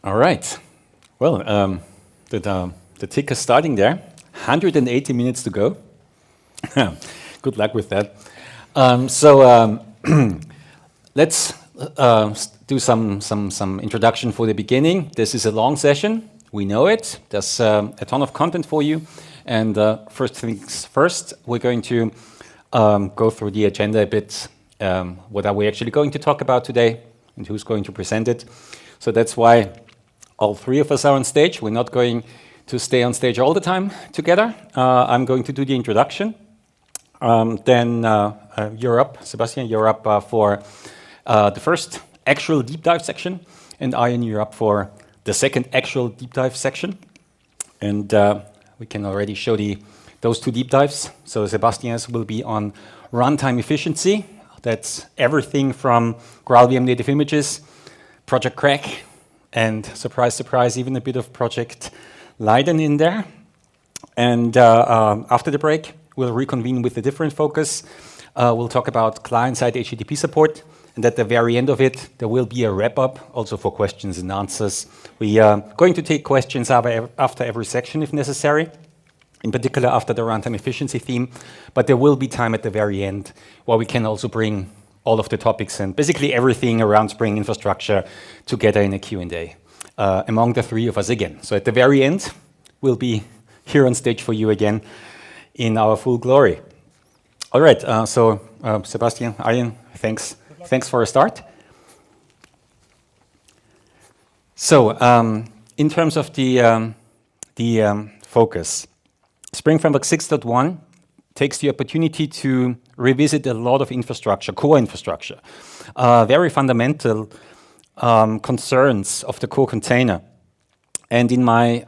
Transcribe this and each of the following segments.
All right. Well, the tick is starting there. 180 minutes to go. Good luck with that. Let's do some introduction for the beginning. This is a long session. We know it. There's a ton of content for you. And first things first, we're going to go through the agenda a bit. What are we actually going to talk about today and who's going to present it? So that's why all three of us are on stage. We're not going to stay on stage all the time together. I'm going to do the introduction. Then you're up, Sebastian, you're up for the first actual deep dive section. And Ian, you're up for the second actual deep dive section. And we can already show those two deep dives. So Sebastian's will be on runtime efficiency. That's everything from GraalVM native images, Project Crack, and surprise, surprise, even a bit of Project Leiden in there. And after the break, we'll reconvene with a different focus. We'll talk about client-side HTTP support. And at the very end of it, there will be a wrap-up, also for questions and answers. We are going to take questions after every section if necessary, in particular after the runtime efficiency theme. But there will be time at the very end where we can also bring all of the topics and basically everything around Spring infrastructure together in a Q&A among the three of us again. So at the very end, we'll be here on stage for you again in our full glory. All right, Sebastian, Ian, thanks for a start. So in terms of the focus, Spring Framework 6.1 takes the opportunity to revisit a lot of infrastructure, core infrastructure, very fundamental concerns of the core container. And in my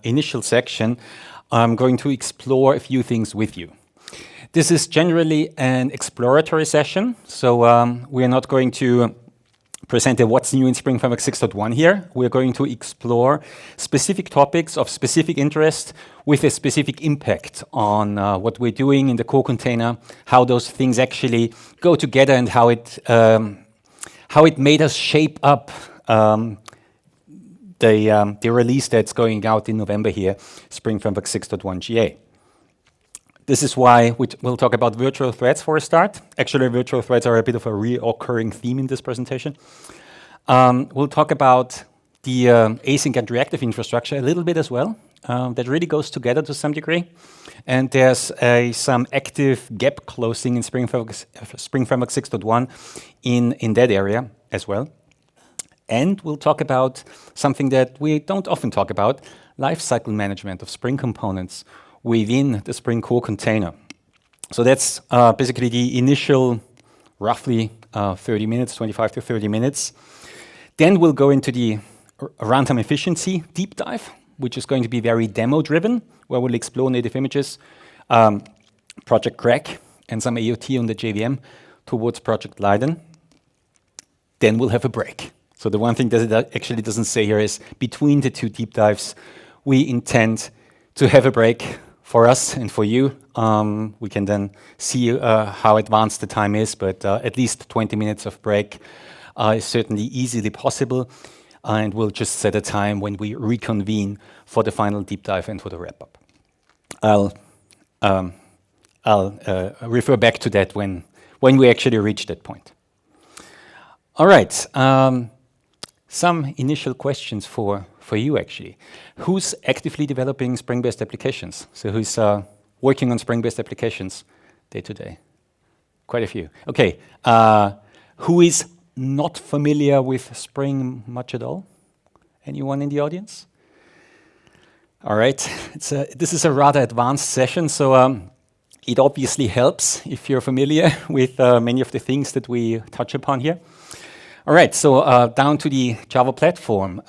initial section, I'm going to explore a few things with you. This is generally an exploratory session, so we are not going to present a what's new in Spring Framework 6.1 here. We're going to explore specific topics of specific interest with a specific impact on what we're doing in the core container, how those things actually go together, and how it made us shape up the release that's going out in November here, Spring Framework 6.1 GA. This is why we'll talk about virtual threads for a start. Actually, virtual threads are a bit of a reoccurring theme in this presentation. We'll talk about the async and reactive infrastructure a little bit as well. That really goes together to some degree. And there's some active gap closing in Spring Framework 6.1 in that area as well. And we'll talk about something that we don't often talk about, lifecycle management of Spring components within the Spring core container. So that's basically the initial roughly 30 minutes, 25 to 30 minutes. Then we'll go into the runtime efficiency deep dive, which is going to be very demo-driven, where we'll explore native images, Project Crack, and some AOT on the JVM towards Project Leiden. Then we'll have a break. So the one thing that it actually doesn't say here is between the two deep dives, we intend to have a break for us and for you. We can then see how advanced the time is, but at least 20 minutes of break is certainly easily possible. And we'll just set a time when we reconvene for the final deep dive and for the wrap-up. I'll refer back to that when we actually reach that point. All right. Some initial questions for you, actually. Who's actively developing Spring-based applications? So who's working on Spring-based applications day to day? Quite a few. Okay. Who is not familiar with Spring much at all? Anyone in the audience? All right. This is a rather advanced session, so it obviously helps if you're familiar with many of the things that we touch upon here. All right, so down to the Java platform.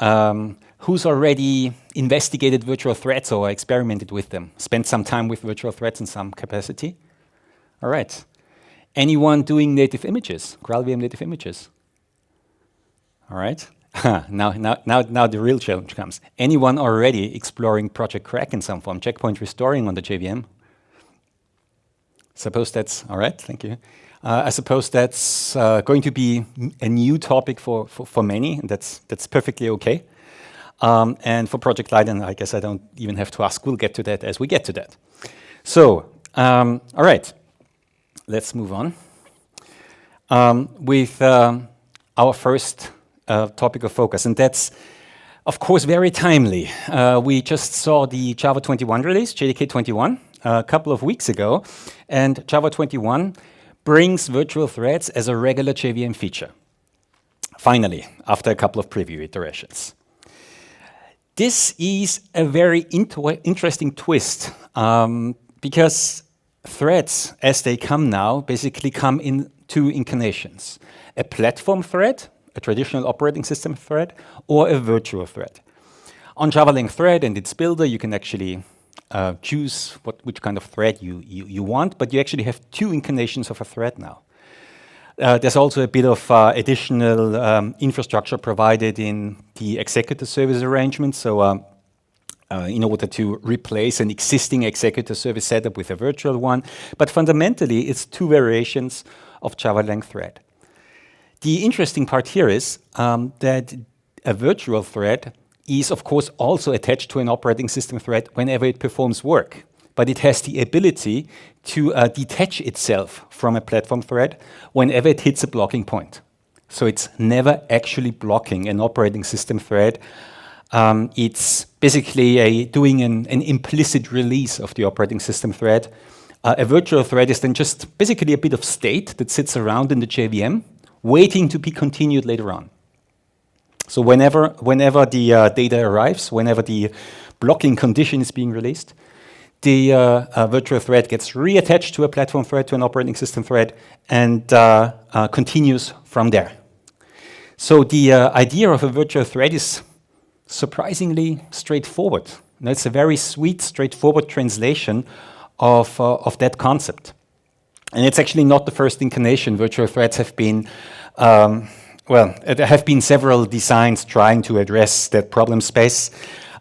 Who's already investigated virtual threads or experimented with them? Spent some time with virtual threads in some capacity? All right. Anyone doing native images, GraalVM native images? All right. Now the real challenge comes. Anyone already exploring Project Crack in some form, checkpoint restoring on the JVM? Suppose that's all right. Thank you. I suppose that's going to be a new topic for many, and that's perfectly okay. And for Project Leiden, I guess I don't even have to ask. We'll get to that as we get to that. So, all right, let's move on with our first topic of focus, and that's, of course, very timely. We just saw the Java 21 release, JDK 21, a couple of weeks ago, and Java 21 brings virtual threads as a regular JVM feature. Finally, after a couple of preview iterations. This is a very interesting twist because threads, as they come now, basically come in two incarnations. A platform thread, a traditional operating system thread, or a virtual thread. On Java Lang thread and its builder, you can actually choose which kind of thread you want, but you actually have two incarnations of a thread now. There's also a bit of additional infrastructure provided in the executor service arrangement. So in order to replace an existing executor service setup with a virtual one. But fundamentally, it's two variations of Java Lang thread. The interesting part here is that a virtual thread is, of course, also attached to an operating system thread whenever it performs work. But it has the ability to detach itself from a platform thread whenever it hits a blocking point. So it's never actually blocking an operating system thread. It's basically doing an implicit release of the operating system thread. A virtual thread is then just basically a bit of state that sits around in the JVM, waiting to be continued later on. So whenever the data arrives, whenever the blocking condition is being released, the virtual thread gets reattached to a platform thread, to an operating system thread, and continues from there. So the idea of a virtual thread is surprisingly straightforward. Now, it's a very sweet, straightforward translation of that concept. And it's actually not the first incarnation. Virtual threads have been, there have been several designs trying to address that problem space.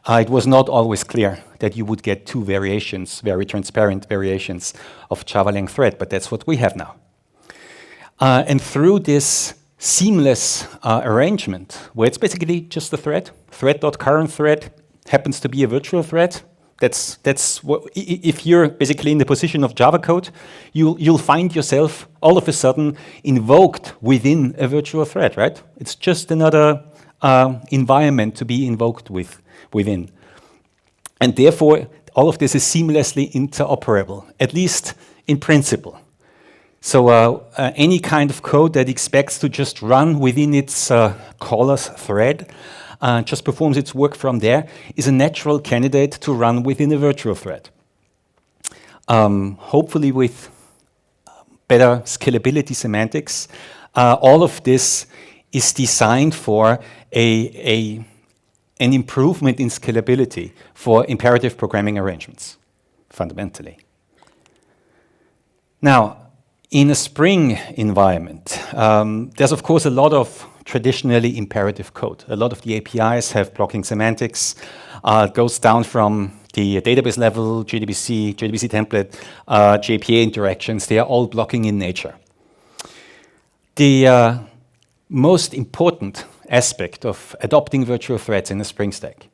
It was not always clear that you would get two variations, very transparent variations of Java Lang thread, but that's what we have now. And through this seamless arrangement, where it's basically just a thread, thread.current thread happens to be a virtual thread. That's what, if you're basically in the position of Java code, you'll find yourself all of a sudden invoked within a virtual thread, right? It's just another environment to be invoked within. And therefore, all of this is seamlessly interoperable, at least in principle. So any kind of code that expects to just run within its caller's thread, just performs its work from there, is a natural candidate to run within a virtual thread. Hopefully with better scalability semantics. All of this is designed for an improvement in scalability for imperative programming arrangements, fundamentally. Now, in a Spring environment, there's of course a lot of traditionally imperative code. A lot of the APIs have blocking semantics. It goes down from the database level, JDBC template, JPA interactions. They are all blocking in nature. The most important aspect of adopting virtual threads in a Spring stack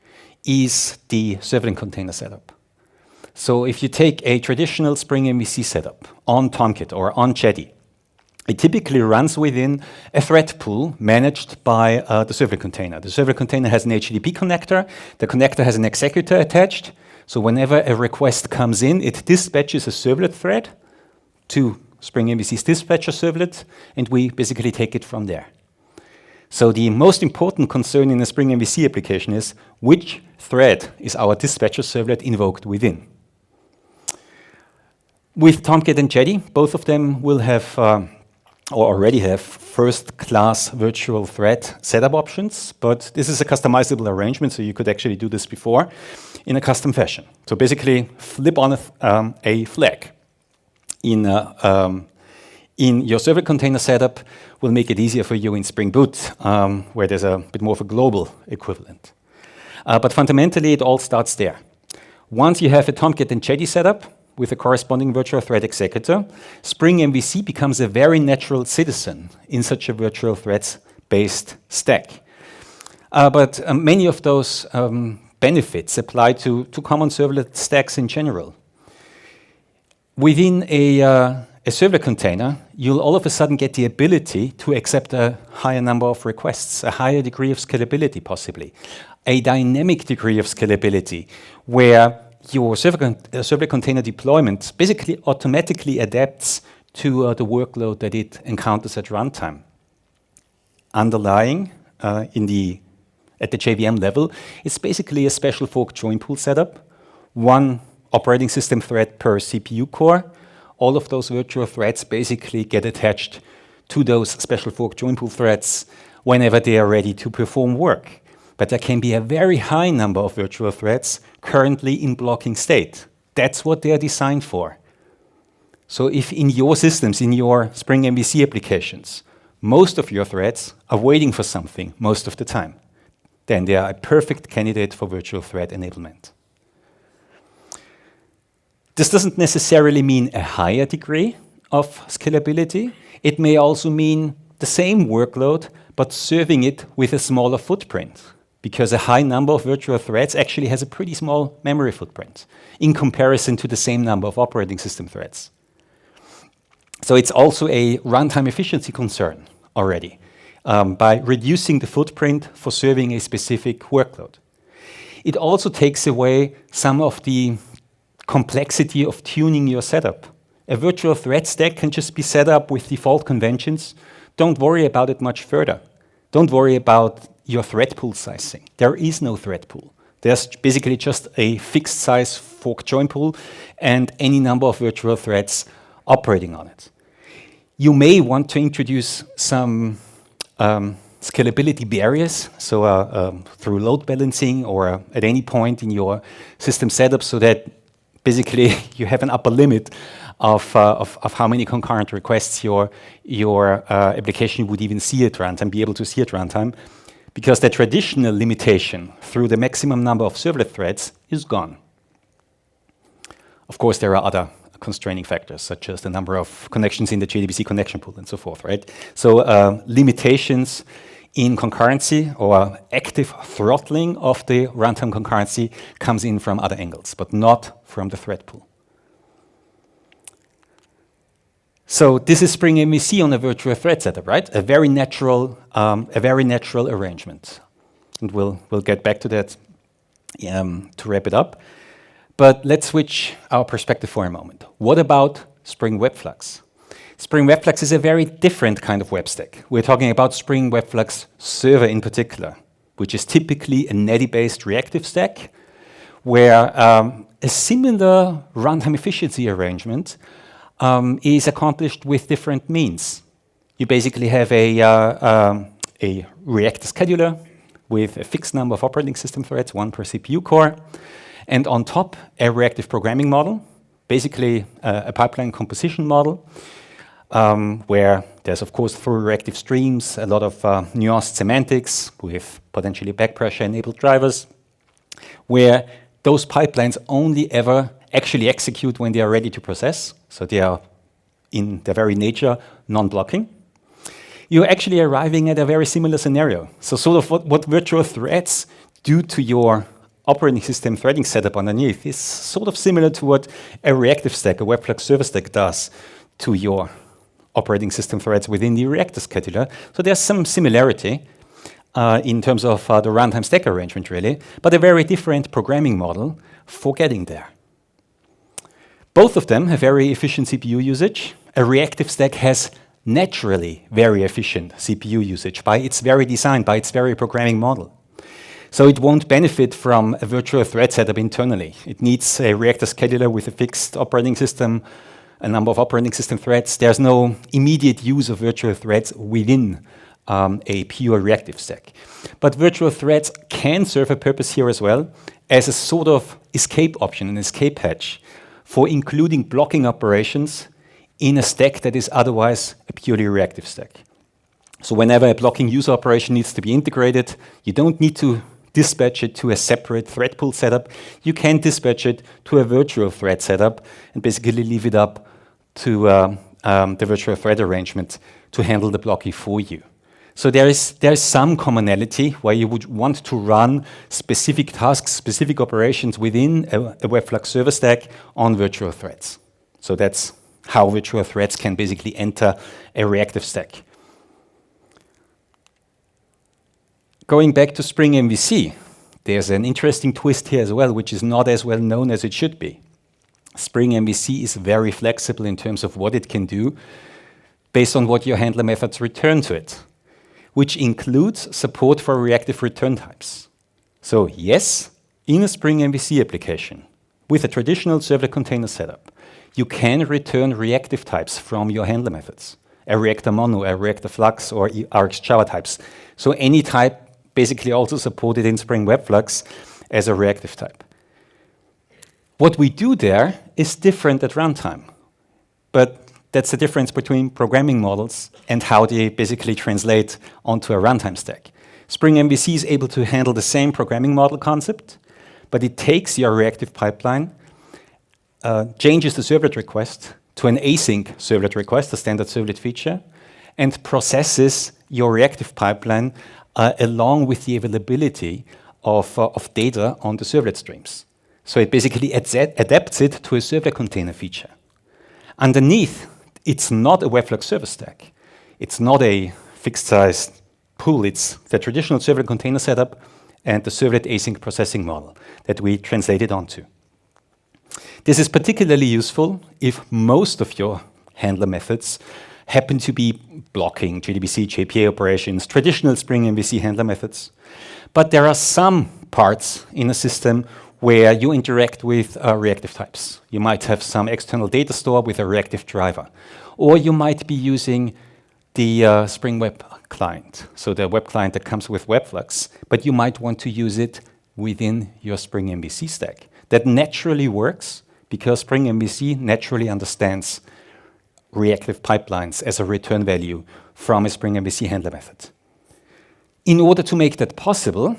is the servlet container setup. So if you take a traditional Spring MVC setup on Tomcat or on Jetty, it typically runs within a thread pool managed by the servlet container. The servlet container has an HTTP connector. The connector has an executor attached. So whenever a request comes in, it dispatches a servlet thread to Spring MVC's dispatcher servlet, and we basically take it from there. So the most important concern in a Spring MVC application is which thread is our dispatcher servlet invoked within. With Tomcat and Jetty, both of them will have or already have first-class virtual thread setup options, but this is a customizable arrangement, so you could actually do this before in a custom fashion. So basically, flip on a flag in your servlet container setup will make it easier for you in Spring Boot, where there's a bit more of a global equivalent. But fundamentally, it all starts there. Once you have a Tomcat and Jetty setup, with a corresponding virtual thread executor, Spring MVC becomes a very natural citizen in such a virtual threads-based stack. But many of those benefits apply to common servlet stacks in general. Within a servlet container, you'll all of a sudden get the ability to accept a higher number of requests, a higher degree of scalability possibly, a dynamic degree of scalability, where your servlet container deployment basically automatically adapts to the workload that it encounters at runtime. Underlying at the JVM level, it's basically a special fork join pool setup, one operating system thread per CPU core. All of those virtual threads basically get attached to those special fork join pool threads whenever they are ready to perform work. But there can be a very high number of virtual threads currently in blocking state. That's what they are designed for. So if in your systems, in your Spring MVC applications, most of your threads are waiting for something most of the time, then they are a perfect candidate for virtual thread enablement. This doesn't necessarily mean a higher degree of scalability. It may also mean the same workload, but serving it with a smaller footprint, because a high number of virtual threads actually has a pretty small memory footprint in comparison to the same number of operating system threads. So it's also a runtime efficiency concern already by reducing the footprint for serving a specific workload. It also takes away some of the complexity of tuning your setup. A virtual thread stack can just be set up with default conventions. Don't worry about it much further. Don't worry about your thread pool sizing. There is no thread pool. There's basically just a fixed size fork join pool and any number of virtual threads operating on it. You may want to introduce some scalability barriers, so through load balancing or at any point in your system setup, so that basically you have an upper limit of how many concurrent requests your application would even see at runtime, be able to see at runtime, because the traditional limitation through the maximum number of servlet threads is gone. Of course, there are other constraining factors, such as the number of connections in the JDBC connection pool and so forth, right? So limitations in concurrency or active throttling of the runtime concurrency comes in from other angles, but not from the thread pool. So this is Spring MVC on a virtual thread setup, right? A very natural arrangement. And we'll get back to that to wrap it up. But let's switch our perspective for a moment. What about Spring Webflux? Spring Webflux is a very different kind of web stack. We're talking about Spring Webflux Server in particular, which is typically a Netty-based reactive stack, where a similar runtime efficiency arrangement is accomplished with different means. You basically have a reactor scheduler with a fixed number of operating system threads, one per CPU core, and on top, a reactive programming model, basically a pipeline composition model, where there's, of course, through reactive streams, a lot of nuanced semantics with potentially backpressure-enabled drivers, where those pipelines only ever actually execute when they are ready to process. So they are, in their very nature, non-blocking. You're actually arriving at a very similar scenario. So sort of what virtual threads do to your operating system threading setup underneath is sort of similar to what a reactive stack, a Webflux server stack does to your operating system threads within the reactor scheduler. So there's some similarity in terms of the runtime stack arrangement, really, but a very different programming model for getting there. Both of them have very efficient CPU usage. A reactive stack has naturally very efficient CPU usage by its very design, by its very programming model. So it won't benefit from a virtual thread setup internally. It needs a reactor scheduler with a fixed operating system, a number of operating system threads. There's no immediate use of virtual threads within a pure reactive stack. But virtual threads can serve a purpose here as well as a sort of escape option, an escape hatch for including blocking operations in a stack that is otherwise a purely reactive stack. So whenever a blocking user operation needs to be integrated, you don't need to dispatch it to a separate thread pool setup. You can dispatch it to a virtual thread setup and basically leave it up to the virtual thread arrangement to handle the blocking for you. So there is some commonality where you would want to run specific tasks, specific operations within a Webflux server stack on virtual threads. So that's how virtual threads can basically enter a reactive stack. Going back to Spring MVC, there's an interesting twist here as well, which is not as well known as it should be. Spring MVC is very flexible in terms of what it can do based on what your handler methods return to it, which includes support for reactive return types. So yes, in a Spring MVC application, with a traditional servlet container setup, you can return reactive types from your handler methods, a reactor mono, a reactor flux, or Rx Java types. So any type basically also supported in Spring Webflux as a reactive type. What we do there is different at runtime, but that's the difference between programming models and how they basically translate onto a runtime stack. Spring MVC is able to handle the same programming model concept, but it takes your reactive pipeline, changes the servlet request to an async servlet request, a standard servlet feature, and processes your reactive pipeline along with the availability of data on the servlet streams. So it basically adapts it to a servlet container feature. Underneath, it's not a Webflux server stack. It's not a fixed-size pool. It's the traditional servlet container setup and the servlet async processing model that we translated onto. This is particularly useful if most of your handler methods happen to be blocking JDBC, JPA operations, traditional Spring MVC handler methods. But there are some parts in a system where you interact with reactive types. You might have some external data store with a reactive driver. Or you might be using the Spring Web client, so the web client that comes with Webflux, but you might want to use it within your Spring MVC stack. That naturally works because Spring MVC naturally understands reactive pipelines as a return value from a Spring MVC handler method. In order to make that possible,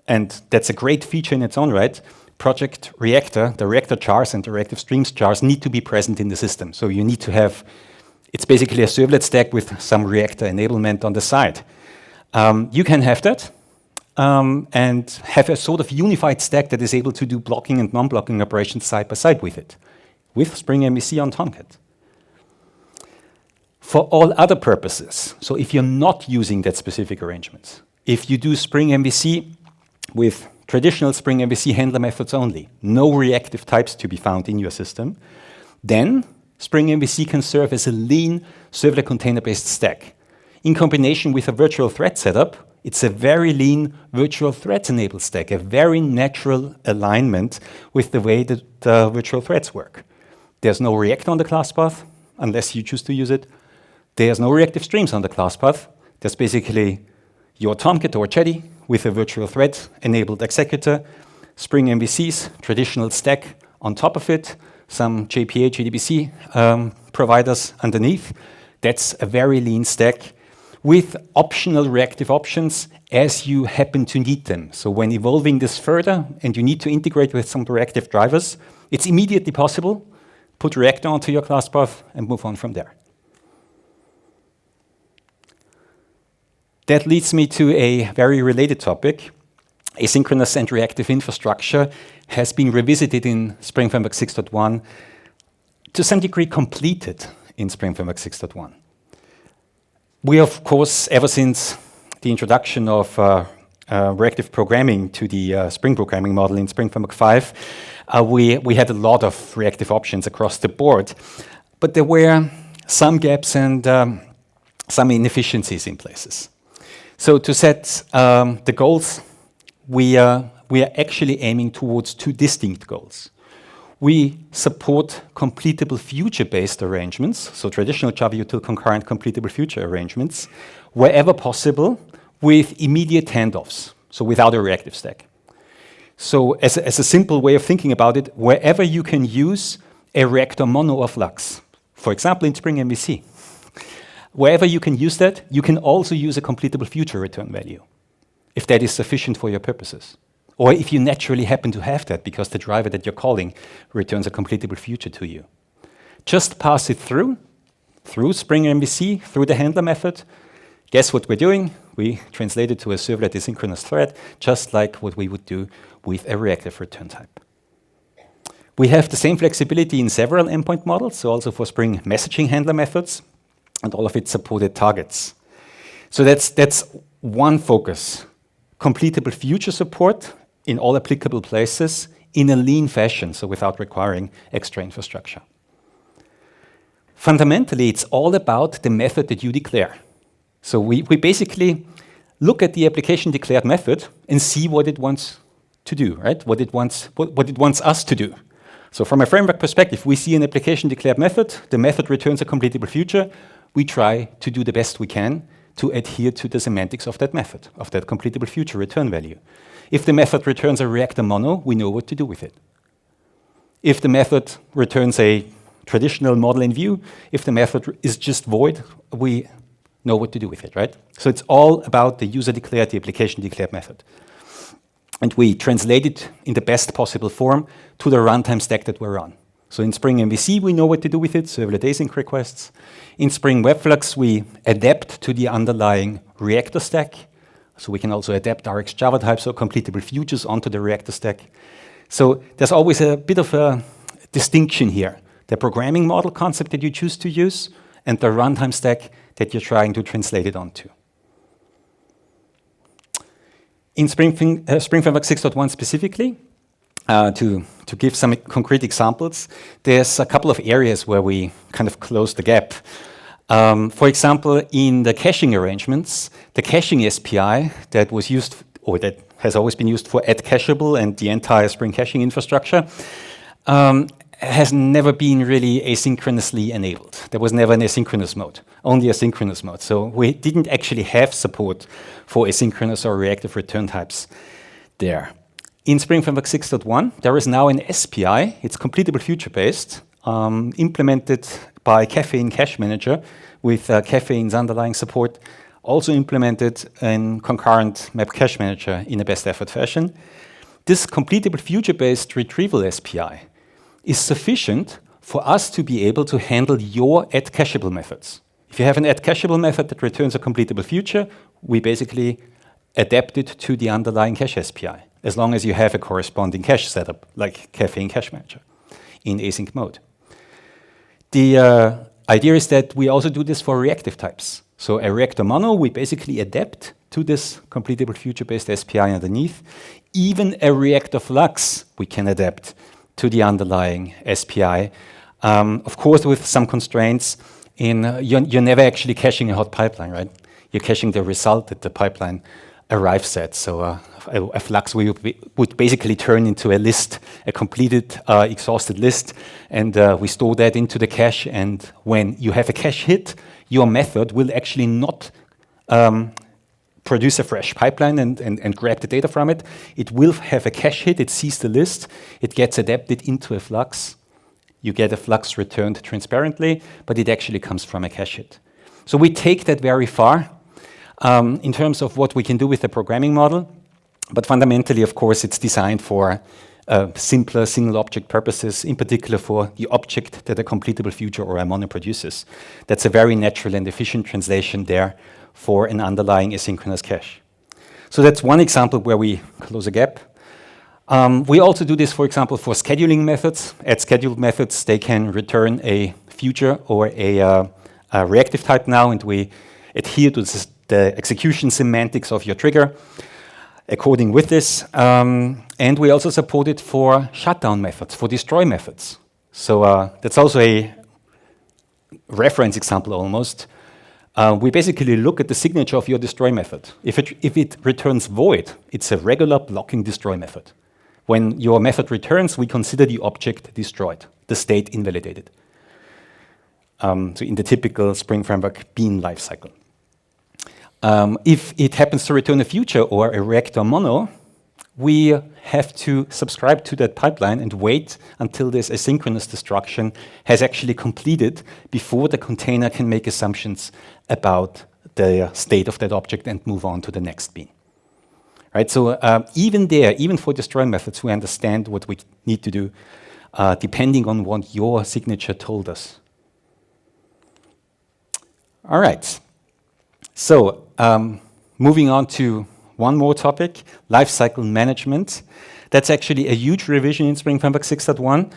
and that's a great feature in its own right, Project Reactor, the reactor jars and the reactive streams jars need to be present in the system. So you need to have, it's basically a servlet stack with some reactor enablement on the side. You can have that and have a sort of unified stack that is able to do blocking and non-blocking operations side by side with it, with Spring MVC on Tomcat. For all other purposes, so if you're not using that specific arrangement, if you do Spring MVC with traditional Spring MVC handler methods only, no reactive types to be found in your system, then Spring MVC can serve as a lean servlet container-based stack. In combination with a virtual thread setup, it's a very lean virtual threads-enabled stack, a very natural alignment with the way that virtual threads work. There's no reactor on the class path, unless you choose to use it. There's no reactive streams on the class path. There's basically your Tomcat or Jetty with a virtual thread-enabled executor, Spring MVC's traditional stack on top of it, some JPA, JDBC providers underneath. That's a very lean stack with optional reactive options as you happen to need them. So when evolving this further and you need to integrate with some reactive drivers, it's immediately possible. Put Reactor onto your class path and move on from there. That leads me to a very related topic. Asynchronous and reactive infrastructure has been revisited in Spring Framework 6.1, to some degree completed in Spring Framework 6.1. We, of course, ever since the introduction of reactive programming to the Spring programming model in Spring Framework 5, we had a lot of reactive options across the board, but there were some gaps and some inefficiencies in places. So to set the goals, we are actually aiming towards two distinct goals. We support completable future-based arrangements, so traditional Java util concurrent completable future arrangements, wherever possible with immediate handoffs, so without a reactive stack. So as a simple way of thinking about it, wherever you can use a reactor mono or flux, for example in Spring MVC, wherever you can use that, you can also use a completable future return value, if that is sufficient for your purposes. Or if you naturally happen to have that because the driver that you're calling returns a completable future to you. Just pass it through Spring MVC, through the handler method, Guess what we're doing? We translate it to a servlet asynchronous thread, just like what we would do with a reactive return type. We have the same flexibility in several endpoint models, so also for Spring messaging handler methods, and all of its supported targets. So that's one focus, completable future support in all applicable places in a lean fashion, so without requiring extra infrastructure. Fundamentally, it's all about the method that you declare. So we basically look at the application declared method and see what it wants to do, right? What it wants us to do. So from a framework perspective, we see an application declared method, the method returns a completable future, we try to do the best we can to adhere to the semantics of that method, of that completable future return value. If the method returns a reactor mono, we know what to do with it. If the method returns a traditional model in view, if the method is just void, we know what to do with it, right? So it's all about the user declared, the application declared method. And we translate it in the best possible form to the runtime stack that we're on. So in Spring MVC, we know what to do with it, servlet async requests. In Spring Webflux, we adapt to the underlying reactor stack. So we can also adapt Rx Java types or completable futures onto the reactor stack. So there's always a bit of a distinction here. The programming model concept that you choose to use and the runtime stack that you're trying to translate it onto. In Spring Framework 6.1 specifically, to give some concrete examples, there's a couple of areas where we kind of close the gap. For example, in the caching arrangements, the caching SPI that was used, or that has always been used for @cacheable and the entire Spring caching infrastructure, has never been really asynchronously enabled. There was never an asynchronous mode, only a synchronous mode. So we didn't actually have support for asynchronous or reactive return types there. In Spring Framework 6.1, there is now an SPI. It's completable future-based, implemented by Caffeine Cache Manager with Caffeine's underlying support, also implemented in concurrent Map Cache Manager in a best effort fashion. This completable future-based retrieval SPI is sufficient for us to be able to handle your @cacheable methods. If you have an @cacheable method that returns a completable future, we basically adapt it to the underlying cache SPI, as long as you have a corresponding cache setup, like Caffeine Cache Manager in async mode. The idea is that we also do this for reactive types. So a reactor mono, we basically adapt to this completable future-based SPI underneath. Even a reactor flux, we can adapt to the underlying SPI. Of course, with some constraints, you're never actually caching a hot pipeline, right? You're caching the result that the pipeline arrives at. So a flux would basically turn into a list, a completed, exhausted list, and we store that into the cache. And when you have a cache hit, your method will actually not produce a fresh pipeline and grab the data from it. It will have a cache hit, it sees the list, it gets adapted into a flux. You get a flux returned transparently, but it actually comes from a cache hit. So we take that very far in terms of what we can do with the programming model. But fundamentally, of course, it's designed for simpler single object purposes, in particular for the object that a completable future or a mono produces. That's a very natural and efficient translation there for an underlying asynchronous cache. So that's one example where we close a gap. We also do this, for example, for scheduling methods. @scheduled methods, they can return a future or a reactive type now, and we adhere to the execution semantics of your trigger according with this. And we also support it for shutdown methods, for destroy methods. So that's also a reference example almost. We basically look at the signature of your destroy method. If it returns void, it's a regular blocking destroy method. When your method returns, we consider the object destroyed, the state invalidated. So in the typical Spring Framework bean lifecycle. If it happens to return a future or a reactor mono, we have to subscribe to that pipeline and wait until this asynchronous destruction has actually completed before the container can make assumptions about the state of that object and move on to the next bean. Right, so even there, even for destroy methods, we understand what we need to do depending on what your signature told us. All right. So, moving on to one more topic, lifecycle management. That's actually a huge revision in Spring Framework 6.1.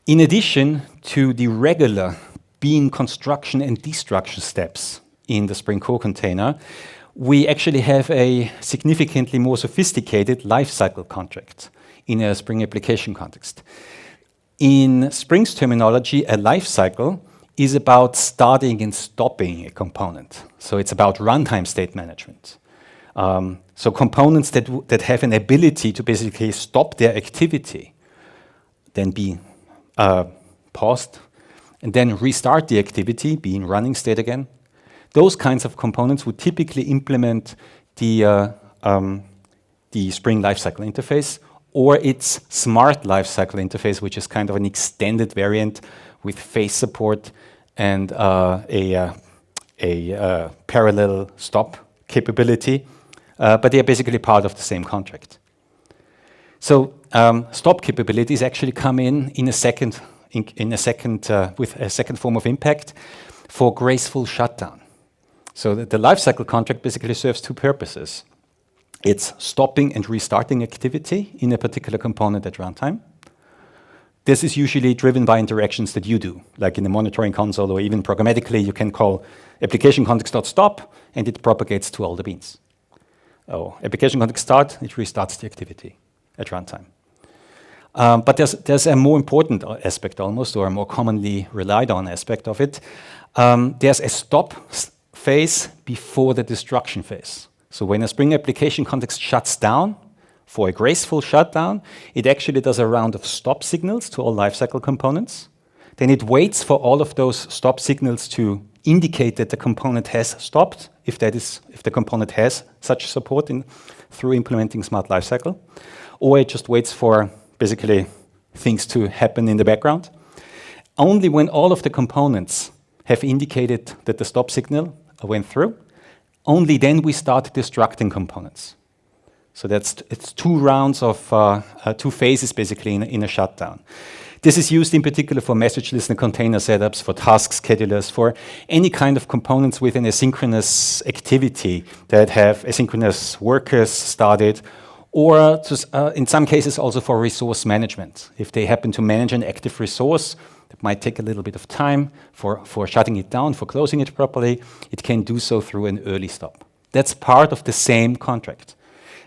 In addition to the regular bean construction and destruction steps in the Spring Core container, we actually have a significantly more sophisticated lifecycle contract in a Spring application context. In Spring's terminology, a lifecycle is about starting and stopping a component. So it's about runtime state management. So components that have an ability to basically stop their activity, then be paused, and then restart the activity, be in running state again. Those kinds of components would typically implement the Spring Lifecycle interface or its Smart Lifecycle interface, which is kind of an extended variant with phase support and a parallel stop capability. But they are basically part of the same contract. So stop capabilities actually come in a second with a second form of impact for graceful shutdown. So the lifecycle contract basically serves two purposes. It's stopping and restarting activity in a particular component at runtime. This is usually driven by interactions that you do, like in the monitoring console, or even programmatically, you can call application context.stop, and it propagates to all the beans. Oh, application context start, it restarts the activity at runtime. But there's a more important aspect almost, or a more commonly relied on aspect of it. There's a stop phase before the destruction phase. So when a Spring application context shuts down for a graceful shutdown, it actually does a round of stop signals to all lifecycle components. Then it waits for all of those stop signals to indicate that the component has stopped, if the component has such support through implementing Smart Lifecycle, or it just waits for basically things to happen in the background. Only when all of the components have indicated that the stop signal went through, only then we start destructing components. So it's two rounds of two phases basically in a shutdown. This is used in particular for message listener container setups, for task schedulers, for any kind of components with an asynchronous activity that have asynchronous workers started, or in some cases also for resource management. If they happen to manage an active resource, that might take a little bit of time for shutting it down, for closing it properly, it can do so through an early stop. That's part of the same contract.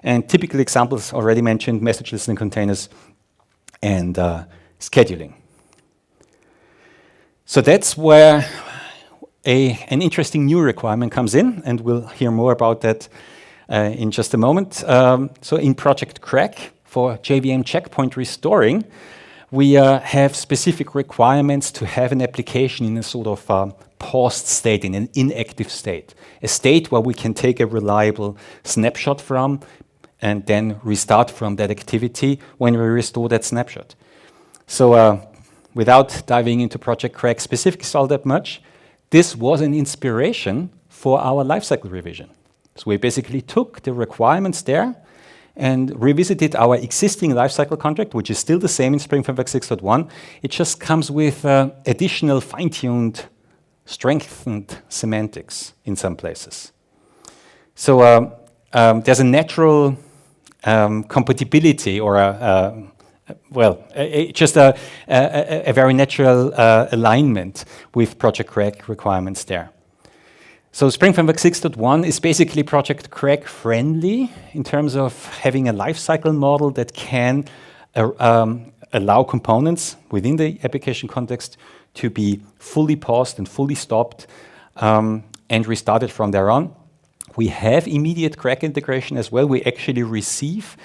And typical examples already mentioned, message listening containers and scheduling. So that's where an interesting new requirement comes in, and we'll hear more about that in just a moment. So in Project Crack, for JVM checkpoint restoring, we have specific requirements to have an application in a sort of paused state, in an inactive state, a state where we can take a reliable snapshot from and then restart from that activity when we restore that snapshot. So without diving into Project Crack specifics all that much, this was an inspiration for our lifecycle revision. So we basically took the requirements there and revisited our existing lifecycle contract, which is still the same in Spring Framework 6.1. It just comes with additional fine-tuned, strengthened semantics in some places. So there's a natural compatibility, or just a very natural alignment with Project Crack requirements there. So Spring Framework 6.1 is basically Project Crack friendly in terms of having a lifecycle model that can allow components within the application context to be fully paused and fully stopped and restarted from there on. We have immediate crack integration as well. We actually receive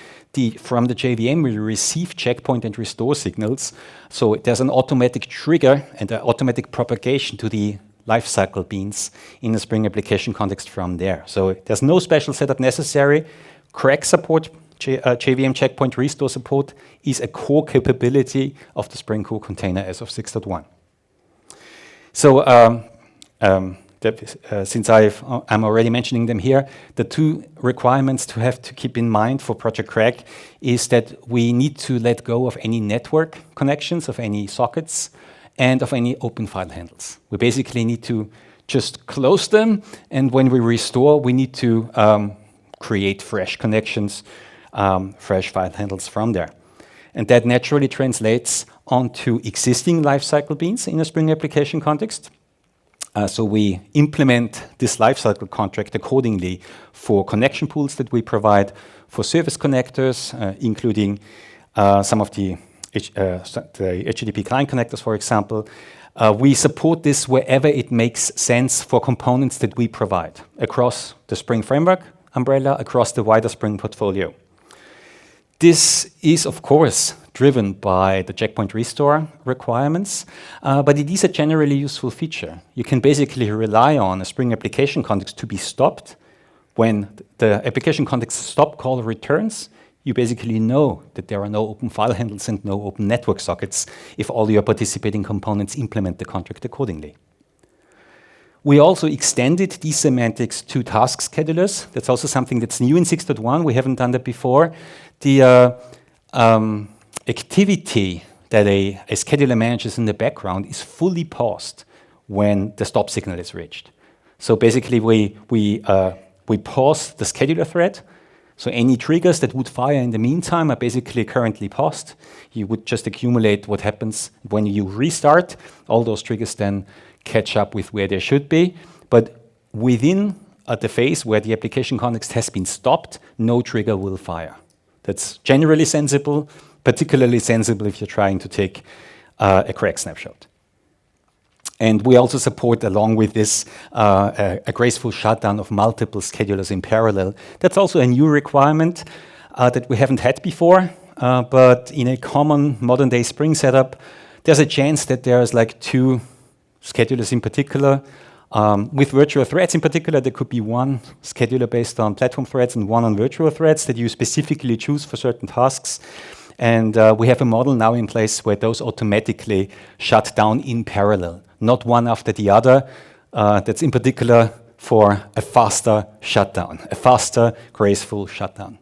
from the JVM, we receive checkpoint and restore signals. So there's an automatic trigger and an automatic propagation to the lifecycle beans in the Spring application context from there. So there's no special setup necessary. Crack support, JVM checkpoint restore support is a core capability of the Spring Core container as of 6.1. So since I'm already mentioning them here, the two requirements to have to keep in mind for Project Crack is that we need to let go of any network connections, of any sockets, and of any open file handles. We basically need to just close them, and when we restore, we need to create fresh connections, fresh file handles from there. And that naturally translates onto existing lifecycle beans in a Spring application context. So we implement this lifecycle contract accordingly for connection pools that we provide, for service connectors, including some of the HTTP client connectors, for example. We support this wherever it makes sense for components that we provide across the Spring Framework umbrella, across the wider Spring portfolio. This is, of course, driven by the checkpoint restore requirements, but it is a generally useful feature. You can basically rely on a Spring application context to be stopped. When the application context stop call returns, you basically know that there are no open file handles and no open network sockets if all your participating components implement the contract accordingly. We also extended these semantics to task schedulers. That's also something that's new in 6.1. We haven't done that before. The activity that a scheduler manages in the background is fully paused when the stop signal is reached. So basically, we pause the scheduler thread. So any triggers that would fire in the meantime are basically currently paused. You would just accumulate what happens when you restart. All those triggers then catch up with where they should be. But within the phase where the application context has been stopped, no trigger will fire. That's generally sensible, particularly sensible if you're trying to take a crack snapshot. And we also support, along with this, a graceful shutdown of multiple schedulers in parallel. That's also a new requirement that we haven't had before, but in a common modern-day Spring setup, there's a chance that there's like two schedulers in particular. With virtual threads in particular, there could be one scheduler based on platform threads and one on virtual threads that you specifically choose for certain tasks. And we have a model now in place where those automatically shut down in parallel, not one after the other. That's in particular for a faster shutdown, a faster, graceful shutdown.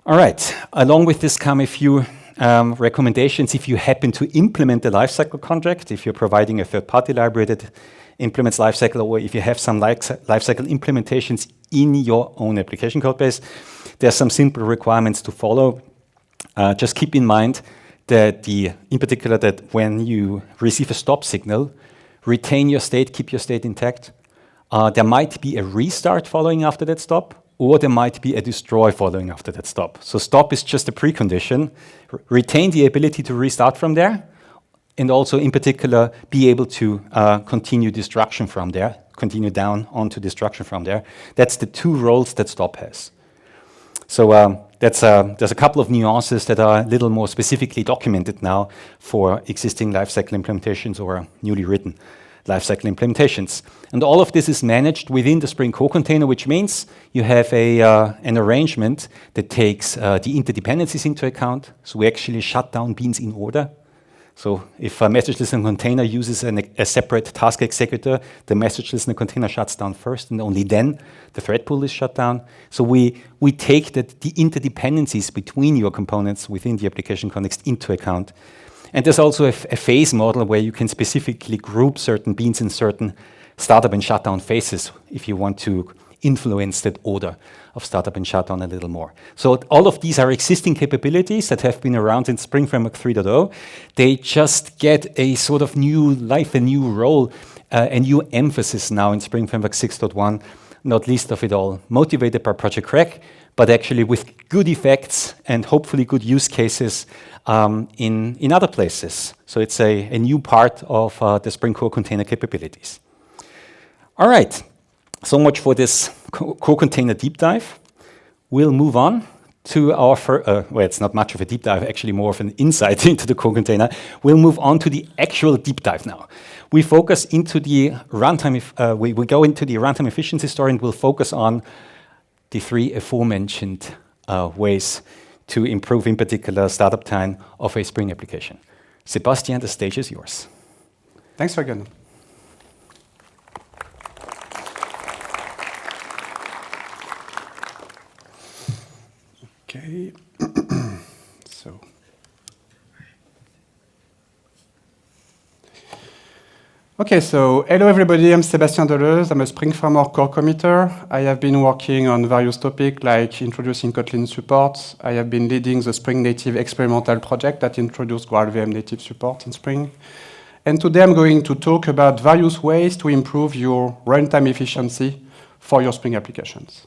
All right, along with this come a few recommendations if you happen to implement the lifecycle contract, if you're providing a third-party library that implements lifecycle, or if you have some lifecycle implementations in your own application code base. There's some simple requirements to follow. Just keep in mind that in particular, that when you receive a stop signal, retain your state, keep your state intact. There might be a restart following after that stop, or there might be a destroy following after that stop. So stop is just a precondition. Retain the ability to restart from there, and also in particular be able to continue destruction from there, continue down onto destruction from there. That's the two roles that stop has. So there's a couple of nuances that are a little more specifically documented now for existing lifecycle implementations or newly written lifecycle implementations. And all of this is managed within the Spring Core container, which means you have an arrangement that takes the interdependencies into account. So we actually shut down beans in order. So if a message listener container uses a separate task executor, the message listener container shuts down first, and only then the thread pool is shut down. So we take the interdependencies between your components within the application context into account. And there's also a phase model where you can specifically group certain beans in certain startup and shutdown phases if you want to influence that order of startup and shutdown a little more. So all of these are existing capabilities that have been around in Spring Framework 3.0. They just get a sort of new life, a new role, a new emphasis now in Spring Framework 6.1, not least of it all motivated by Project Crack, but actually with good effects and hopefully good use cases in other places. So it's a new part of the Spring Core container capabilities. All right, so much for this core container deep dive. We'll move on to our well, it's not much of a deep dive, actually more of an insight into the core container. We'll move on to the actual deep dive now. We focus into the runtime, we go into the runtime efficiency story, and we'll focus on the three aforementioned ways to improve, in particular, startup time of a Spring application. Sebastian, the stage is yours. Thanks, Juergen. Okay, Okay, so hello everybody, I'm Sébastien Deleuze. I'm a Spring Framework core committer. I have been working on various topics like introducing Kotlin support. I have been leading the Spring Native experimental project that introduced GraalVM native support in Spring. And today I'm going to talk about various ways to improve your runtime efficiency for your Spring applications.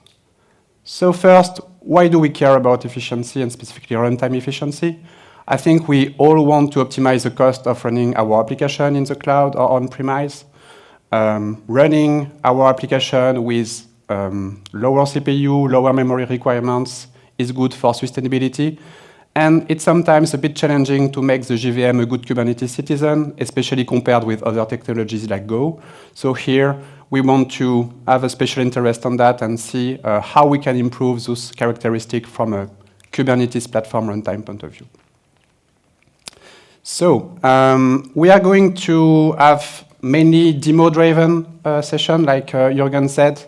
So first, why do we care about efficiency and specifically runtime efficiency? I think we all want to optimize the cost of running our application in the cloud or on-premise. Running our application with lower CPU, lower memory requirements is good for sustainability. And it's sometimes a bit challenging to make the JVM a good Kubernetes citizen, especially compared with other technologies like Go. So here, we want to have a special interest on that and see how we can improve those characteristics from a Kubernetes platform runtime point of view. So we are going to have mainly demo-driven session, like Juergen said.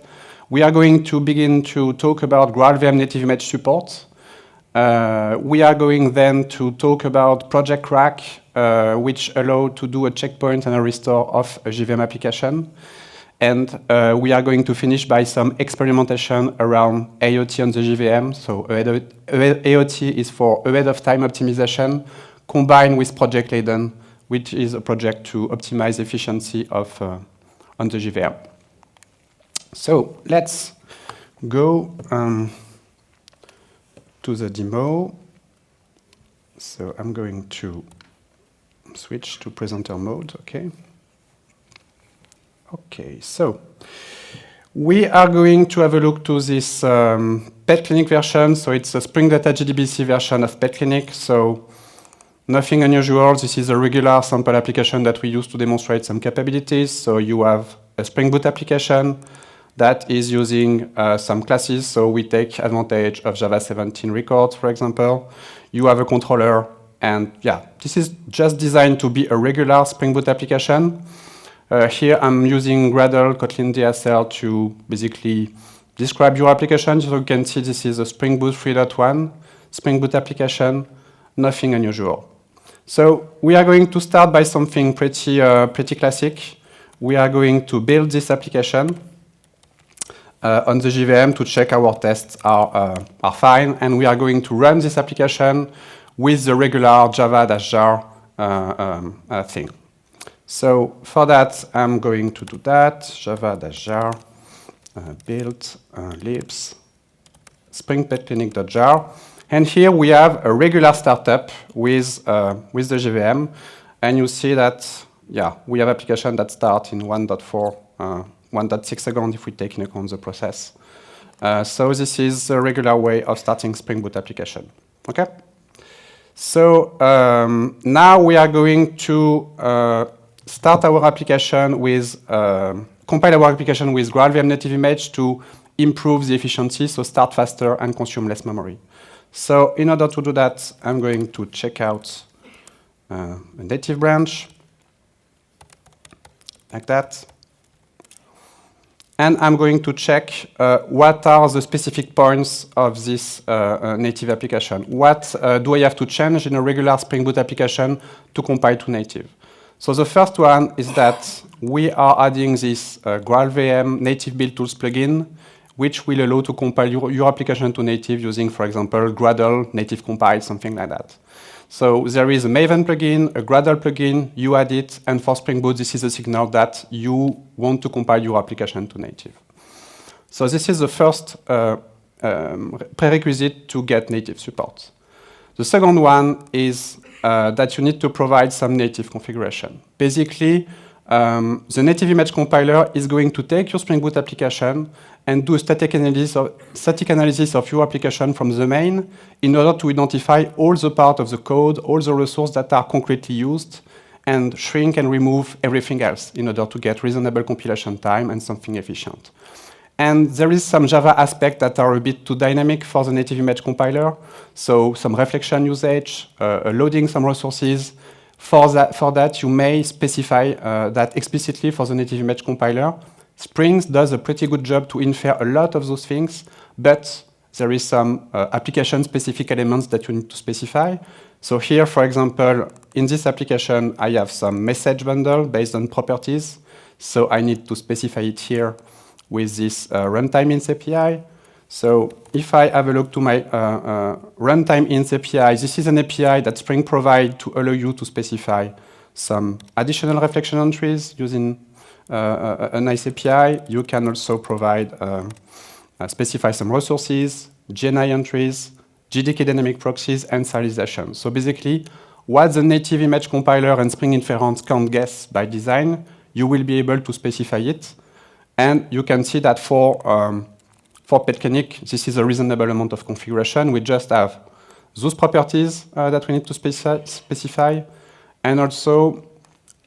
We are going to begin to talk about GraalVM native image support. We are going then to talk about Project Rack, which allow to do a checkpoint and a restore of a JVM application. And we are going to finish by some experimentation around AOT on the JVM. So AOT is for ahead of time optimization, combined with Project Laden, which is a project to optimize efficiency of on the JVM. So let's go to the demo. So I'm going to switch to presenter mode, okay? Okay, so we are going to have a look to this Pet Clinic version. So it's a Spring Data JDBC version of Pet Clinic. So nothing unusual. This is a regular sample application that we use to demonstrate some capabilities. So you have a Spring Boot application that is using some classes. So we take advantage of Java 17 records, for example. You have a controller. And yeah, this is just designed to be a regular Spring Boot application. Here I'm using Gradle Kotlin DSL to basically describe your application. So you can see this is a Spring Boot 3.1 Spring Boot application, nothing unusual. So we are going to start by something pretty classic. We are going to build this application on the JVM to check our tests are fine. And we are going to run this application with the regular java-jar thing. So for that, I'm going to do that, java-jar build libs spring.clinic.jar. And here we have a regular startup with the JVM. And you see that, yeah, we have application that start in 1.4, 1.6 seconds if we take into account the process. So this is a regular way of starting Spring Boot application, okay? So now we are going to start our application with, compile our application with GraalVM native image to improve the efficiency, so start faster and consume less memory. So in order to do that, I'm going to check out a native branch, like that. And I'm going to check what are the specific points of this native application. What do I have to change in a regular Spring Boot application to compile to native? So the first one is that we are adding this GraalVM native build tools plugin, which will allow to compile your application to native using, for example, Gradle, native compile, something like that. So there is a Maven plugin, a Gradle plugin, you add it, and for Spring Boot, this is a signal that you want to compile your application to native. So this is the first prerequisite to get native support. The second one is that you need to provide some native configuration. Basically, the native image compiler is going to take your Spring Boot application and do a static analysis of your application from the main in order to identify all the parts of the code, all the resources that are concretely used, and shrink and remove everything else in order to get reasonable compilation time and something efficient. And there is some Java aspects that are a bit too dynamic for the native image compiler. So some reflection usage, loading some resources. For that, you may specify that explicitly for the native image compiler. Spring does a pretty good job to infer a lot of those things, but there is some application-specific elements that you need to specify. So here, for example, in this application, I have some message bundle based on properties. So I need to specify it here with this runtime ins API. So if I have a look to my runtime ins API, this is an API that Spring provides to allow you to specify some additional reflection entries using a nice API. You can also provide, specify some resources, GNI entries, JDK dynamic proxies, and serialization. So basically, what the native image compiler and Spring Inference can't guess by design, you will be able to specify it. And you can see that for PetClinic, this is a reasonable amount of configuration. We just have those properties that we need to specify. And also,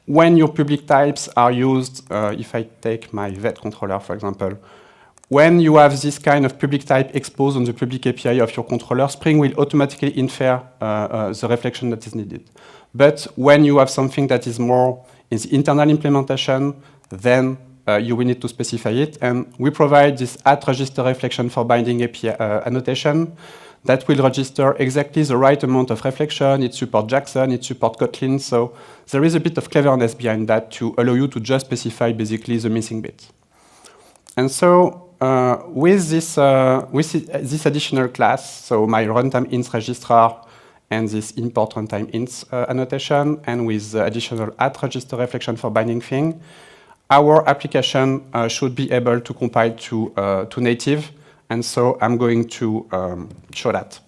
when your public types are used, if I take my vet controller, for example, when you have this kind of public type exposed on the public API of your controller, Spring will automatically infer the reflection that is needed. But when you have something that is more in the internal implementation, then you will need to specify it. And we provide this @register reflection for binding API annotation that will register exactly the right amount of reflection. It supports Jackson, it supports Kotlin. So there is a bit of cleverness behind that to allow you to just specify basically the missing bit. And so with this additional class, so my runtime ins registrar and this import runtime ins annotation, and with the additional @register reflection for binding thing, our application should be able to compile to native. And so I'm going to show that.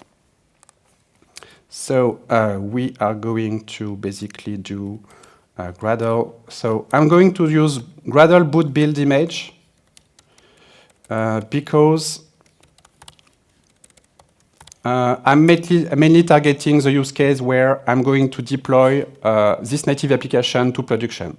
So we are going to basically do Gradle. So I'm going to use Gradle boot build image because I'm mainly targeting the use case where I'm going to deploy this native application to production.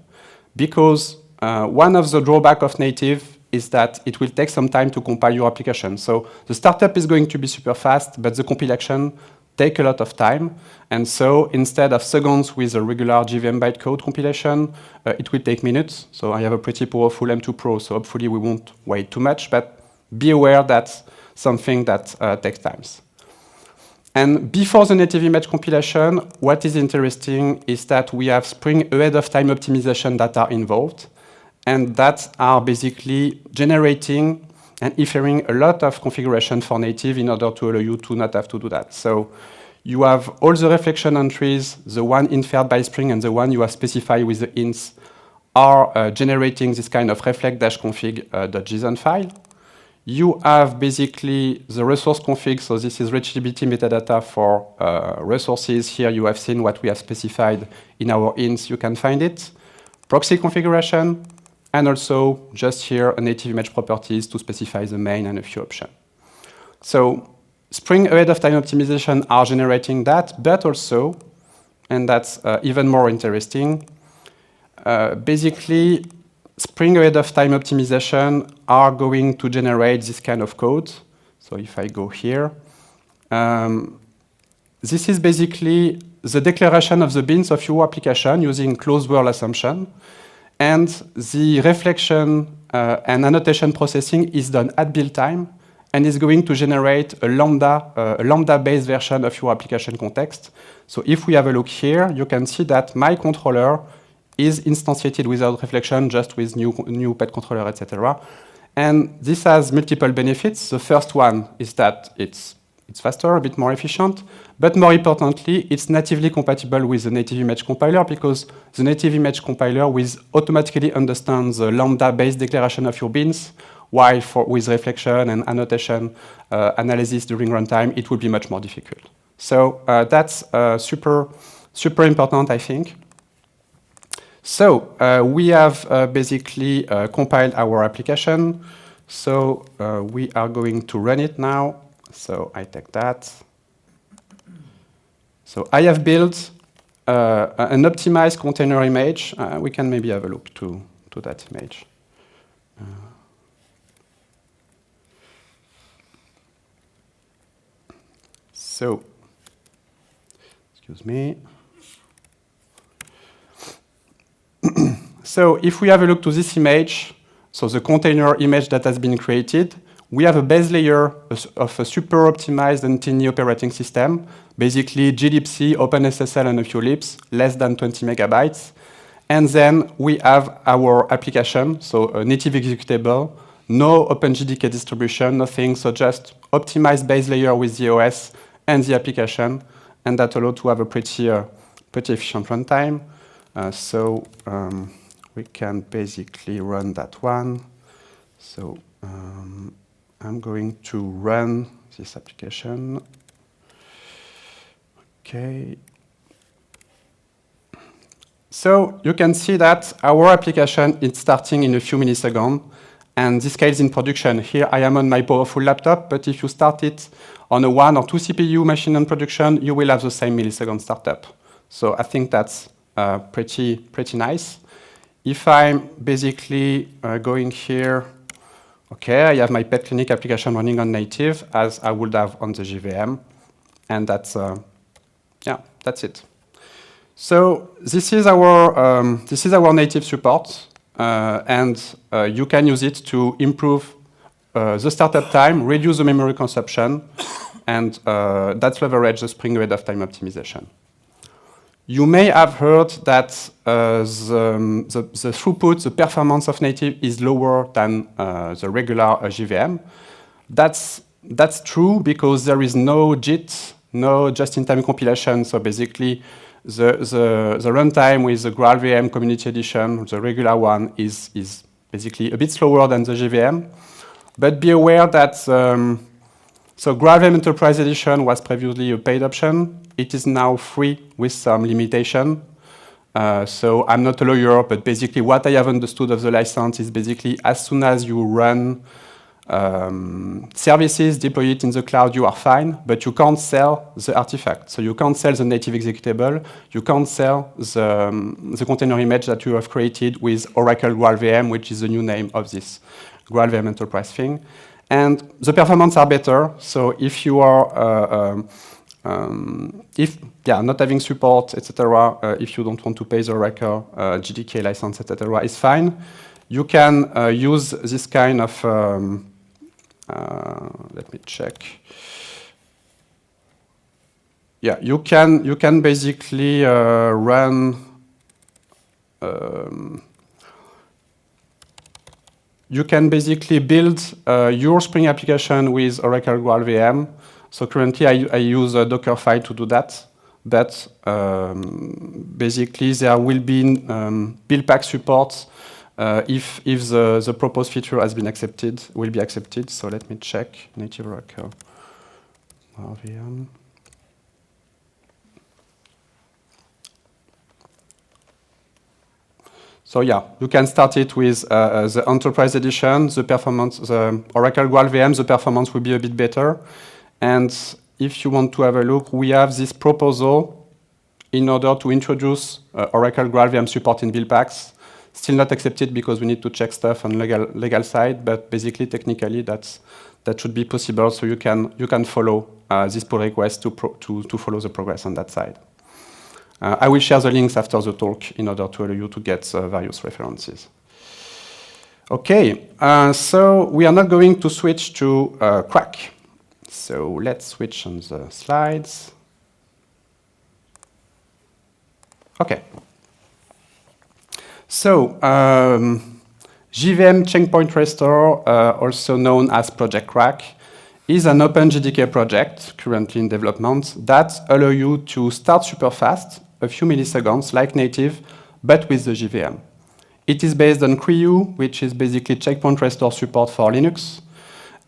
Because one of the drawbacks of native is that it will take some time to compile your application. So the startup is going to be super fast, but the compilation takes a lot of time. And so instead of seconds with a regular JVM bytecode compilation, it will take minutes. So I have a pretty powerful M2 Pro, so hopefully we won't wait too much, but be aware that's something that takes time. And before the native image compilation, what is interesting is that we have Spring ahead of time optimization that are involved, and that are basically generating and inferring a lot of configuration for native in order to allow you to not have to do that. So you have all the reflection entries, the one inferred by Spring and the one you have specified with the ints are generating this kind of reflect-config.json file. You have basically the resource config, so this is reachability metadata for resources. Here you have seen what we have specified in our ints, you can find it. Proxy configuration, and also just here a native image properties to specify the main and a few options. So Spring ahead of time optimization are generating that, but also, and that's even more interesting, basically Spring ahead of time optimization are going to generate this kind of code. So if I go here, this is basically the declaration of the bins of your application using closed world assumption. And the reflection and annotation processing is done at build time and is going to generate a lambda-based version of your application context. So if we have a look here, you can see that my controller is instantiated without reflection, just with new pet controller, etc. And this has multiple benefits. The first one is that it's faster, a bit more efficient, but more importantly, it's natively compatible with the native image compiler because the native image compiler will automatically understand the lambda-based declaration of your bins, while with reflection and annotation analysis during runtime, it will be much more difficult. So that's super important, I think. So we have basically compiled our application. So we are going to run it now. So I take that. So I have built an optimized container image. We can maybe have a look to that image. So, excuse me. So if we have a look to this image, so the container image that has been created, we have a base layer of a super optimized and tiny operating system, Basically, glibc, OpenSSL, and a few libs, less than 20 megabytes. And then we have our application, so a native executable, no OpenJDK distribution, nothing, so just optimized base layer with the OS and the application, and that allows to have a pretty efficient runtime. We can basically run that one. So I'm going to run this application. Okay. So you can see that our application is starting in a few milliseconds, and this scales in production. Here I am on my powerful laptop, but if you start it on a 1 or 2 CPU machine in production, you will have the same millisecond startup. So I think that's pretty nice. If I'm basically going here, okay, I have my pet clinic application running on native as I would have on the JVM, and that's it. So this is our native support, and you can use it to improve the startup time, reduce the memory consumption, and that's leverage the Spring Red of time optimization. You may have heard that the throughput, the performance of native is lower than the regular JVM. That's true because there is no JIT, no just-in-time compilation. So basically, the runtime with the GraalVM Community Edition, the regular one, is basically a bit slower than the JVM. But be aware that so GraalVM Enterprise Edition was previously a paid option. It is now free with some limitation. So I'm not a lawyer, but basically what I have understood of the license is basically as soon as you run services, deploy it in the cloud, you are fine, but you can't sell the artifact. So you can't sell the native executable. You can't sell the container image that you have created with Oracle GraalVM, which is the new name of this GraalVM Enterprise thing. And the performance are better. So if you are not having support, etc., if you don't want to pay the Oracle GDK license, etc., is fine. You can use this kind of let me check. Yeah, you can basically run. You can basically build your Spring application with Oracle GraalVM. So currently, I use a Dockerfile to do that. But basically, there will be build pack support if the proposed feature has been accepted, will be accepted. So let me check native Oracle GraalVM. So yeah, you can start it with the Enterprise Edition. The performance, the Oracle GraalVM, the performance will be a bit better. And if you want to have a look, we have this proposal in order to introduce Oracle GraalVM support in build packs. Still not accepted because we need to check stuff on legal side, but basically, technically, that should be possible. So you can follow this pull request to follow the progress on that side. I will share the links after the talk in order to allow you to get various references. Okay, so we are not going to switch to Crack. So let's switch on the slides. Okay. So JVM Checkpoint Restore, also known as Project Crack, is an OpenJDK project currently in development that allows you to start super fast, a few milliseconds, like native, but with the JVM. It is based on CREU, which is basically Checkpoint Restore support for Linux,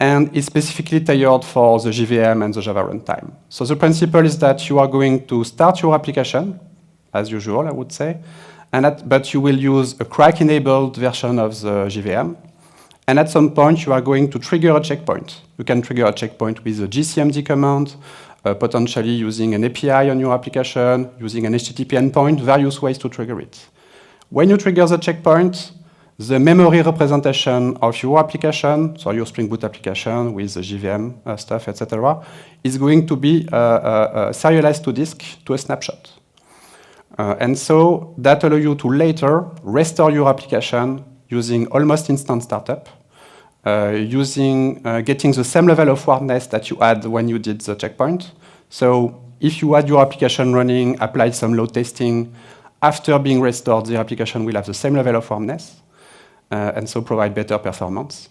and is specifically tailored for the JVM and the Java runtime. So the principle is that you are going to start your application, as usual, I would say, but you will use a crack-enabled version of the JVM. And at some point, you are going to trigger a checkpoint. You can trigger a checkpoint with a gcmd command, potentially using an API on your application, using an HTTP endpoint, various ways to trigger it. When you trigger the checkpoint, the memory representation of your application, so your Spring Boot application with the JVM stuff, etc., is going to be serialized to disk to a snapshot. And so that allows you to later restore your application using almost instant startup, getting the same level of wordness that you had when you did the checkpoint. So if you had your application running, applied some load testing, after being restored, the application will have the same level of warmness, and so provide better performance.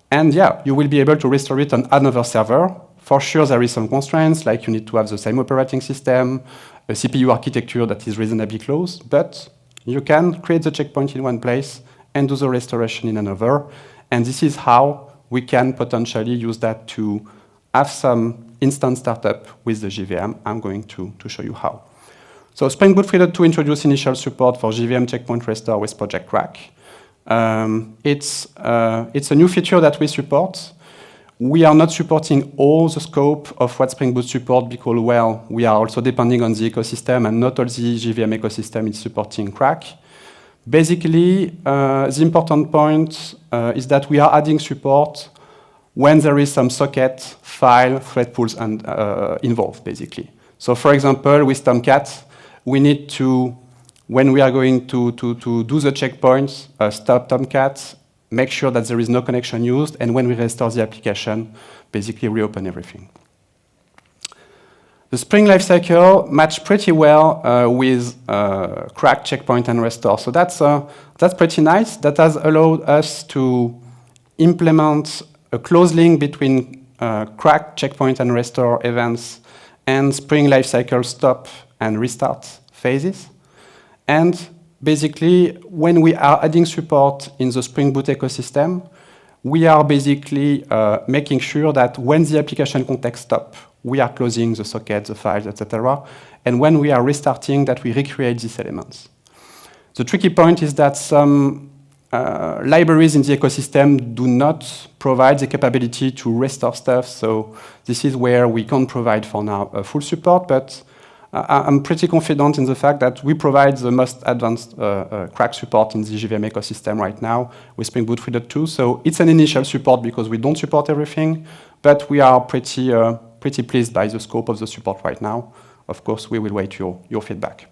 And yeah, you will be able to restore it on another server. For sure, there is some constraints, like you need to have the same operating system, a CPU architecture that is reasonably close, but you can create the checkpoint in one place and do the restoration in another. And this is how we can potentially use that to have some instant startup with the JVM. I'm going to show you how. So Spring Boot 3.2 introduced initial support for JVM checkpoint restore with Project Crack. It's a new feature that we support. We are not supporting all the scope of what Spring Boot support because, well, we are also depending on the ecosystem, and not all the JVM ecosystem is supporting Crack. Basically, the important point is that we are adding support when there is some socket, file, thread pools involved, basically. So for example, with Tomcat, we need to, when we are going to do the checkpoints, stop Tomcat, make sure that there is no connection used, and when we restore the application, basically reopen everything. The Spring lifecycle matched pretty well with Crack, checkpoint, and restore. So that's pretty nice. That has allowed us to implement a close link between Crack, checkpoint, and restore events and Spring lifecycle stop and restart phases. And basically, when we are adding support in the Spring Boot ecosystem, we are basically making sure that when the application context stops, we are closing the socket, the files, etc. And when we are restarting, that we recreate these elements. The tricky point is that some libraries in the ecosystem do not provide the capability to restore stuff. So this is where we can't provide for now full support, but I'm pretty confident in the fact that we provide the most advanced Crack support in the JVM ecosystem right now with Spring Boot 3.2. So it's an initial support because we don't support everything, but we are pretty pleased by the scope of the support right now. Of course, we will wait your feedback.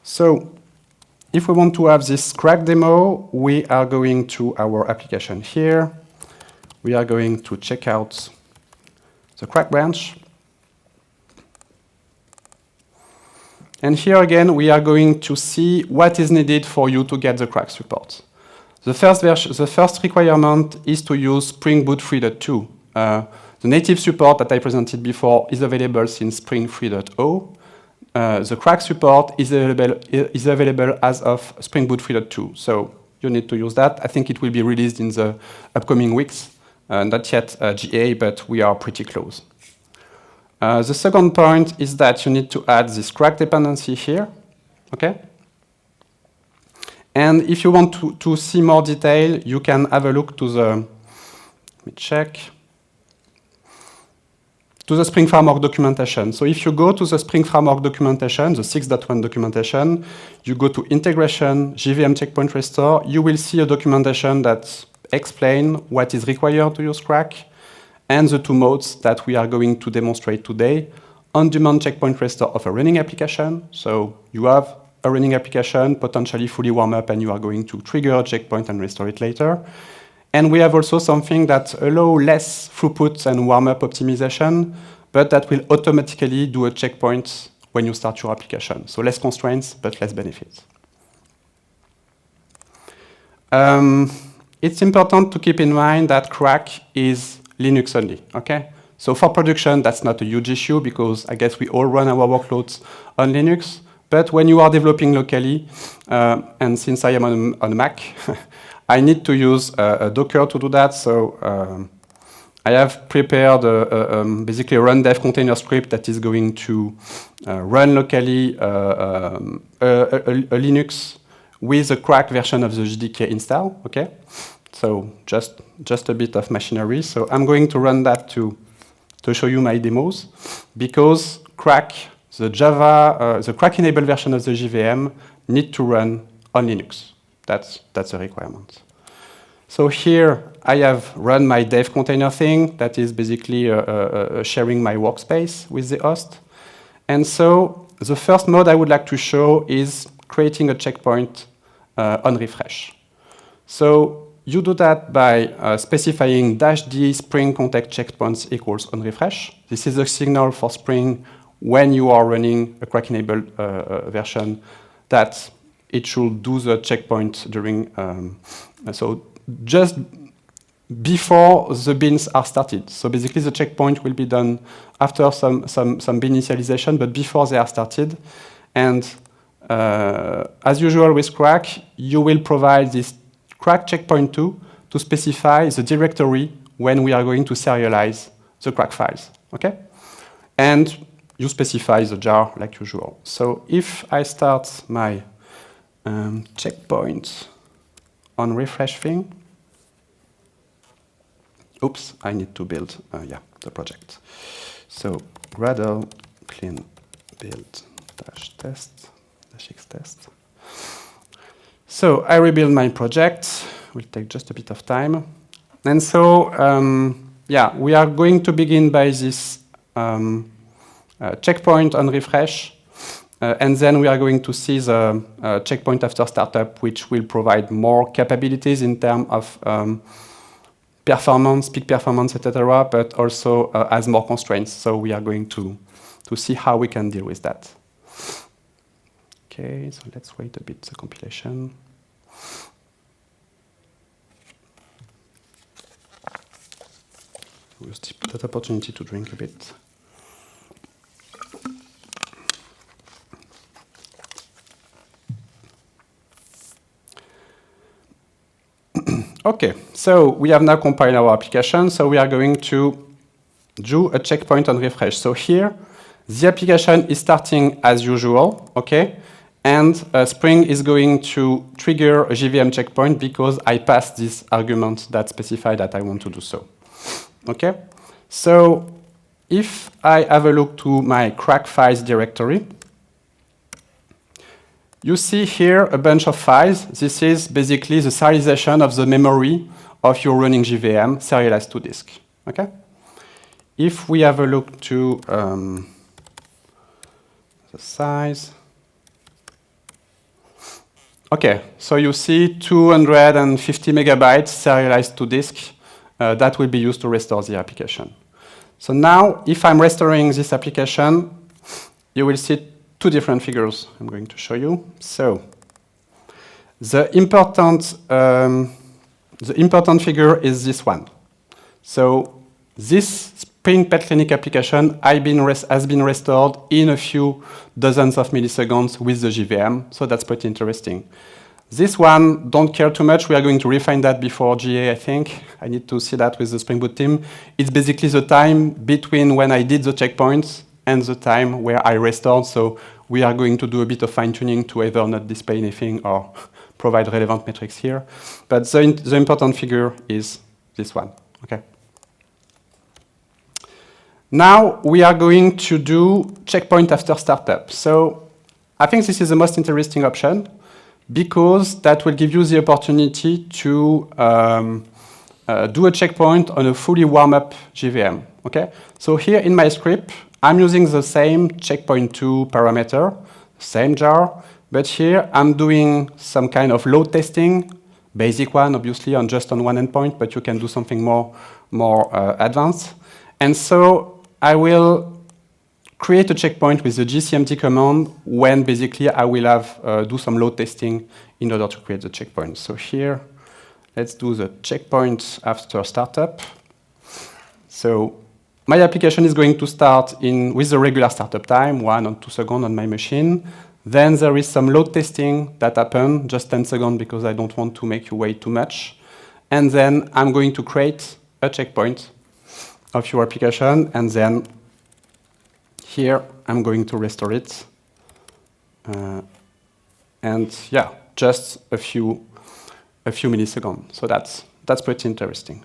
So if we want to have this Crack demo, we are going to our application here. We are going to check out the Crack branch. And here again, we are going to see what is needed for you to get the Crack support. The first requirement is to use Spring Boot 3.2. The native support that I presented before is available since Spring 3.0. The Crack support is available as of Spring Boot 3.2. So you need to use that. I think it will be released in the upcoming weeks. Not yet GA, but we are pretty close. The second point is that you need to add this Crack dependency here, okay? And if you want to see more detail, you can have a look to the, let me check, to the Spring Framework documentation. So if you go to the Spring Framework documentation, the 6.1 documentation, you go to Integration, JVM Checkpoint Restore, you will see a documentation that explains what is required to use Crack, and the two modes that we are going to demonstrate today: on-demand checkpoint restore of a running application. So you have a running application, potentially fully warm up, and you are going to trigger a checkpoint and restore it later. And we have also something that allows less throughput and warm-up optimization, but that will automatically do a checkpoint when you start your application. So less constraints, but less benefits. It's important to keep in mind that Crack is Linux only, okay? So for production, that's not a huge issue because I guess we all run our workloads on Linux. But when you are developing locally, and since I am on Mac, I need to use a Docker to do that. So I have prepared basically a run dev container script that is going to run locally a Linux with a Crack version of the JDK install, okay? So just a bit of machinery. So I'm going to run that to show you my demos, because Crack, the Crack-enabled version of the JVM need to run on Linux. That's a requirement. So here I have run my dev container thing that is basically sharing my workspace with the host. And so the first mode I would like to show is creating a checkpoint on refresh. So you do that by specifying -d spring context checkpoints equals on refresh. This is a signal for Spring when you are running a crack-enabled version, that it should do the checkpoint during, so just before the bins are started. So basically the checkpoint will be done after some bin initialization, but before they are started. And as usual with crack, you will provide this crack checkpoint to specify the directory when we are going to serialize the crack files, okay? And you specify the jar like usual. So if I start my checkpoint on refresh thing, oops, I need to build, the project. So Gradle clean build -test -x test. So I rebuild my project. Will take just a bit of time. And so, we are going to begin by this checkpoint on refresh. And then we are going to see the checkpoint after startup, which will provide more capabilities in terms of performance, peak performance, etc., but also has more constraints. So we are going to see how we can deal with that. Okay, so let's wait a bit, the compilation. Use that opportunity to drink a bit. Okay, so we have now compiled our application, so we are going to do a checkpoint on refresh. So here, the application is starting as usual, okay? And Spring is going to trigger a JVM checkpoint because I passed this argument that specifies that I want to do so. Okay? So if I have a look to my crack files directory, you see here a bunch of files. This is basically the serialization of the memory of your running JVM serialized to disk. Okay? If we have a look to the size, okay, so you see 250 megabytes serialized to disk. That will be used to restore the application. So now, if I'm restoring this application, you will see two different figures I'm going to show you. So the important figure is this one. So this Spring Pet Clinic application has been restored in a few dozens of milliseconds with the JVM, so that's pretty interesting. This one, don't care too much. We are going to refine that before GA, I think. I need to see that with the Spring Boot team. It's basically the time between when I did the checkpoints and the time where I restored. So we are going to do a bit of fine-tuning to either not display anything or provide relevant metrics here. But the important figure is this one, okay? Now we are going to do checkpoint after startup. So I think this is the most interesting option, because that will give you the opportunity to do a checkpoint on a fully warm-up JVM, okay? So here in my script, I'm using the same checkpoint2 parameter, same jar, but here I'm doing some kind of load testing, basic one, obviously, on one endpoint, but you can do something more advanced. And so I will create a checkpoint with the gcmt command when basically I will have do some load testing in order to create the checkpoint. So here, let's do the checkpoint after startup. So my application is going to start with the regular startup time, 1 or 2 seconds on my machine. Then there is some load testing that happens, just 10 seconds because I don't want to make you wait too much. And then I'm going to create a checkpoint of your application, and then here, I'm going to restore it. And yeah, just a few milliseconds. So that's pretty interesting.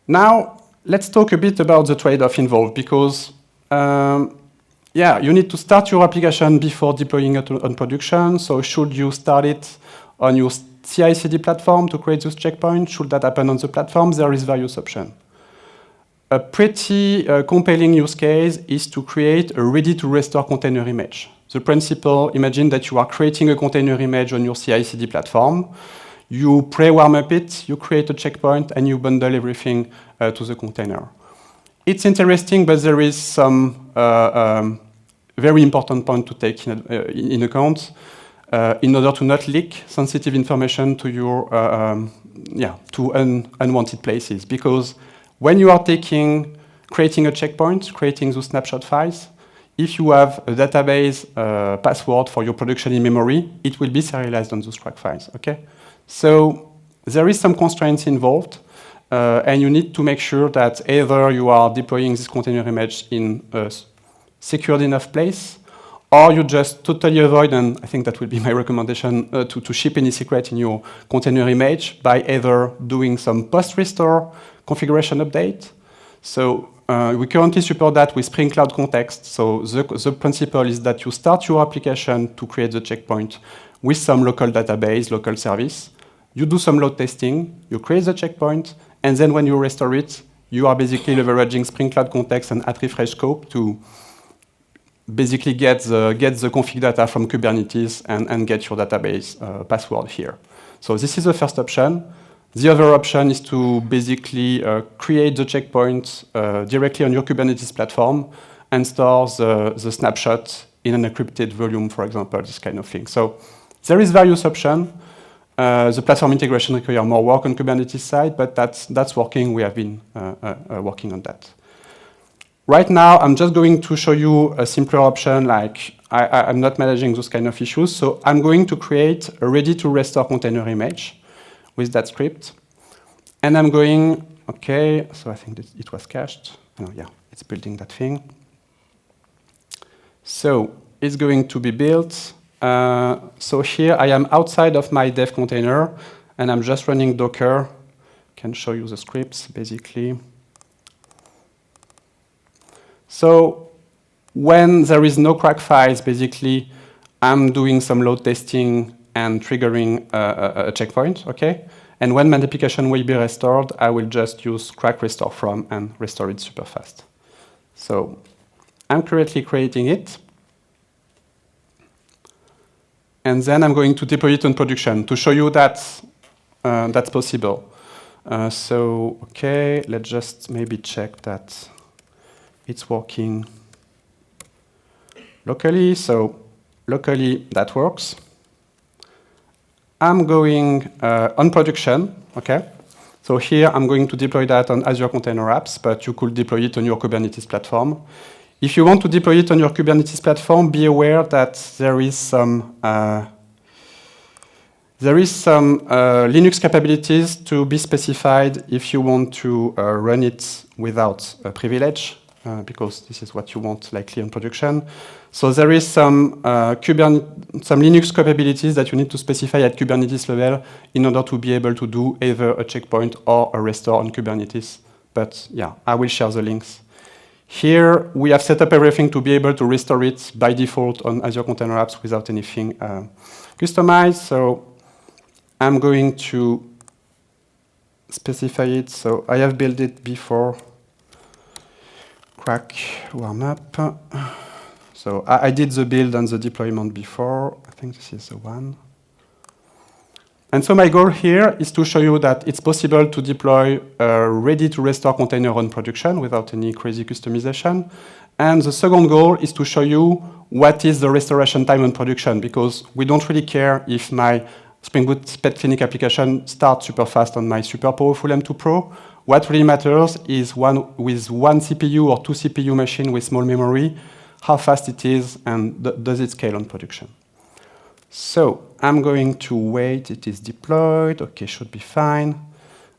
Now, let's talk a bit about the trade-off involved, because you need to start your application before deploying it on production. So should you start it on your CI/CD platform to create those checkpoints? Should that happen on the platform? There is various options. A pretty compelling use case is to create a ready-to-restore container image. The principle, imagine that you are creating a container image on your CI/CD platform. You pre-warm up it, you create a checkpoint, and you bundle everything to the container. It's interesting, but there is some very important point to take in account in order to not leak sensitive information to your unwanted places. Because when you are creating a checkpoint, creating those snapshot files, if you have a database password for your production in memory, it will be serialized on those track files. Okay, so there is some constraints involved. And you need to make sure that either you are deploying this container image in a secured enough place, or you just totally avoid, and I think that would be my recommendation, to ship any secret in your container image by either doing some post-restore configuration update. So we currently support that with Spring Cloud Context. So the principle is that you start your application to create the checkpoint with some local database, local service. You do some load testing, you create the checkpoint, and then when you restore it, you are basically leveraging Spring Cloud Context and at refresh scope to basically get the config data from Kubernetes and get your database password here. So this is the first option. The other option is to basically create the checkpoint directly on your Kubernetes platform and store the snapshot in an encrypted volume, for example, this kind of thing. So there is various options. The platform integration requires more work on Kubernetes side, but that's working. We have been working on that. Right now, I'm just going to show you a simpler option, like I'm not managing those kind of issues. So I'm going to create a ready-to-restore container image with that script. And I'm going, okay, so I think it was cached. Oh, yeah, it's building that thing. So it's going to be built. So here I am outside of my dev container, and I'm just running Docker. I can show you the scripts, basically. So when there is no crack files, basically, I'm doing some load testing and triggering a checkpoint, okay? And when my application will be restored, I will just use crack restore from and restore it super fast. So I'm currently creating it. And then I'm going to deploy it on production to show you that that's possible. So, okay, let's just maybe check that it's working locally. So locally, that works. I'm going on production, okay? So here, I'm going to deploy that on Azure Container Apps, but you could deploy it on your Kubernetes platform. If you want to deploy it on your Kubernetes platform, be aware that there is some Linux capabilities to be specified if you want to run it without a privilege, because this is what you want likely on production. So there is some Linux capabilities that you need to specify at Kubernetes level in order to be able to do either a checkpoint or a restore on Kubernetes. But yeah, I will share the links. Here, we have set up everything to be able to restore it by default on Azure Container Apps without anything customized. So I'm going to specify it. So I have built it before crack warm up. So I did the build and the deployment before. I think this is the one. And so my goal here is to show you that it's possible to deploy a ready-to-restore container on production without any crazy customization. And the second goal is to show you what is the restoration time on production, because we don't really care if my Spring Boot Pet Clinic application starts super fast on my super powerful M2 Pro. What really matters is with one CPU or two CPU machine with small memory, how fast it is and does it scale on production. So I'm going to wait, it is deployed, okay, should be fine.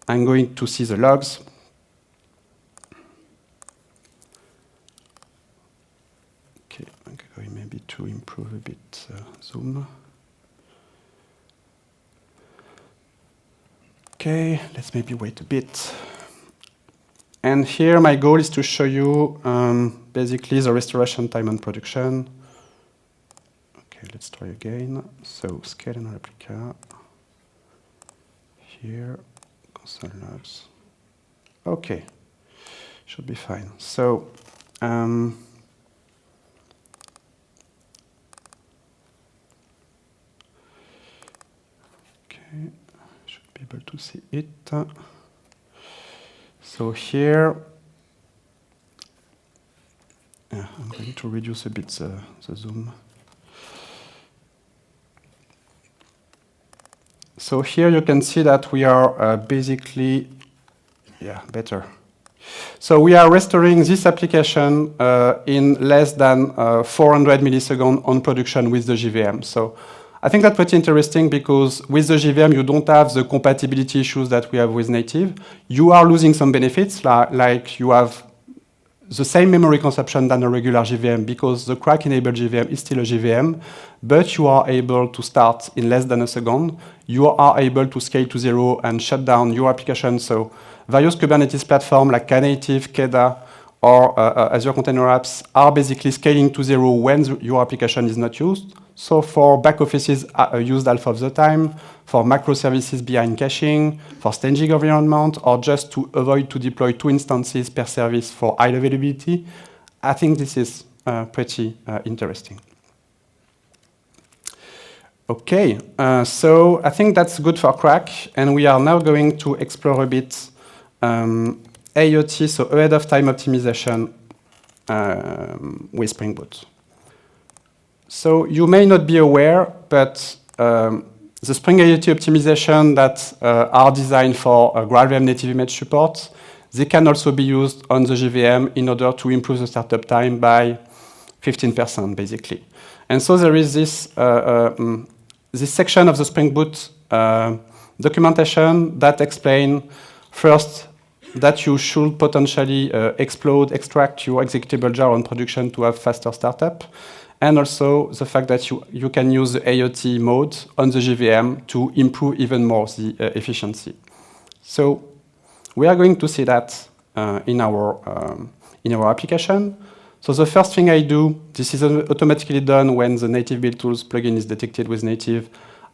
I'm going to see the logs. Okay, I'm going maybe to improve a bit zoom. Okay, let's maybe wait a bit. And here my goal is to show you basically the restoration time on production. Okay, let's try again. So scale and replica. Here, console logs. Okay, should be fine. So okay, should be able to see it. So here Yeah, I'm going to reduce a bit the zoom. So here you can see that we are basically, yeah, better. So we are restoring this application in less than 400 milliseconds on production with the JVM. So I think that's pretty interesting because with the JVM, you don't have the compatibility issues that we have with native. You are losing some benefits, like you have the same memory consumption than a regular JVM because the crack-enabled JVM is still a JVM, but you are able to start in less than a second. You are able to scale to zero and shut down your application. So various Kubernetes platforms like Knative, Keda, or Azure Container Apps are basically scaling to zero when your application is not used. So for back offices used half of the time, for macroservices behind caching, for staging environment, or just to avoid to deploy 2 instances per service for high availability, I think this is pretty interesting. Okay, so I think that's good for crack, and we are now going to explore a bit AOT, so ahead of time optimization with Spring Boot. So you may not be aware, but the Spring AOT optimization that are designed for GraalVM native image support, they can also be used on the JVM in order to improve the startup time by 15%, basically. And so there is this section of the Spring Boot documentation that explains first that you should potentially extract your executable jar on production to have faster startup, and also the fact that you can use the AOT mode on the JVM to improve even more the efficiency. So we are going to see that in our application. So the first thing I do, this is automatically done when the native build tools plugin is detected with native.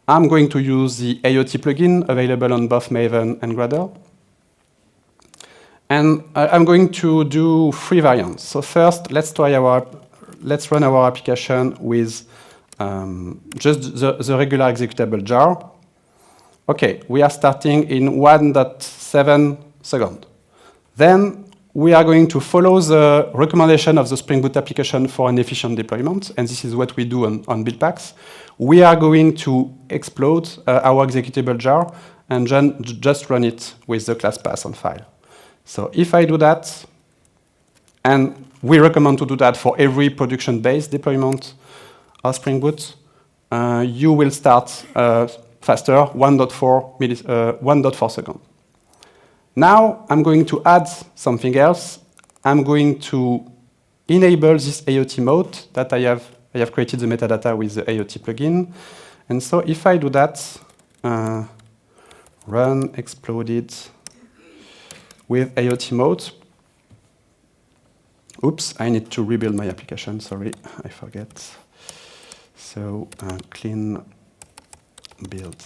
I'm going to use the AOT plugin available on both Maven and Gradle. And I'm going to do 3 variants. So first, let's run our application with just the regular executable jar. Okay, we are starting in 1.7 seconds. Then we are going to follow the recommendation of the Spring Boot application for an efficient deployment, and this is what we do on build packs. We are going to explode our executable jar and just run it with the class path on file. So if I do that, and we recommend to do that for every production-based deployment of Spring Boot, you will start faster, 1.4 seconds. Now I'm going to add something else. I'm going to enable this AOT mode that I have created the metadata with the AOT plugin. And so if I do that, run exploded with AOT mode. Oops, I need to rebuild my application, sorry, I forget. So clean build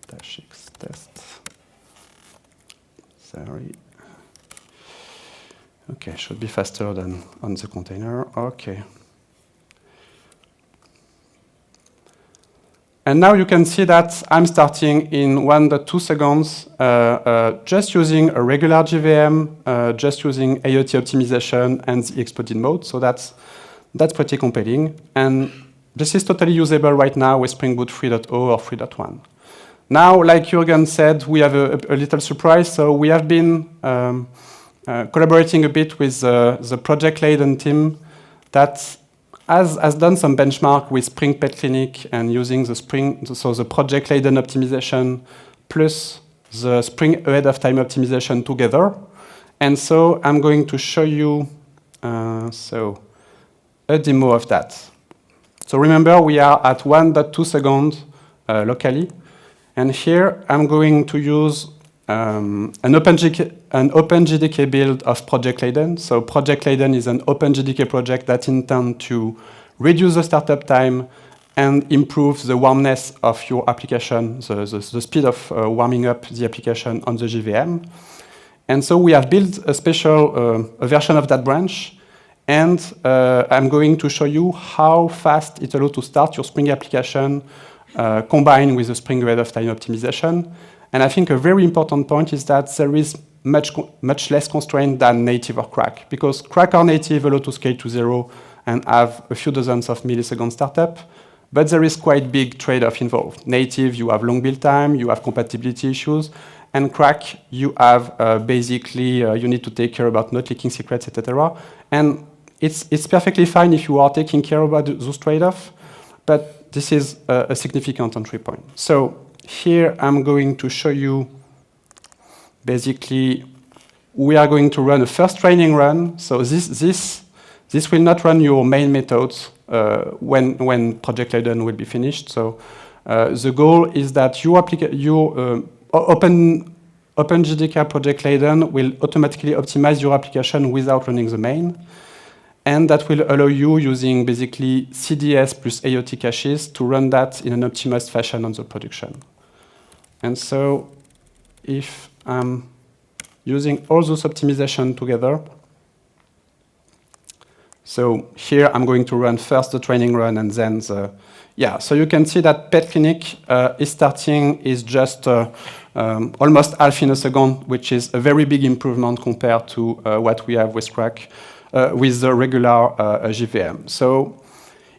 -x test. Sorry. Okay, should be faster than on the container. Okay. And now you can see that I'm starting in 1.2 seconds, just using a regular JVM, just using AOT optimization and the exploded mode. So that's pretty compelling. And this is totally usable right now with Spring Boot 3.0 or 3.1. Now, like Juergen said, we have a little surprise. So we have been collaborating a bit with the Project Leiden team that has done some benchmark with Spring Pet Clinic and using the Project Leiden optimization plus the Spring ahead of time optimization together. And so I'm going to show you a demo of that. So remember, we are at 1.2 seconds locally. And here I'm going to use an OpenJDK build of Project Leiden. So Project Leiden is an OpenJDK project that intends to reduce the startup time and improve the warmness of your application, the speed of warming up the application on the JVM. And so we have built a special version of that branch. And I'm going to show you how fast it allows to start your Spring application combined with the Spring ahead of time optimization. And I think a very important point is that there is much less constraint than native or crack, because crack or native allow to scale to 0 and have a few dozens of millisecond startup, but there is quite big trade-off involved. Native, you have long build time, you have compatibility issues, and crack, you have basically, you need to take care about not leaking secrets, etc. And it's perfectly fine if you are taking care about those trade-offs, but this is a significant entry point. So here I'm going to show you, basically, we are going to run a first training run. So this will not run your main methods when Project Leiden will be finished. So the goal is that your OpenJDK Project Leiden will automatically optimize your application without running the main. And that will allow you, using basically CDS plus AOT caches, to run that in an optimized fashion on the production. And so if I'm using all those optimizations together, so here I'm going to run first the training run and then the, so you can see that Pet Clinic is just almost half in a second, which is a very big improvement compared to what we have with crack, with the regular JVM. So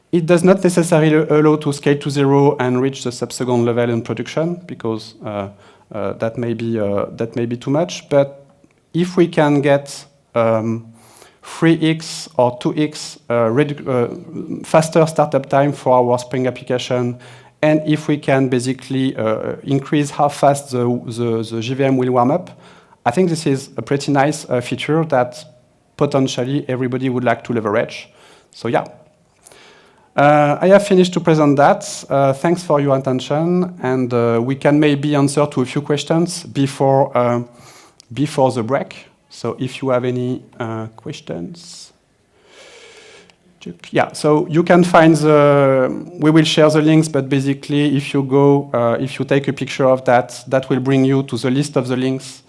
it does not necessarily allow to scale to 0 and reach the sub-second level in production, because that may be too much. But if we can get 3x or 2x faster startup time for our Spring application, and if we can basically increase how fast the JVM will warm up, I think this is a pretty nice feature that potentially everybody would like to leverage. So yeah. I have finished to present that. Thanks for your attention, and we can maybe answer to a few questions before the break. So if you have any questions. Yeah, so you can find we will share the links, but basically if you take a picture of that, that will bring you to the list of the links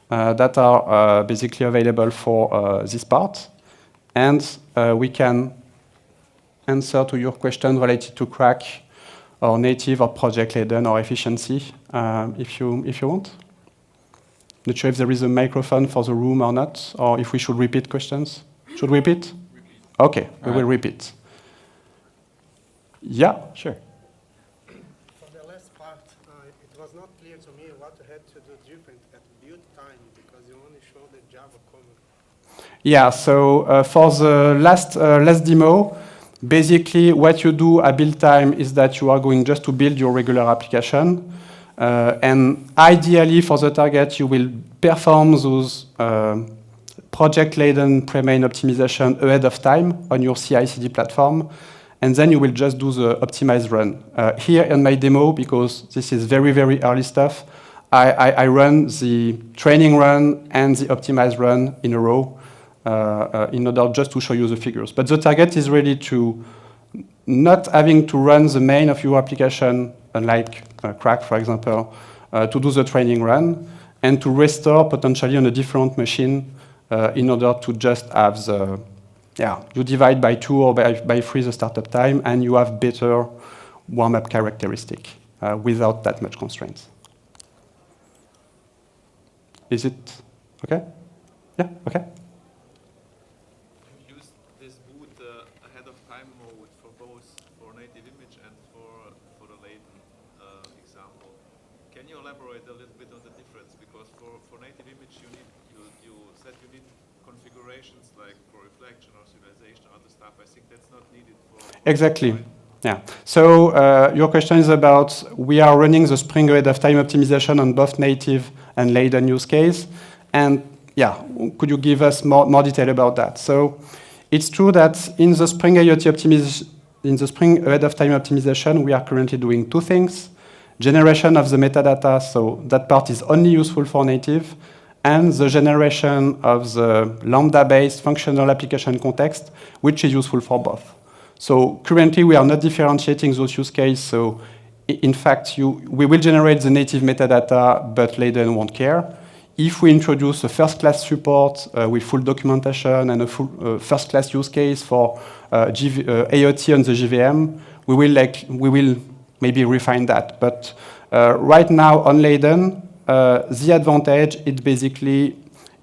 that are basically available for this part. And we can answer to your question related to crack or native or Project Leiden or efficiency if you want. Not sure if there is a microphone for the room or not, or if we should repeat questions. Should we repeat? Okay, we will repeat. Yeah, sure. For the last part, it was not clear to me what you had to do different at build time, because you only showed the Java command. Yeah, so for the last demo, basically what you do at build time is that you are going just to build your regular application. And ideally, for the target, you will perform those Project Leiden pre-main optimization ahead of time on your CI/CD platform, and then you will just do the optimized run. Here in my demo, because this is very, very early stuff, I run the training run and the optimized run in a row in order just to show you the figures. But the target is really to not having to run the main of your application, like crack, for example, to do the training run, and to restore potentially on a different machine in order to just have the, you divide by 2 or by 3 the startup time, and you have better warm-up characteristic without that much constraints. Is it okay? Yeah, okay. You use this boot ahead of time mode for both for native image and for the Leiden example. Can you elaborate a little bit on the difference? Because for native image, you said you need configurations like for reflection or serialization or other stuff. I think that's not needed for exactly. Yeah. So your question is about, we are running the Spring ahead of time optimization on both native and Leiden use case. And yeah, could you give us more detail about that? So it's true that in the Spring IoT optimization, in the Spring ahead of time optimization, we are currently doing 2 things. Generation of the metadata, so that part is only useful for native, and the generation of the Lambda-based functional application context, which is useful for both. So currently, we are not differentiating those use cases. So in fact, we will generate the native metadata, but Leiden won't care. If we introduce a first-class support with full documentation and a full first-class use case for AOT on the JVM, we will maybe refine that. But right now on Leiden, the advantage is basically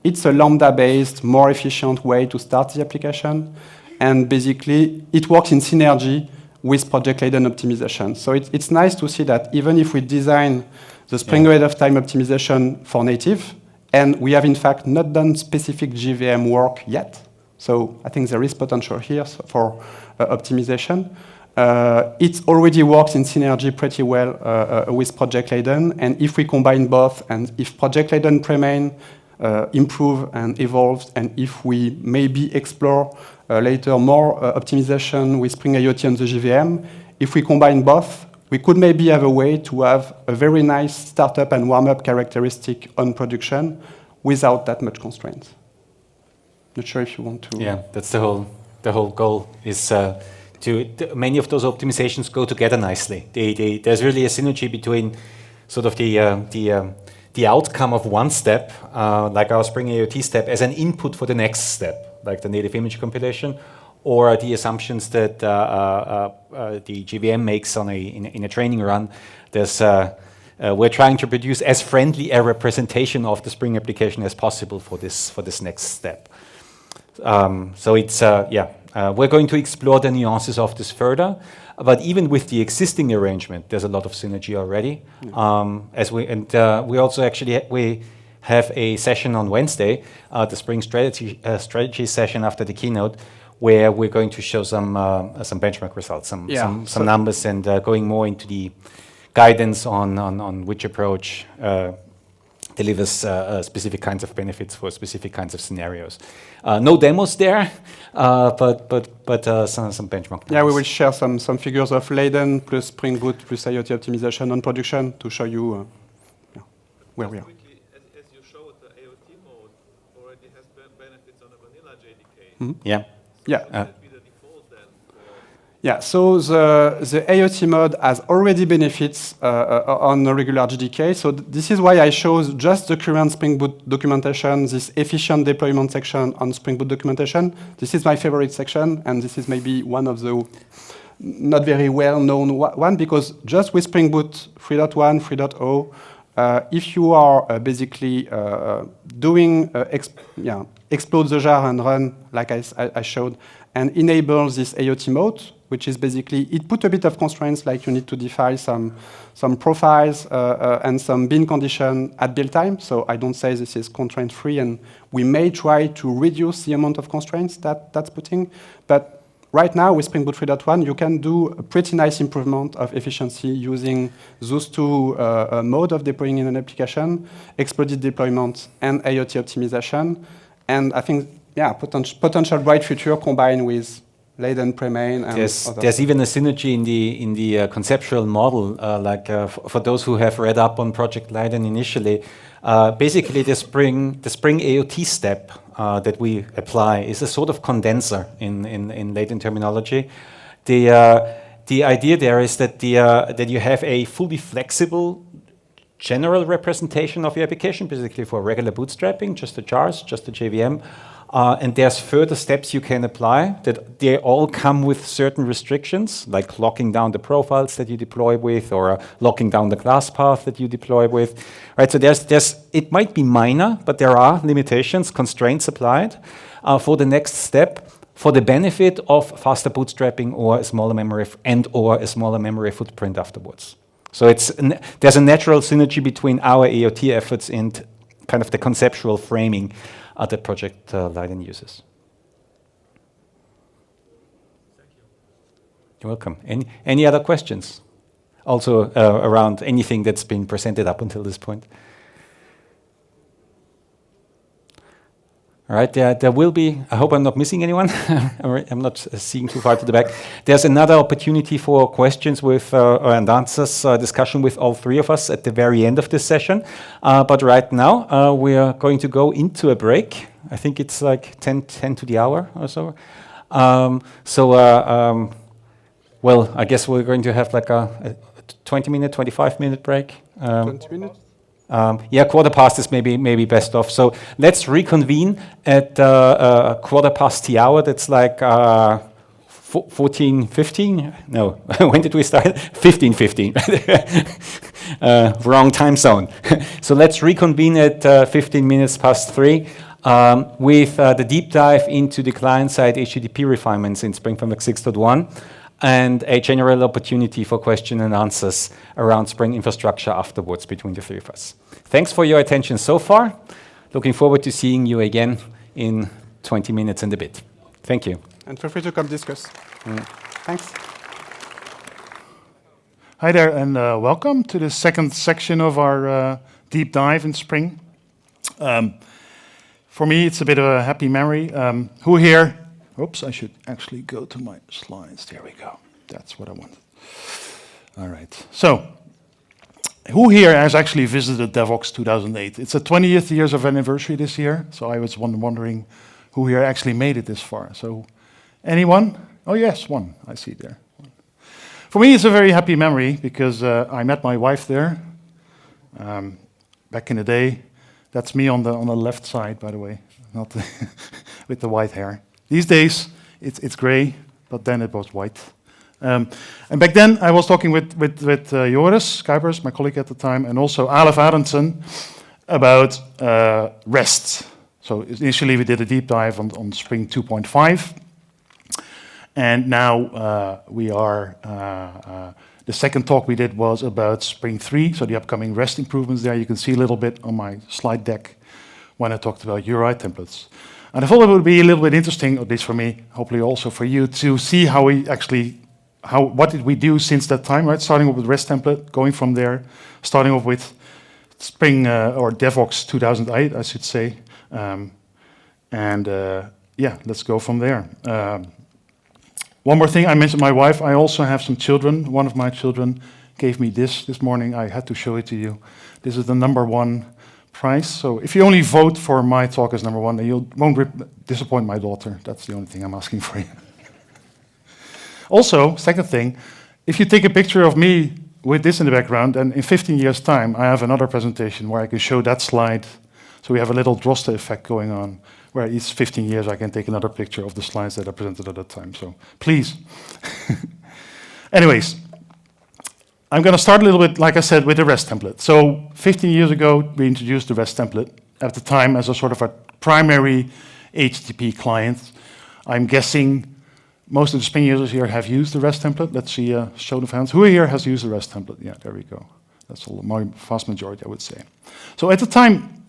it's a lambda-based, more efficient way to start the application. And basically, it works in synergy with project laden optimization. So it's nice to see that even if we design the Spring ahead of time optimization for native, and we have in fact not done specific JVM work yet. So I think there is potential here for optimization. It already works in synergy pretty well with Project Laden. And if we combine both, and if Project Laden Premain improve and evolve, and if we maybe explore later more optimization with Spring IoT and the JVM, if we combine both, we could maybe have a way to have a very nice startup and warm-up characteristic on production without that much constraints. Not sure if you want to. Yeah, that's the whole goal is many of those optimizations go together nicely. There's really a synergy between sort of the outcome of one step, like our Spring IoT step, as an input for the next step, like the native image compilation, or the assumptions that the JVM makes in a training run. We're trying to produce as friendly a representation of the Spring application as possible for this next step. So it's we're going to explore the nuances of this further, but even with the existing arrangement, there's a lot of synergy already. We also actually we have a session on Wednesday, the Spring strategy session after the keynote, where we're going to show some benchmark results, some numbers, and going more into the guidance on which approach delivers specific kinds of benefits for specific kinds of scenarios. No demos there, but some benchmark. Yeah, we will share some figures of Laden plus Spring Boot plus IoT optimization on production to show you where we are. Quickly, as you showed, the IoT mode already has benefits on a vanilla JDK. Mm-hmm. Yeah. Yeah. What would be the default then? Yeah, so the IoT mode has already benefits on a regular JDK. So this is why I chose just the current Spring Boot documentation, this efficient deployment section on Spring Boot documentation. This is my favorite section, and this is maybe one of the not very well-known one, because just with Spring Boot 3.1, 3.0, if you are basically doing explode the jar and run, like I showed, and enable this IoT mode, which is basically, it put a bit of constraints, like you need to define some profiles and some bin condition at build time. So I don't say this is constraint-free, and we may try to reduce the amount of constraints that's putting. But right now, with Spring Boot 3.1, you can do a pretty nice improvement of efficiency using those two modes of deploying in an application, exploded deployment and IoT optimization. And I think, potential bright future combined with Laden, Premain, and there's even a synergy in the conceptual model. For those who have read up on Project Laden initially, basically the Spring IoT step that we apply is a sort of condenser in Laden terminology. The idea there is that that you have a fully flexible general representation of your application, basically for regular bootstrapping, just the jars, just the JVM. And there's further steps you can apply that they all come with certain restrictions, like locking down the profiles that you deploy with, or locking down the class path that you deploy with. Right. So it might be minor, but there are limitations, constraints applied for the next step, for the benefit of faster bootstrapping or a smaller memory or a smaller memory footprint afterwards. So there's a natural synergy between our IoT efforts and kind of the conceptual framing that Project Laden uses. Thank you. You're welcome. Any other questions? Also around anything that's been presented up until this point? All right, there will be, I hope I'm not missing anyone. I'm not seeing too far to the back. There's another opportunity for questions with and answers, discussion with all three of us at the very end of this session. But right now, we are going to go into a break. I think it's like 10 to the hour or so. Well, I guess we're going to have like a 20-minute, 25-minute break. 20 minutes? 1:15 is maybe best off. So let's reconvene at 1:15 the hour. That's like 14:15? No, when did we start? 15:15. Wrong time zone. So let's reconvene at 15 minutes past 3 with the deep dive into the client-side HTTP refinements in Spring Framework 6.1 and a general opportunity for question and answers around Spring infrastructure afterwards between the three of us. Thanks for your attention so far. Looking forward to seeing you again in 20 minutes and a bit. Thank you. And feel free to come discuss. Thanks. Hi there, and welcome to the second section of our deep dive in Spring. For me, it's a bit of a happy memory. Who here? Oops, I should actually go to my slides. There we go. That's what I wanted. All right. So, who here has actually visited DevOps 2008? It's the 20th years of anniversary this year, so I was wondering who here actually made it this far. So, anyone? Oh yes, one. I see there. For me, it's a very happy memory because I met my wife there back in the day. That's me on the left side, by the way, not with the white hair. These days, it's gray, but then it was white. And back then, I was talking with Joris Kuipers, my colleague at the time, and also Alef Arensen about REST. So initially, we did a deep dive on Spring 2.5. And now we are, the second talk we did was about Spring 3, so the upcoming REST improvements there. You can see a little bit on my slide deck when I talked about URI templates. And I thought it would be a little bit interesting, at least for me, hopefully also for you, to see how we actually, what did we do since that time, right? Starting off with REST template, going from there, starting off with Spring or DevOps 2008, I should say. Yeah, let's go from there. One more thing, I mentioned my wife. I also have some children. One of my children gave me this morning. I had to show it to you. This is the #1 prize. So if you only vote for my talk as #1, then you won't disappoint my daughter. That's the only thing I'm asking for you. Also, second thing, if you take a picture of me with this in the background, and in 15 years' time, I have another presentation where I can show that slide. So we have a little Droste effect going on, where each 15 years I can take another picture of the slides that I presented at that time. So please. Anyways, I'm going to start a little bit, like I said, with the REST template. So 15 years ago, we introduced the REST template at the time as a sort of a primary HTTP client. I'm guessing most of the Spring users here have used the REST template. Let's see a show of hands. Who here has used the REST template? Yeah, there we go. That's a vast majority, I would say. So at the time,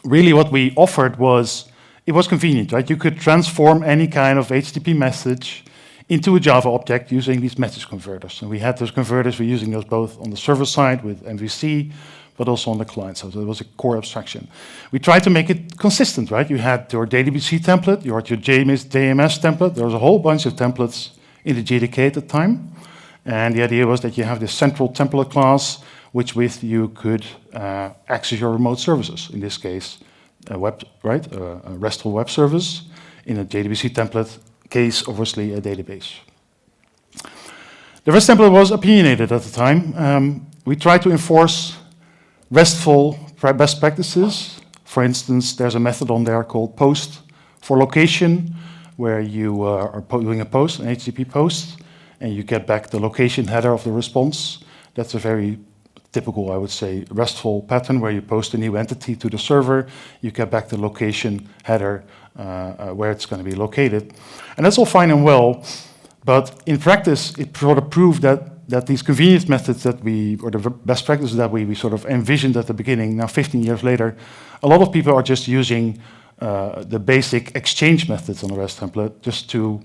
really what we offered was, it was convenient, right? You could transform any kind of HTTP message into a Java object using these message converters. And we had those converters, we're using those both on the server side with MVC, but also on the client side. So it was a core abstraction. We tried to make it consistent, right? You had your JDBC template, you had your JMS template. There was a whole bunch of templates in the JDK at the time. And the idea was that you have this central template class, which with you could access your remote services. In this case, a RESTful web service. In a JDBC template case, obviously a database. The REST template was opinionated at the time. We tried to enforce RESTful best practices. For instance, there's a method on there called post for location, where you are doing a post, an HTTP post, and you get back the location header of the response. That's a very typical, I would say, RESTful pattern where you post a new entity to the server, you get back the location header where it's going to be located. And that's all fine and well, but in practice, it sort of proved that these convenience methods that or the best practices that we sort of envisioned at the beginning, now 15 years later, a lot of people are just using the basic exchange methods on the REST template just to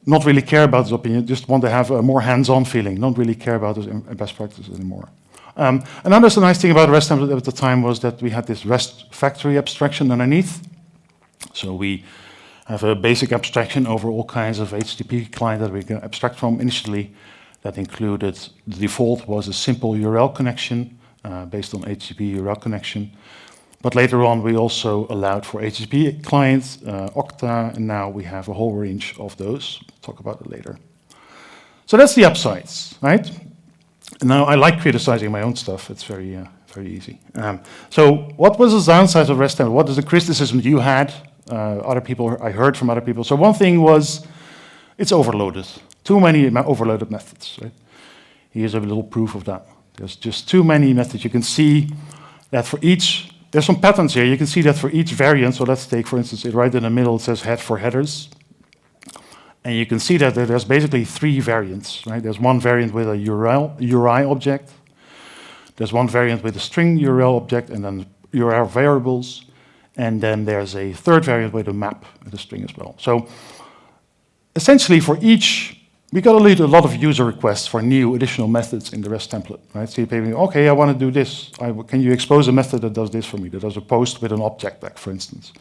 not really care about this opinion, just want to have a more hands-on feeling, not really care about those best practices anymore. Another nice thing about REST template at the time was that we had this REST factory abstraction underneath. So we have a basic abstraction over all kinds of HTTP client that we can abstract from initially. That included, the default was a simple URL connection based on HTTP URL connection. But later on, we also allowed for HTTP clients, Okta, and now we have a whole range of those. Talk about it later. So that's the upsides, right? Now, I like criticizing my own stuff. It's very easy. So what was the downside of REST template? What is the criticism you had? I heard from other people. So one thing was It's overloaded. Too many overloaded methods. Right? Here's a little proof of that. There's just too many methods. You can see that for each, there's some patterns here. You can see that for each variant, so let's take, for instance, right in the middle, it says head for headers. And you can see that there's basically 3 variants. Right? There's one variant with a URI object. There's one variant with a string URL object, and then URL variables. And then there's a third variant with a map with a string as well. So essentially for each, we got a lot of user requests for new additional methods in the REST template, right? So you're okay, I want to do this. Can you expose a method that does this for me, that does a post with an object back, for instance?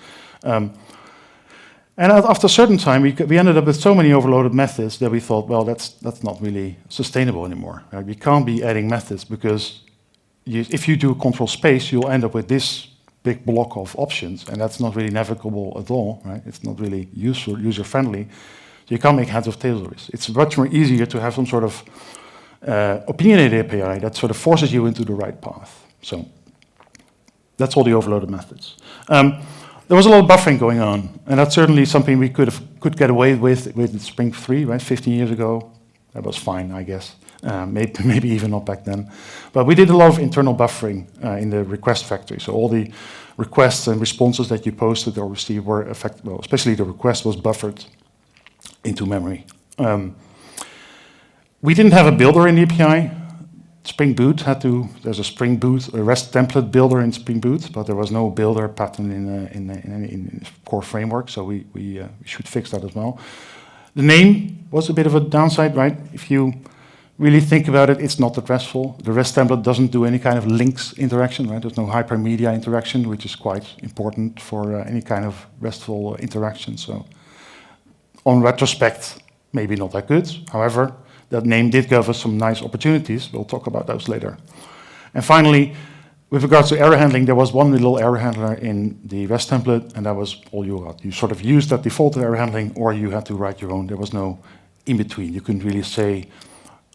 And after a certain time, we ended up with so many overloaded methods that we thought, well, that's not really sustainable anymore. Right? We can't be adding methods because if you do control space, you'll end up with this big block of options, and that's not really navigable at all, right? It's not really useful, user-friendly. So you can't make heads or tails of this. It's much more easier to have some sort of opinionated API that sort of forces you into the right path. So that's all the overloaded methods. There was a lot of buffering going on, and that's certainly something we could get away with Spring 3, right? 15 years ago. That was fine, I guess. Maybe even not back then. But we did a lot of internal buffering in the request factory. So all the requests and responses that you posted or received were affected, well, especially the request was buffered into memory. We didn't have a builder in the API. Spring Boot there's a Spring Boot, a REST template builder in Spring Boot, but there was no builder pattern in the core framework, so we should fix that as well. The name was a bit of a downside, right? If you really think about it, it's not that RESTful. The REST template doesn't do any kind of links interaction, right? There's no hypermedia interaction, which is quite important for any kind of RESTful interaction. So on retrospect, maybe not that good. However, that name did give us some nice opportunities. We'll talk about those later. And finally, with regards to error handling, there was one little error handler in the REST template, and that was all you got. You sort of used that default error handling, or you had to write your own. There was no in between. You couldn't really say,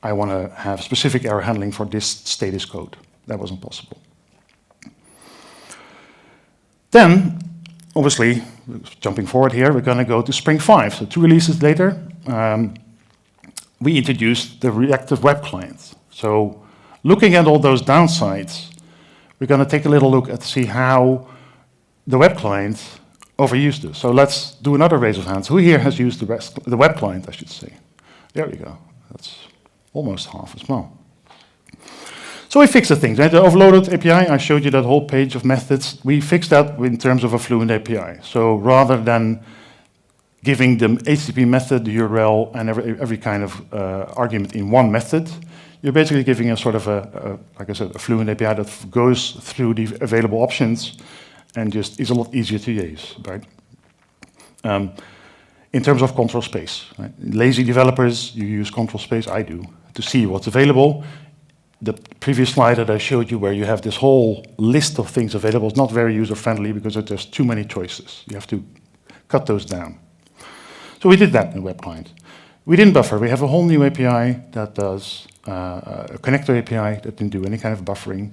I want to have specific error handling for this status code. That wasn't possible. Then, obviously, jumping forward here, we're going to go to Spring 5. So 2 releases later, we introduced the reactive web client. So looking at all those downsides, we're going to take a little look at see how the web client overused this. So let's do another raise of hands. Who here has used the web client, I should say? There we go. That's almost half as well. So we fixed the things. Right? The overloaded API, I showed you that whole page of methods. We fixed that in terms of a fluent API. So rather than giving the HTTP method, the URL, and every kind of argument in one method, you're basically giving a sort of like I said, a fluent API that goes through the available options and just is a lot easier to use, right? In terms of control space, right? Lazy developers, you use control space, I do, to see what's available. The previous slide that I showed you where you have this whole list of things available is not very user-friendly because there's too many choices. You have to cut those down. So we did that in the web client. We didn't buffer. We have a whole new API that does a connector API that didn't do any kind of buffering.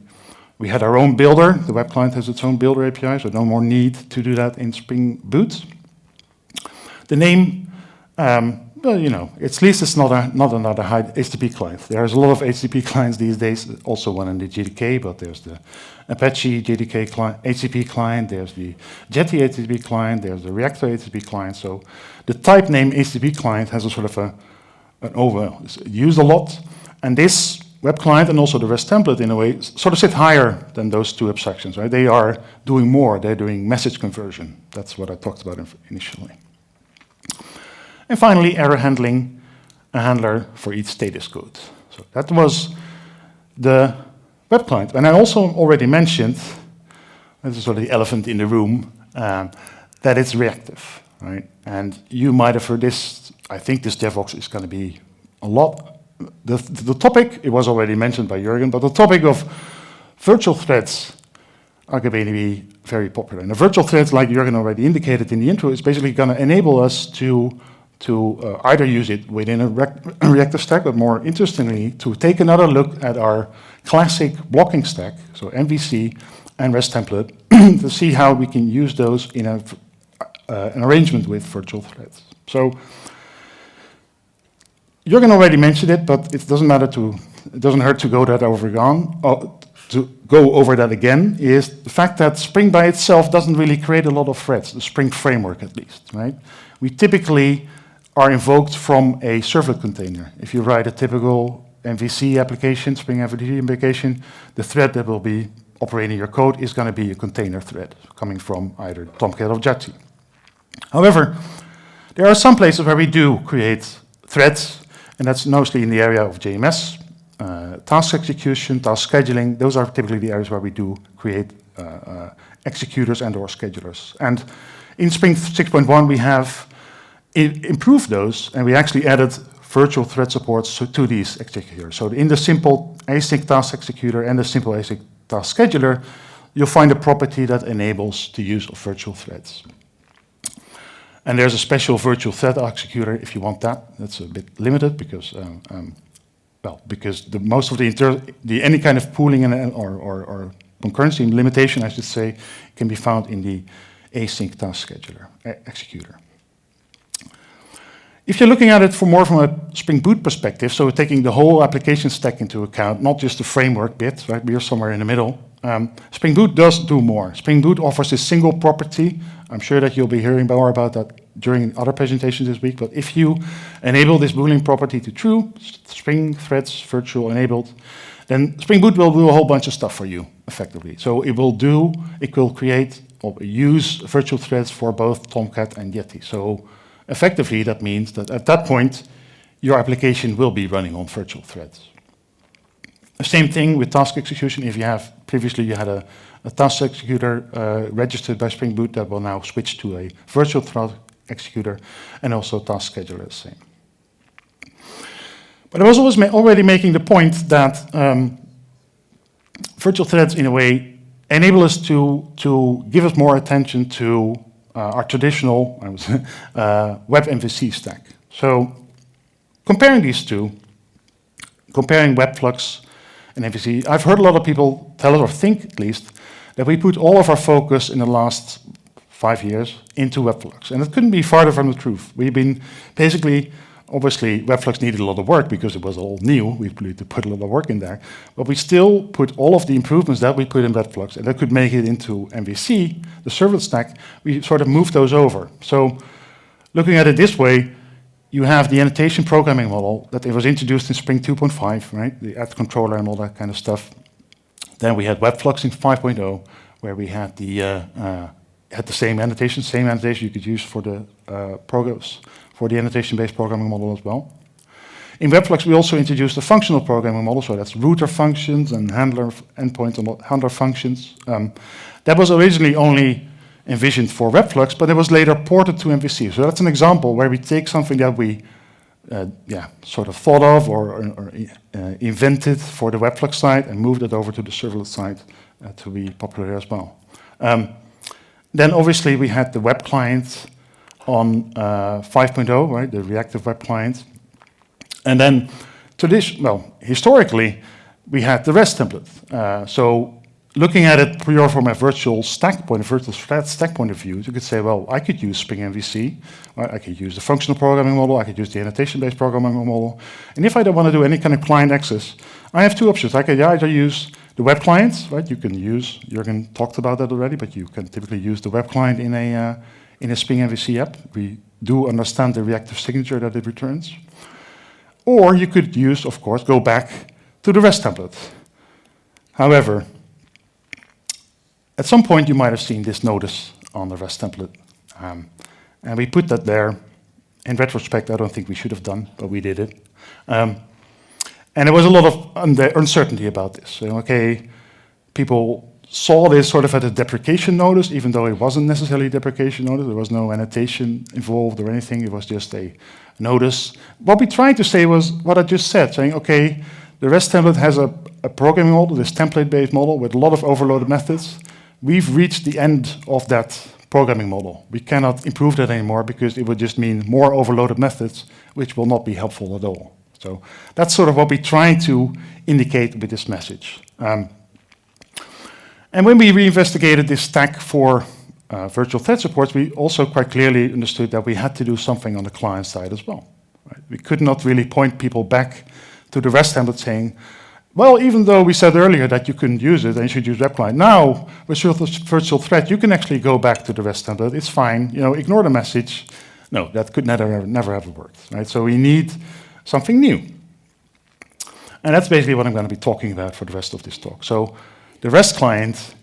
We had our own builder. The web client has its own builder API, so no more need to do that in Spring Boot. The name, well, you know, at least it's not another HTTP client. There's a lot of HTTP clients these days, also one in the JDK, but there's the Apache JDK client, HTTP client, there's the Jetty HTTP client, there's the Reactor HTTP client. So the type name HTTP client has a sort of it's used a lot. And this web client and also the REST template, in a way, sort of sit higher than those two abstractions, right? They are doing more. They're doing message conversion. That's what I talked about initially. And finally, error handling, a handler for each status code. So that was the web client. And I also already mentioned, this is sort of the elephant in the room, that it's reactive, right? And you might have heard this. I think this DevOps is going to be a lot. The topic, it was already mentioned by Juergen, but the topic of virtual threads are going to be very popular. And the virtual threads, like Juergen already indicated in the intro, is basically going to enable us to either use it within a reactive stack, but more interestingly, to take another look at our classic blocking stack, so MVC and REST template, to see how we can use those in an arrangement with virtual threads. So Juergen already mentioned it, but it doesn't hurt to go over that again, is the fact that Spring by itself doesn't really create a lot of threads, the Spring framework at least, right? We typically are invoked from a servlet container. If you write a typical MVC application, Spring MVC application, the thread that will be operating your code is going to be a container thread coming from either Tomcat or Jetty. However, there are some places where we do create threads, and that's mostly in the area of JMS, task execution, task scheduling. Those are typically the areas where we do create executors and/or schedulers. And in Spring 6.1, we have improved those, and we actually added virtual thread supports to these executors. So in the simple async task executor and the simple async task scheduler, you'll find a property that enables the use of virtual threads. And there's a special virtual thread executor if you want that. That's a bit limited because, most of any kind of pooling or concurrency limitation, I should say, can be found in the async task scheduler executor. If you're looking at it from a Spring Boot perspective, so taking the whole application stack into account, not just the framework bit, right? We are somewhere in the middle. Spring Boot does do more. Spring Boot offers a single property. I'm sure that you'll be hearing more about that during other presentations this week, but if you enable this Boolean property to true, Spring threads virtual enabled, then Spring Boot will do a whole bunch of stuff for you, effectively. So it will create or use virtual threads for both Tomcat and Yeti. So effectively, that means that at that point, your application will be running on virtual threads. The same thing with task execution. If you have, previously you had a task executor registered by Spring Boot, that will now switch to a virtual thread executor, and also task scheduler the same. But I was already making the point that virtual threads, in a way, enable us to give us more attention to our traditional web MVC stack. So comparing these two, comparing Webflux and MVC, I've heard a lot of people tell us, or think at least, that we put all of our focus in the last 5 years into Webflux. And it couldn't be farther from the truth. We've been basically, obviously, Webflux needed a lot of work because it was all new. We had to put a lot of work in there. But we still put all of the improvements that we put in Webflux, and that could make it into MVC, the servlet stack, we sort of moved those over. So looking at it this way, you have the annotation programming model that it was introduced in Spring 2.5, right? The add controller and all that kind of stuff. Then we had Webflux in 5.0, where we had the same annotation you could use for the programs, for the annotation-based programming model as well. In Webflux, we also introduced a functional programming model, so that's router functions and handler endpoint and handler functions. That was originally only envisioned for Webflux, but it was later ported to MVC. So that's an example where we take something that we sort of thought of or invented for the Webflux side and moved it over to the serverless side to be popular as well. Then obviously we had the web client on 5.0, right, the reactive web client. And then historically, we had the REST template. So looking at it pure from a virtual stack point, a virtual stack point of view, you could say, well, I could use Spring MVC, right? I could use the functional programming model, I could use the annotation-based programming model. And if I don't want to do any kind of client access, I have two options. I can either use the web client, right? You can use, Juergen talked about that already, but you can typically use the web client in a Spring MVC app. We do understand the reactive signature that it returns. Or you could use, of course, go back to the REST template. However, at some point you might have seen this notice on the REST template. And we put that there. In retrospect, I don't think we should have done, but we did it. And there was a lot of uncertainty about this. So, okay, people saw this sort of as a deprecation notice, even though it wasn't necessarily a deprecation notice. There was no annotation involved or anything. It was just a notice. What we tried to say was what I just said, saying, okay, the REST template has a programming model, this template-based model with a lot of overloaded methods. We've reached the end of that programming model. We cannot improve that anymore because it would just mean more overloaded methods, which will not be helpful at all. So that's sort of what we try to indicate with this message. And when we reinvestigated this stack for virtual thread supports, we also quite clearly understood that we had to do something on the client side as well. Right? We could not really point people back to the REST template saying, well, even though we said earlier that you couldn't use it and you should use web client, now with virtual thread, you can actually go back to the REST template. It's fine. You know, ignore the message. No, that could never have worked. Right? So we need something new. And that's basically what I'm going to be talking about for the rest of this talk. So the REST client,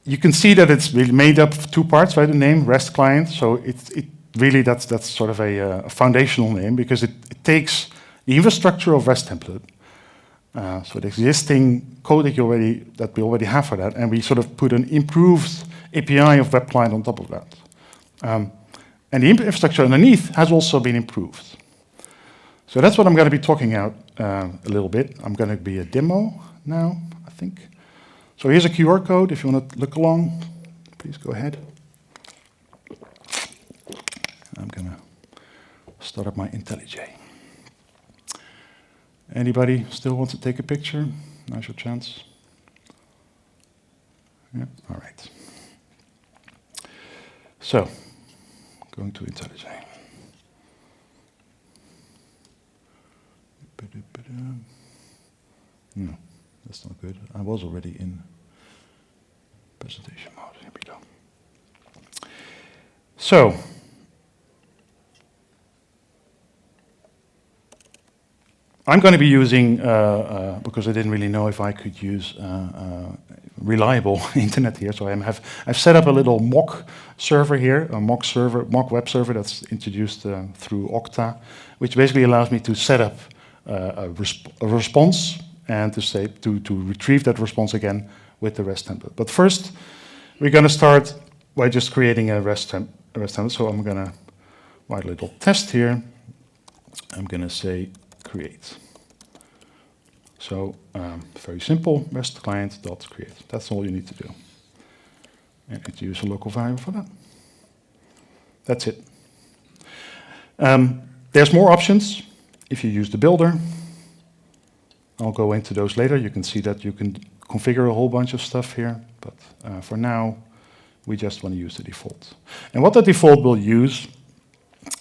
you can see that it's really made up of two parts, right? The name REST client. So it really that's sort of a foundational name because it takes the infrastructure of REST template. So the existing code that we already have for that, and we sort of put an improved API of web client on top of that. And the infrastructure underneath has also been improved. So that's what I'm going to be talking about a little bit. I'm going to be a demo now, I think. So here's a QR code. If you want to look along, please go ahead. I'm going to start up my IntelliJ. Anybody still want to take a picture? Now's your chance. Yeah, all right. So, going to IntelliJ. No, that's not good. I was already in presentation mode. Here we go. So, I'm going to be using, because I didn't really know if I could use reliable internet here, so I've set up a little mock server here, a mock web server that's introduced through Okta, which basically allows me to set up a response and to retrieve that response again with the REST template. But first, we're going to start by just creating a REST template. So I'm going to write a little test here. I'm going to say create. So very simple, REST client.create. That's all you need to do. And introduce a local variable for that. That's it. There's more options if you use the builder. I'll go into those later. You can see that you can configure a whole bunch of stuff here. But for now, we just want to use the default. And what the default will use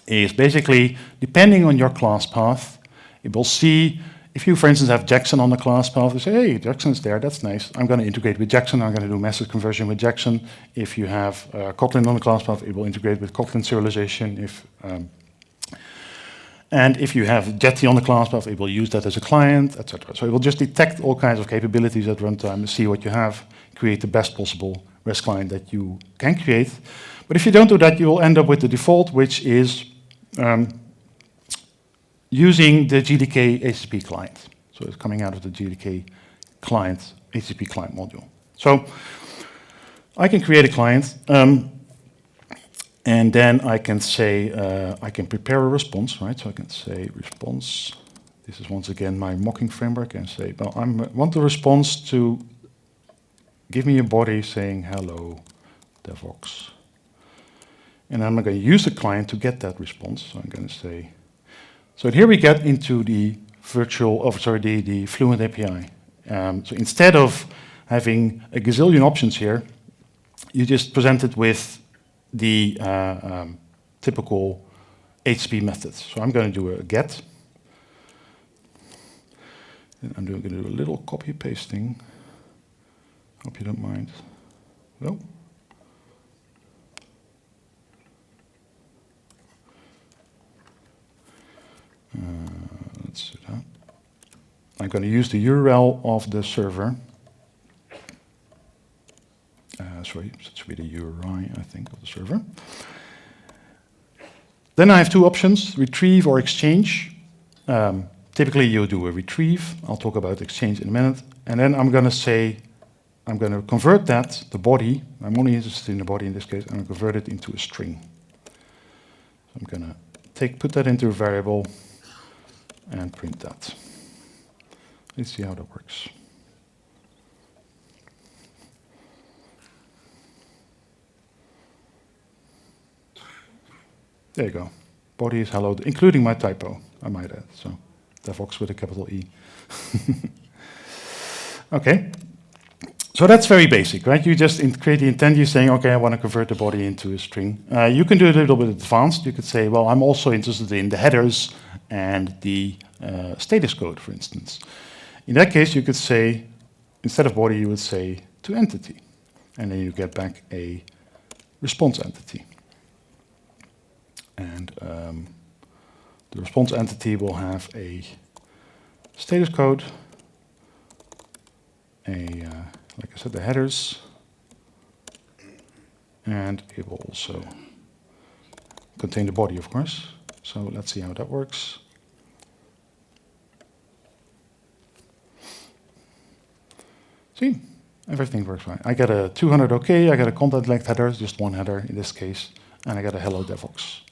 is basically, depending on your class path, it will see, if you, for instance, have Jackson on the class path, you say, hey, Jackson's there, that's nice. I'm going to integrate with Jackson. I'm going to do message conversion with Jackson. If you have Kotlin on the class path, it will integrate with Kotlin serialization. And if you have Jetty on the class path, it will use that as a client, etc. So it will just detect all kinds of capabilities at runtime, see what you have, create the best possible REST client that you can create. But if you don't do that, you will end up with the default, which is using the GDK HTTP client. So it's coming out of the GDK client, HTTP client module. So I can create a client, and then I can say, I can prepare a response, right? So I can say response. This is once again my mocking framework, and say, well, I want the response to give me a body saying hello, Devox. And I'm going to use the client to get that response. So I'm going to say, so here we get into the the Fluent API. So instead of having a gazillion options here, you just present it with the typical HTTP methods. So I'm going to do a get. And I'm going to do a little copy pasting. Hope you don't mind. No. Let's do that. I'm going to use the URL of the server. Sorry, it should be the URI, I think, of the server. Then I have two options, retrieve or exchange. Typically, you do a retrieve. I'll talk about exchange in a minute. And then I'm going to say, I'm going to convert that, the body. I'm only interested in the body in this case. I'm going to convert it into a string. So I'm going to put that into a variable and print that. Let's see how that works. There you go. Body is hello, including my typo, I might add. So Devox with a capital E. Okay. So that's very basic, right? You just create the intent, you're saying, okay, I want to convert the body into a string. You can do it a little bit advanced. You could say, well, I'm also interested in the headers and the status code, for instance. In that case, you could say, instead of body, you would say to entity. And then you get back a response entity. And the response entity will have a status code, like I said, the headers, and it will also contain the body, of course. So let's see how that works. See, everything works fine. I get a 200 OK, I get a content length header, just one header in this case, and I get a hello DevOps.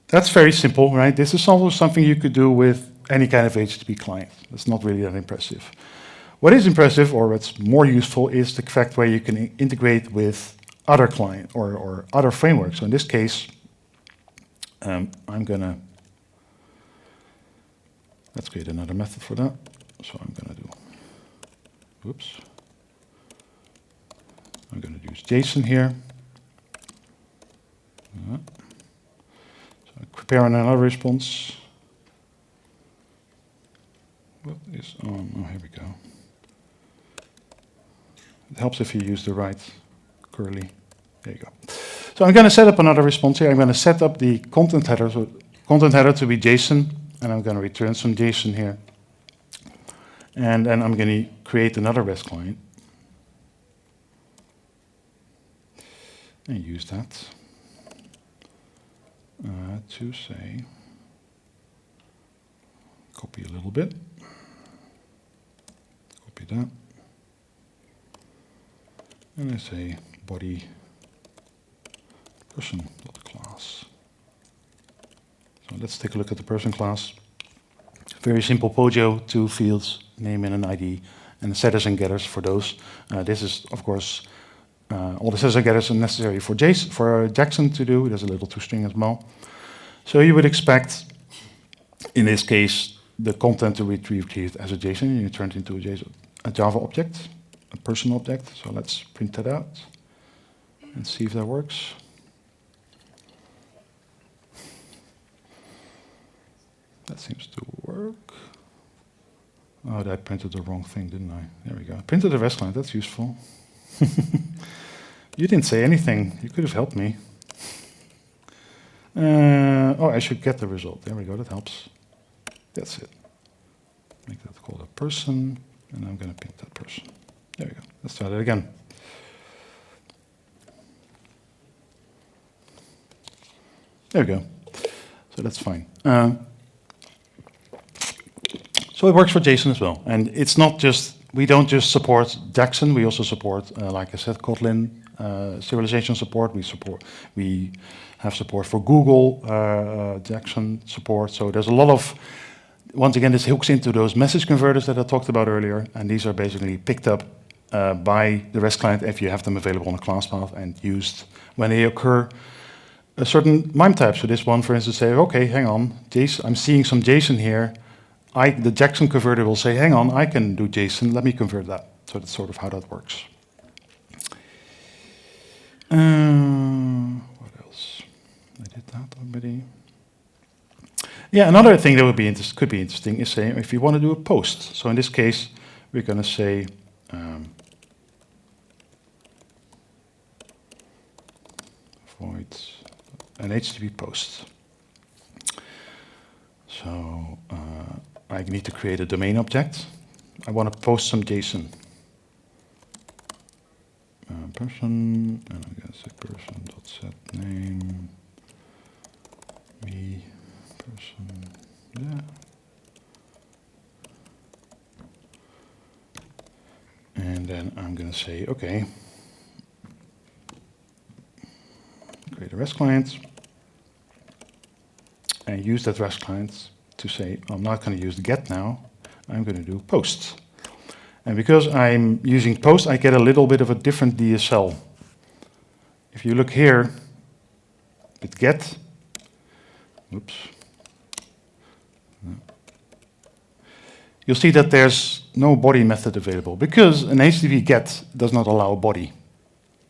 That's very simple, right? This is also something you could do with any kind of HTTP client. That's not really that impressive. What is impressive, or what's more useful, is the fact where you can integrate with other client or other frameworks. So in this case, let's create another method for that. So I'm gonna use JSON here. So I prepare another response. What is on? Oh, here we go. It helps if you use the right curly. There you go. So I'm going to set up another response here. I'm going to set up the content header, to be JSON, and I'm going to return some JSON here. And then I'm going to create another REST client and use that to say, copy a little bit. Copy that. And I say body person.class. So let's take a look at the person class. Very simple POJO, 2 fields, name and an ID, and setters and getters for those. This is, of course, all the setters and getters are necessary for Jackson to do. There's a little toString as well. So you would expect, in this case, the content to be retrieved as a JSON, and you turn it into a Java object, a person object. So let's print that out and see if that works. That seems to work. Oh, I printed the wrong thing, didn't I? There we go. I printed the REST client, that's useful. You didn't say anything. You could have helped me. Oh, I should get the result. There we go, that helps. That's it. Make that called a person, and I'm going to print that person. There we go. Let's try that again. There we go. So that's fine. So it works for JSON as well. And it's not just, we don't just support Jackson, we also support, like I said, Kotlin, serialization support. We have support for Google, Jackson support. So there's a lot of, once again, this hooks into those message converters that I talked about earlier. And these are basically picked up by the REST client if you have them available on a class path and used when they occur a certain MIME type. So this one, for instance, say, okay, hang on, I'm seeing some JSON here. The Jackson converter will say, hang on, I can do JSON, let me convert that. So that's sort of how that works. What else? I did that already. Yeah, another thing that could be interesting is saying if you want to do a post. So in this case, we're going to say void an HTTP post. So I need to create a domain object. I want to post some JSON. Person, and I'm going to say person.setName, me, person, yeah. And then I'm going to say, okay, create a REST client, and use that REST client to say, I'm not going to use the get now, I'm going to do post. And because I'm using post, I get a little bit of a different DSL. If you look here with get, oops, you'll see that there's no body method available because an HTTP GET does not allow a body.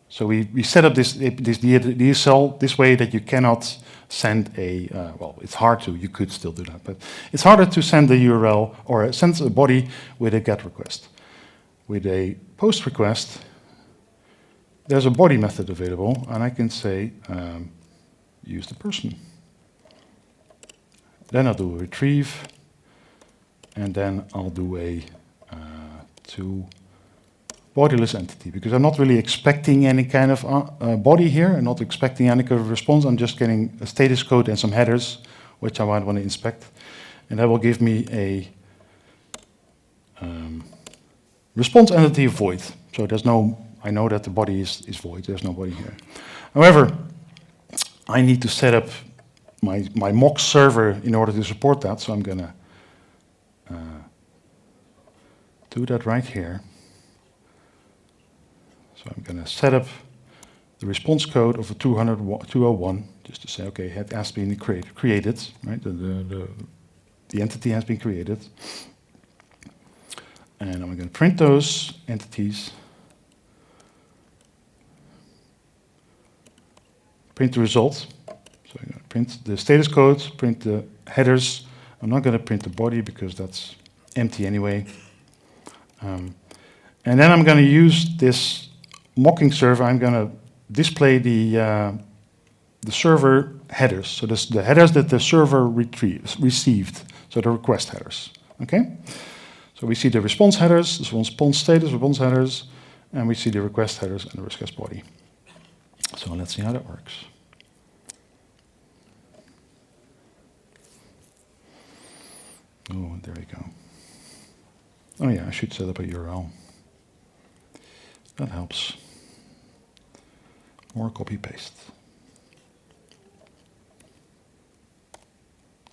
So we set up this DSL this way that you cannot send a, well, it's hard to, you could still do that, but it's harder to send a URL or send a body with a GET request. With a POST request, there's a body method available, and I can say, use the person. Then I'll do a retrieve, and then I'll do a to bodiless entity, because I'm not really expecting any kind of body here. I'm not expecting any kind of response. I'm just getting a status code and some headers, which I might want to inspect. And that will give me a response entity void. So there's no, I know that the body is void. There's no body here. However, I need to set up my mock server in order to support that. So I'm going to do that right here. So I'm going to set up the response code of a 201, just to say, okay, it has been created, right? The entity has been created. And I'm going to print those entities, print the result. So I'm going to print the status code, print the headers. I'm not going to print the body because that's empty anyway. And then I'm going to use this mocking server. I'm going to display the server headers. So this, the headers that the server received. So the request headers. Okay. So we see the response headers, the response status, response headers, and we see the request headers and the request body. So let's see how that works. Oh, there we go. Oh yeah, I should set up a URL. That helps. Or copy paste.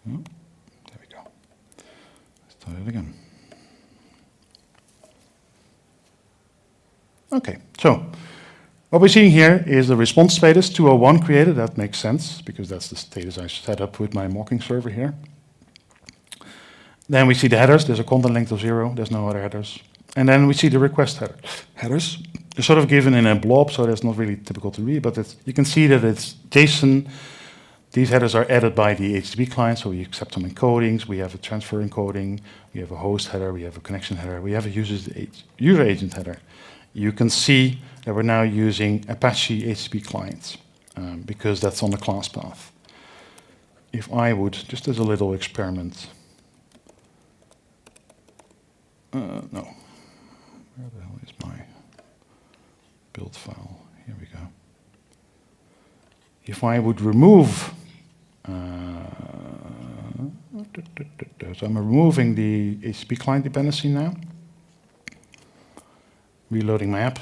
Oh, there we go. Let's try it again. Okay, so what we're seeing here is the response status 201 created. That makes sense because that's the status I set up with my mocking server here. Then we see the headers. There's a content length of 0. There's no other headers. And then we see the request headers. They're sort of given in a blob, so that's not really typical to read, but you can see that it's JSON. These headers are added by the HTTP client, so we accept some encodings. We have a transfer encoding. We have a host header. We have a connection header. We have a user agent header. You can see that we're now using Apache HTTP clients because that's on the class path. If I would, just as a little experiment, no, where the hell is my build file? Here we go. If I would remove, so I'm removing the HTTP client dependency now. Reloading my app.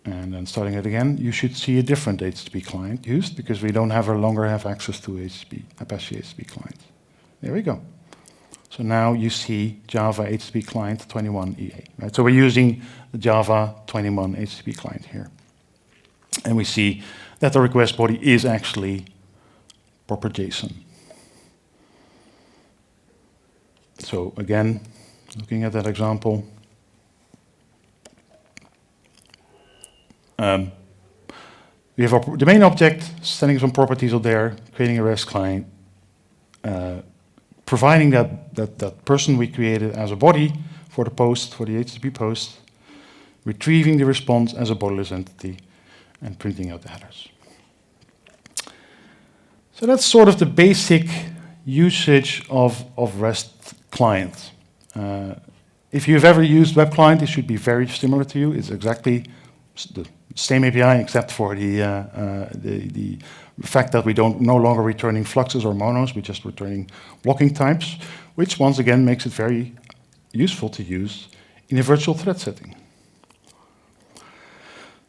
And then starting it again, you should see a different HTTP client used because we don't longer have access to Apache HTTP client. There we go. So now you see Java HTTP client 21 EA. Right? So we're using the Java 21 HTTP client here. And we see that the request body is actually proper JSON. So again, looking at that example, we have our domain object, sending some properties up there, creating a REST client, providing that person we created as a body for the post, for the HTTP post, retrieving the response as a bodiless entity, and printing out the headers. So that's sort of the basic usage of REST client. If you've ever used web client, it should be very similar to you. It's exactly the same API except for the fact that we no longer returning fluxes or monos, we're just returning blocking types, which once again makes it very useful to use in a virtual thread setting.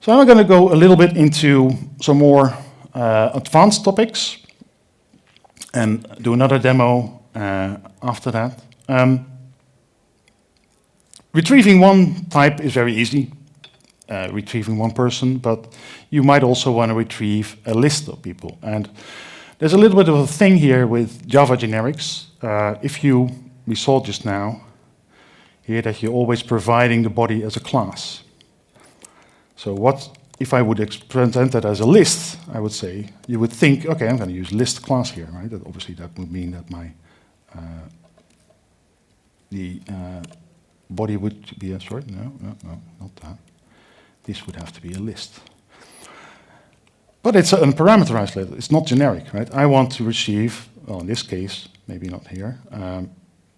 So I'm going to go a little bit into some more advanced topics and do another demo after that. Retrieving one type is very easy. Retrieving one person, but you might also want to retrieve a list of people. And There's a little bit of a thing here with Java generics. We saw just now here that you're always providing the body as a class. So what if I would present that as a list? I would say, you would think, okay, I'm going to use list class here, right? That obviously that would mean that my body would be sorry, no, not that. This would have to be a list. But it's an unparameterized list. It's not generic, right? I want to retrieve, well, in this case, maybe not here.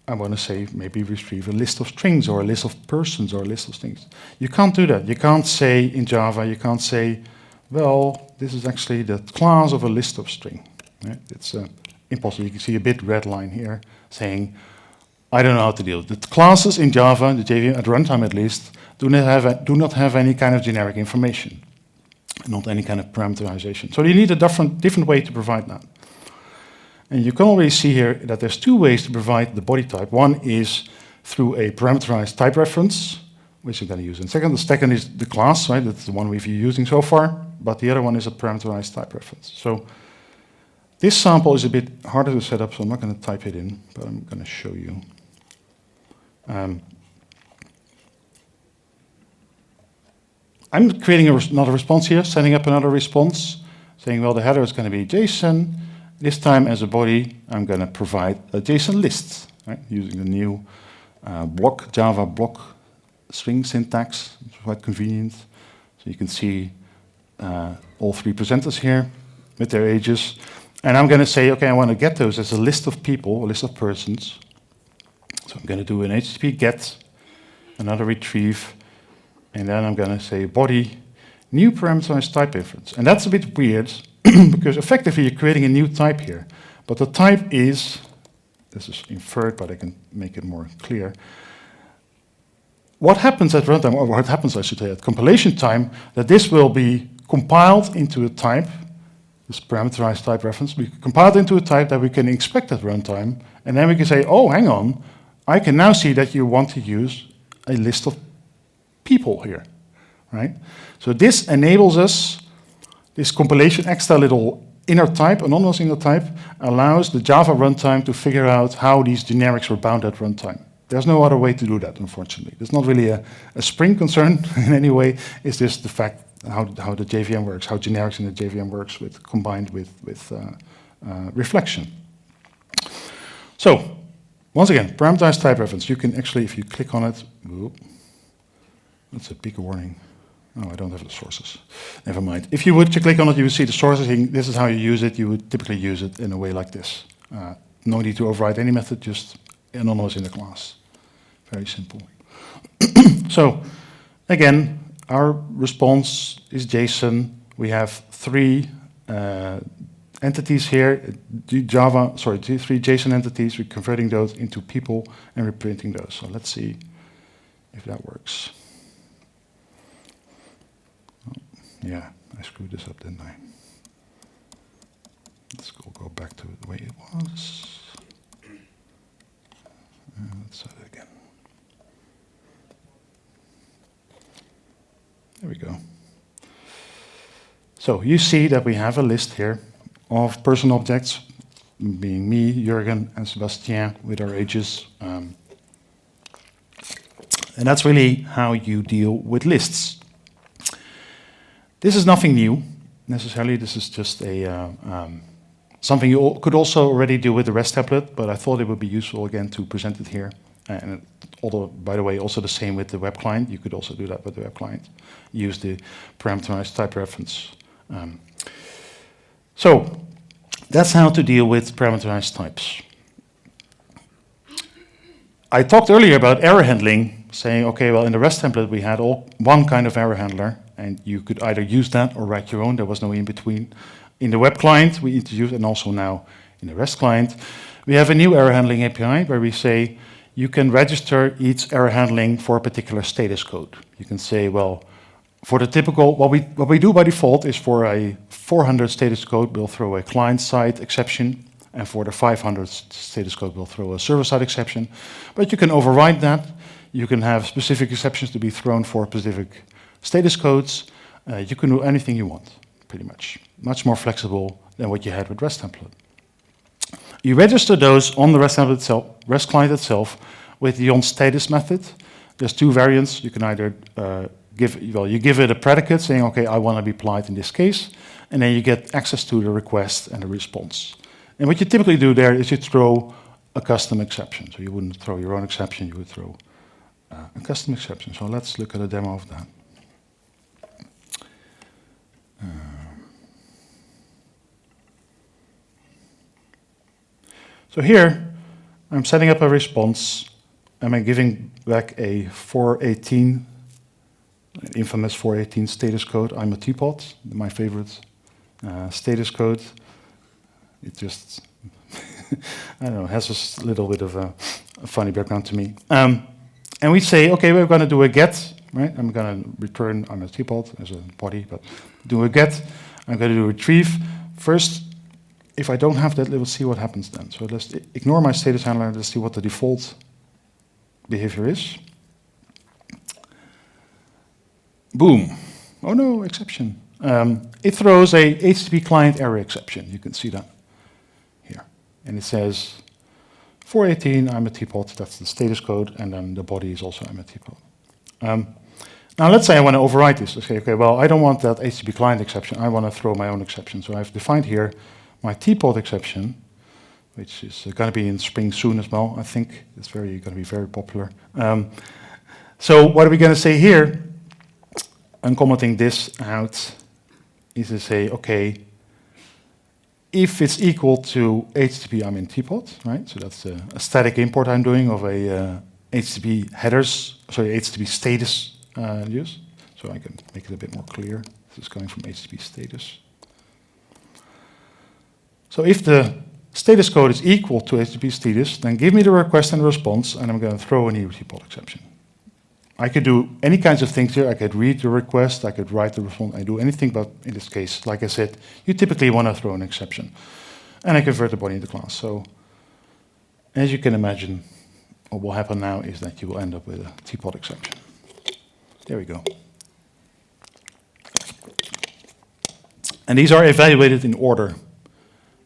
I want to say maybe retrieve a list of strings or a list of persons or a list of things. You can't do that. You can't say in Java, you can't say, well, this is actually the class of a list of string. Right? It's impossible. You can see a big red line here saying, I don't know how to deal with it. The classes in Java, the JVM at runtime at least, do not have any kind of generic information, not any kind of parameterization. So you need a different way to provide that. And you can already see here that there's two ways to provide the body type. One is through a parameterized type reference, which I'm going to use in a second. The second is the class, right? That's the one we've been using so far. But the other one is a parameterized type reference. So this sample is a bit harder to set up, so I'm not going to type it in, but I'm going to show you. I'm creating another response here, setting up another response, saying, well, the header is going to be JSON. This time as a body, I'm going to provide a JSON list, right? Using the new Java block string syntax. It's quite convenient. So you can see all three presenters here with their ages. And I'm going to say, okay, I want to get those as a list of people, a list of persons. So I'm going to do an HTTP get, another retrieve, and then I'm going to say body, new parameterized type reference. And that's a bit weird, because effectively you're creating a new type here. But the type is, this is inferred, but I can make it more clear. What happens at runtime, or what happens, I should say, at compilation time, that this will be compiled into a type, this parameterized type reference, we compiled into a type that we can expect at runtime, and then we can say, oh, hang on, I can now see that you want to use a list of people here, right? So this enables us, this compilation extra little inner type, anonymous inner type, allows the Java runtime to figure out how these generics are bound at runtime. There's no other way to do that, unfortunately. It's not really a Spring concern in any way. It's just the fact how the JVM works, how generics in the JVM works combined with reflection. So, once again, parameterized type reference. You can actually, if you click on it, that's a big warning. Oh, I don't have the sources. Never mind. If you would click on it, you would see the sources. This is how you use it. You would typically use it in a way like this. No need to override any method, just anonymous in the class. Very simple. So, again, our response is JSON. We have three entities here, three JSON entities. We're converting those into people and we're printing those. So let's see if that works. Yeah, I screwed this up, didn't I? Let's go back to the way it was. Let's try it again. There we go. So you see that we have a list here of person objects, being me, Juergen, and Sebastien with our ages. And that's really how you deal with lists. This is nothing new, necessarily. This is just something you could also already do with the REST template, but I thought it would be useful again to present it here. And although, by the way, also the same with the web client. You could also do that with the web client. Use the parameterized type reference. So that's how to deal with parameterized types. I talked earlier about error handling, saying, okay, well, in the REST template, we had one kind of error handler, and you could either use that or write your own. There was no in between. In the web client, we introduced, and also now in the REST client, we have a new error handling API where we say you can register each error handling for a particular status code. You can say, well, for the typical, what we do by default is for a 400 status code, we'll throw a client-side exception, and for the 500 status code, we'll throw a server-side exception. But you can override that. You can have specific exceptions to be thrown for specific status codes. You can do anything you want, pretty much. Much more flexible than what you had with REST template. You register those on the REST template itself, REST client itself, with the onStatus method. There's two variants. You can either you give it a predicate saying, okay, I want to be applied in this case, and then you get access to the request and the response. And what you typically do there is you throw a custom exception. So you wouldn't throw your own exception, you would throw a custom exception. So let's look at a demo of that. So here, I'm setting up a response, and I'm giving back a 418, infamous 418 status code. I'm a teapot, my favorite status code. It just, I don't know, has a little bit of a funny background to me. And we say, okay, we're going to do a get, right? I'm going to return, I'm a teapot as a body, but do a get. I'm going to do a retrieve. First, if I don't have that, let's see what happens then. So let's ignore my status handler. Let's see what the default behavior is. Boom. Oh no, exception. It throws a HTTP client error exception. You can see that here. And it says 418, I'm a teapot. That's the status code. And then the body is also I'm a teapot. Now let's say I want to override this. Let's say, okay, well, I don't want that HTTP client exception. I want to throw my own exception. So I've defined here my teapot exception, which is going to be in Spring soon as well. I think it's going to be very popular. So what are we going to say here? I'm commenting this out is to say, okay, if it's equal to HTTP, I'm in teapot, right? So that's a static import I'm doing of a HTTP headers, sorry, HTTP status use. So I can make it a bit more clear. This is coming from HTTP status. So if the status code is equal to HTTP status, then give me the request and the response, and I'm going to throw a new teapot exception. I could do any kinds of things here. I could read the request, I could write the response, I do anything, but in this case, like I said, you typically want to throw an exception. And I convert the body into class. So as you can imagine, what will happen now is that you will end up with a teapot exception. There we go. And these are evaluated in order,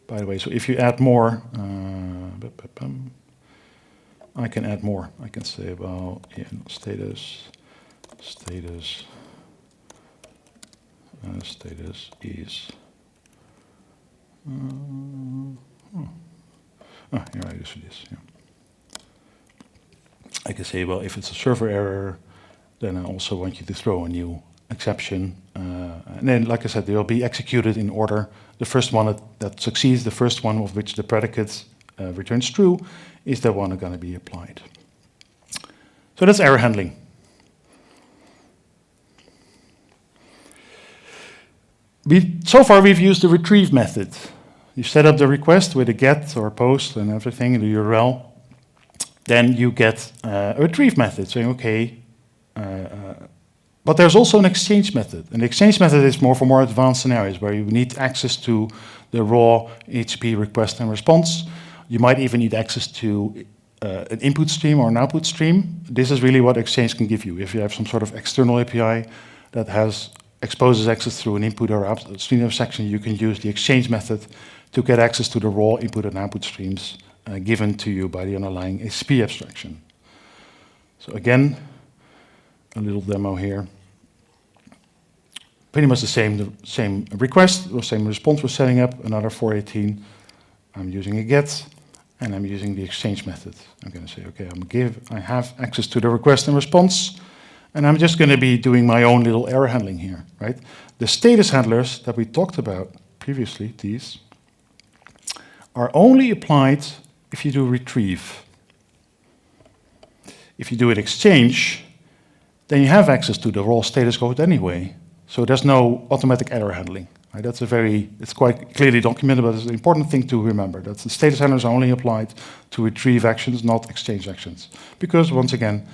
by the way. So if you add more, I can add more. I can say, well, yeah, status is, here I just do this. Yeah. I can say, well, if it's a server error, then I also want you to throw a new exception. And then, like I said, they will be executed in order. The first one that succeeds, the first one of which the predicate returns true, is the one going to be applied. So that's error handling. So far we've used the retrieve method. You set up the request with a get or a post and everything in the URL. Then you get a retrieve method saying, okay, but there's also an exchange method. And the exchange method is more for more advanced scenarios where you need access to the raw HTTP request and response. You might even need access to an input stream or an output stream. This is really what Exchange can give you. If you have some sort of external API that exposes access through an input or output stream section, you can use the Exchange method to get access to the raw input and output streams given to you by the underlying HTTP abstraction. So again, a little demo here. Pretty much the same request or same response we're setting up, another 418. I'm using a get, and I'm using the exchange method. I'm going to say, okay, I have access to the request and response, and I'm just going to be doing my own little error handling here, right? The status handlers that we talked about previously, these, are only applied if you do retrieve. If you do an exchange, then you have access to the raw status code anyway. So there's no automatic error handling. Right? It's quite clearly documented, but it's an important thing to remember. That the status handlers are only applied to retrieve actions, not exchange actions. Because once again,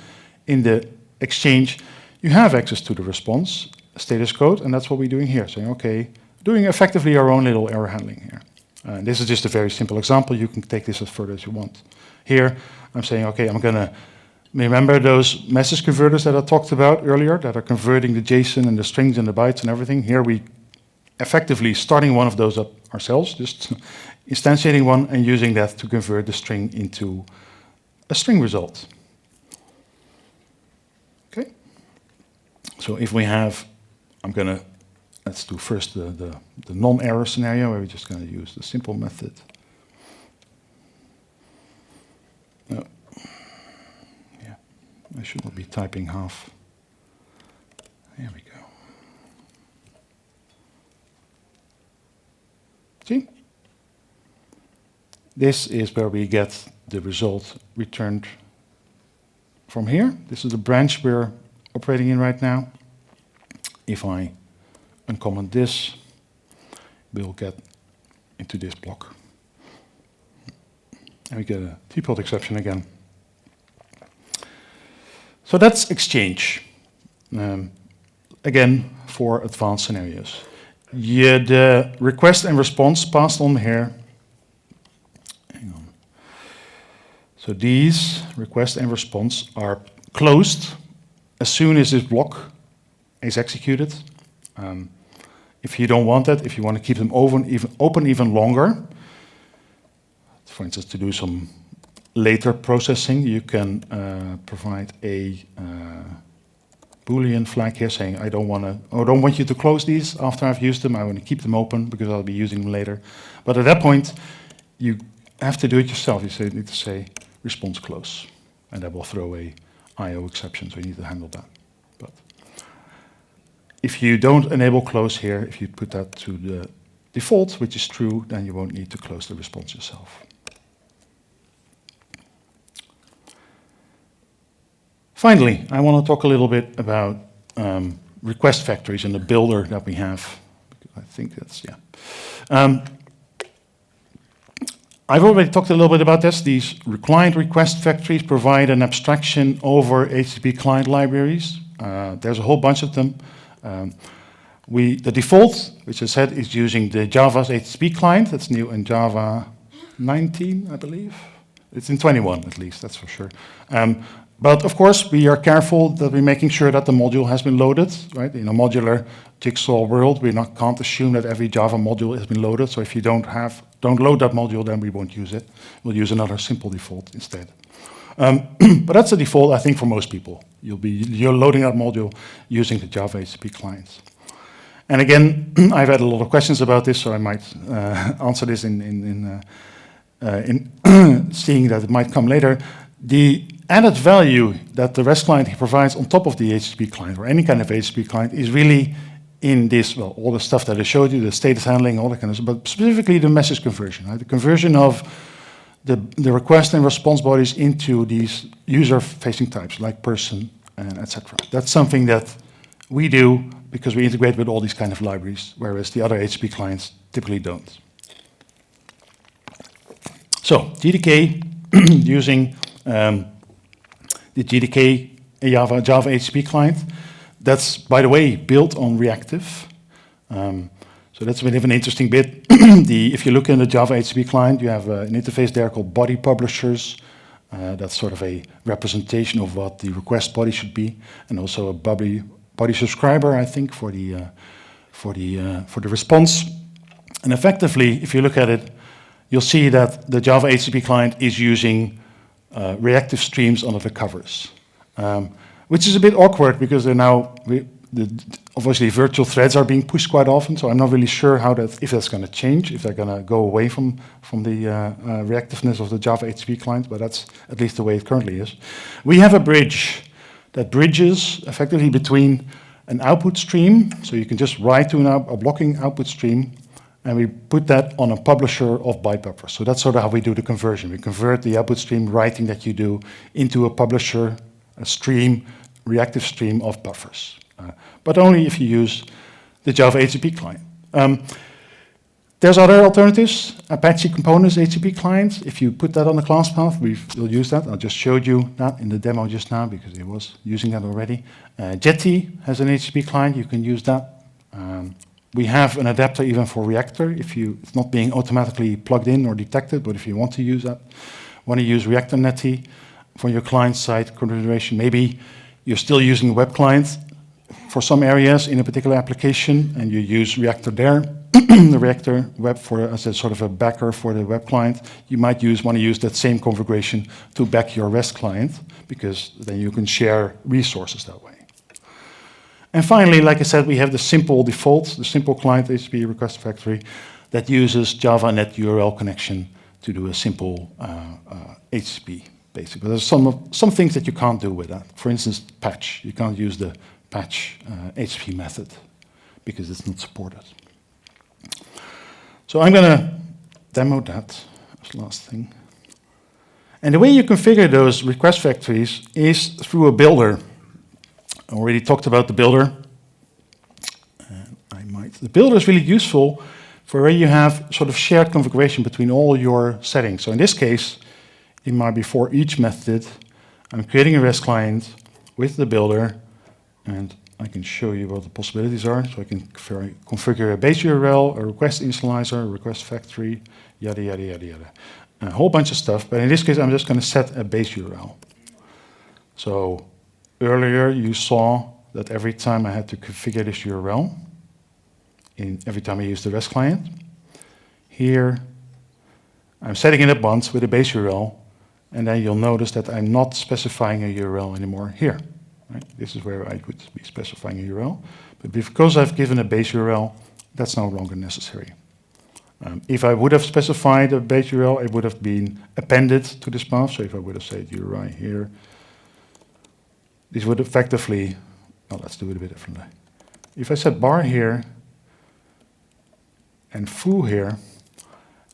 in the exchange, you have access to the response status code, and that's what we're doing here. Saying, okay, doing effectively our own little error handling here. This is just a very simple example. You can take this as further as you want. Here, I'm saying, okay, I'm going to remember those message converters that I talked about earlier that are converting the JSON and the strings and the bytes and everything. Here we effectively starting one of those up ourselves, just instantiating one and using that to convert the string into a string result. Okay. So if we have, let's do first the non-error scenario where we're just going to use the simple method. No. Yeah, I should not be typing half. There we go. See? This is where we get the result returned from here. This is the branch we're operating in right now. If I uncomment this, we'll get into this block. And we get a T-plot exception again. So that's exchange. Again, for advanced scenarios. Yeah, the request and response passed on here. Hang on. So these request and response are closed as soon as this block is executed. If you don't want that, if you want to keep them open even longer, for instance, to do some later processing, you can provide a Boolean flag here saying, I don't want you to close these after I've used them. I want to keep them open because I'll be using them later. But at that point, you have to do it yourself. You need to say response close, and that will throw a IO exception, so you need to handle that. But if you don't enable close here, if you put that to the default, which is true, then you won't need to close the response yourself. Finally, I want to talk a little bit about request factories and the builder that we have. I think that's, yeah. I've already talked a little bit about this. These client request factories provide an abstraction over HTTP client libraries. There's a whole bunch of them. The default, which I said, is using the Java's HTTP client. That's new in Java 19, I believe. It's in 21, at least, that's for sure. But of course, we are careful that we're making sure that the module has been loaded, right? In a modular jigsaw world, can't assume that every Java module has been loaded. So if you don't load that module, then we won't use it. We'll use another simple default instead. But that's the default, I think, for most people. You're loading that module using the Java HTTP clients. And again, I've had a lot of questions about this, so I might answer this in seeing that it might come later. The added value that the REST client provides on top of the HTTP client, or any kind of HTTP client, is really in this, well, all the stuff that I showed you, the status handling, all that kind of stuff, but specifically the message conversion, right? The conversion of the request and response bodies into these user-facing types, like person and etc. That's something that we do because we integrate with all these kind of libraries, whereas the other HTTP clients typically don't. So GDK using the GDK Java HTTP client. That's, by the way, built on reactive. So that's a bit of an interesting bit. If you look in the Java HTTP client, you have an interface there called body publishers. That's sort of a representation of what the request body should be, and also a body subscriber, I think, for the response. And effectively, if you look at it, you'll see that the Java HTTP client is using reactive streams under the covers, which is a bit awkward because they're now obviously virtual threads are being pushed quite often. So I'm not really sure if that's going to change, if they're going to go away from the reactiveness of the Java HTTP client. But that's at least the way it currently is. We have a bridge that bridges effectively between an output stream, so you can just write to a blocking output stream, and we put that on a publisher of byte buffers. So that's sort of how we do the conversion. We convert the output stream writing that you do into a publisher, a stream, reactive stream of buffers. But only if you use the Java HTTP client. There's other alternatives. Apache Components HTTP client. If you put that on the class path, we'll use that. I just showed you that in the demo just now because it was using that already. Jetty has an HTTP client. You can use that. We have an adapter even for Reactor if it's not being automatically plugged in or detected, but if you want to use that, want to use Reactor Netty for your client-side configuration. Maybe you're still using a web client for some areas in a particular application, and you use Reactor there, the Reactor web as a sort of a backer for the web client, you might want to use that same configuration to back your REST client, because then you can share resources that way. And finally, like I said, we have the simple default, the simple client HTTP request factory that uses Java Net URL connection to do a simple HTTP, basically. But there's some things that you can't do with that. For instance, patch. You can't use the patch HTTP method because it's not supported. So I'm going to demo that as the last thing. And the way you configure those request factories is through a builder. I already talked about the builder. The builder is really useful for where you have sort of shared configuration between all your settings. So in this case, it might be for each method, I'm creating a REST client with the builder, and I can show you what the possibilities are. So I can configure a base URL, a request initializer, a request factory, yada, yada, yada, yada. A whole bunch of stuff, but in this case, I'm just going to set a base URL. So earlier, you saw that every time I had to configure this URL, every time I use the REST client. Here, I'm setting it up once with a base URL, and then you'll notice that I'm not specifying a URL anymore here. Right? This is where I would be specifying a URL. But because I've given a base URL, that's no longer necessary. If I would have specified a base URL, it would have been appended to this path. So if I would have said URI here, this would effectively, well, let's do it a bit differently. If I set bar here, and foo here,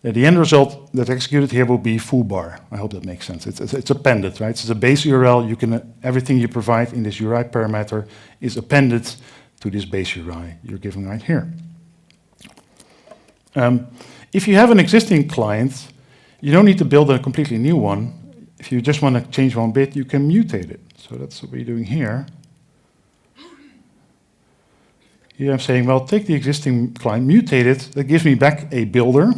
the end result that's executed here will be foo bar. I hope that makes sense. It's appended, right? It's a base URL. You can everything you provide in this URI parameter is appended to this base URI you're giving right here. If you have an existing client, you don't need to build a completely new one. If you just want to change one bit, you can mutate it. So that's what we're doing here. Here I'm saying, well, take the existing client, mutate it, that gives me back a builder,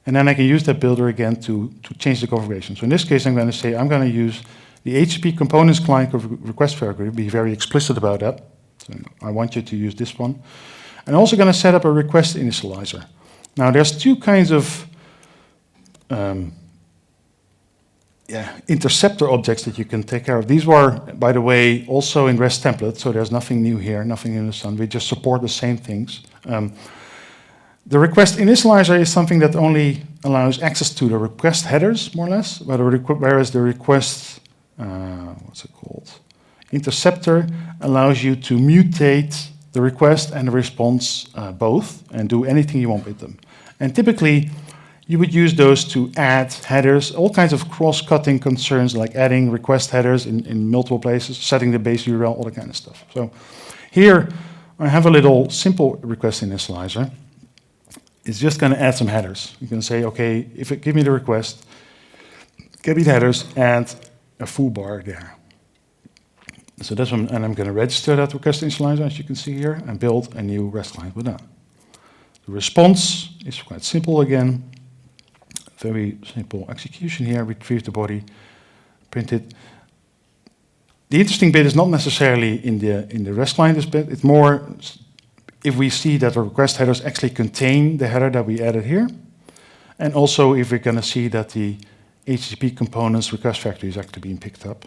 and then I can use that builder again to change the configuration. So in this case, I'm going to say, I'm going to use the HTTP components client request factory, be very explicit about that. So I want you to use this one. I'm also going to set up a request initializer. Now, there's two kinds of interceptor objects that you can take care of. These were, by the way, also in REST template, so there's nothing new here, nothing in the sun. We just support the same things. The request initializer is something that only allows access to the request headers, more or less, whereas the request, interceptor allows you to mutate the request and the response both and do anything you want with them. And typically, you would use those to add headers, all kinds of cross-cutting concerns like adding request headers in multiple places, setting the base URL, all that kind of stuff. So here I have a little simple request initializer. It's just going to add some headers. You can say, okay, if it give me the request, give me the headers and a foo bar there. So that's one, and I'm going to register that request initializer, as you can see here, and build a new REST client with that. The response is quite simple again. Very simple execution here, retrieve the body, print it. The interesting bit is not necessarily in the REST client bit, it's more if we see that the request headers actually contain the header that we added here, and also if we're going to see that the HTTP components request factory is actually being picked up.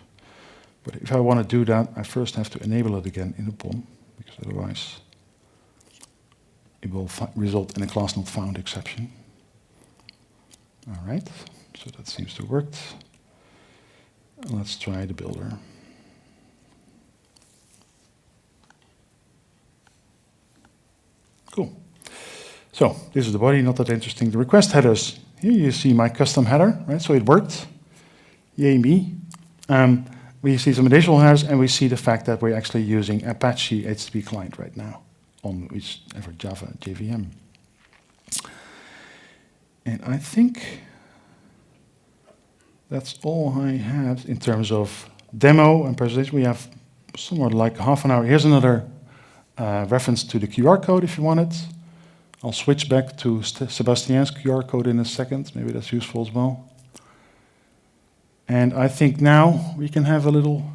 But if I want to do that, I first have to enable it again in the POM, because otherwise it will result in a class not found exception. All right, so that seems to work. Let's try the builder. Cool. So this is the body, not that interesting. The request headers, here you see my custom header, right? So it worked. Yay me. We see some additional headers, and we see the fact that we're actually using Apache HTTP client right now on whichever Java JVM. And I think that's all I have in terms of demo and presentation. We have somewhat like half an hour. Here's another reference to the QR code if you want it. I'll switch back to Sebastian's QR code in a second. Maybe that's useful as well. And I think now we can have a little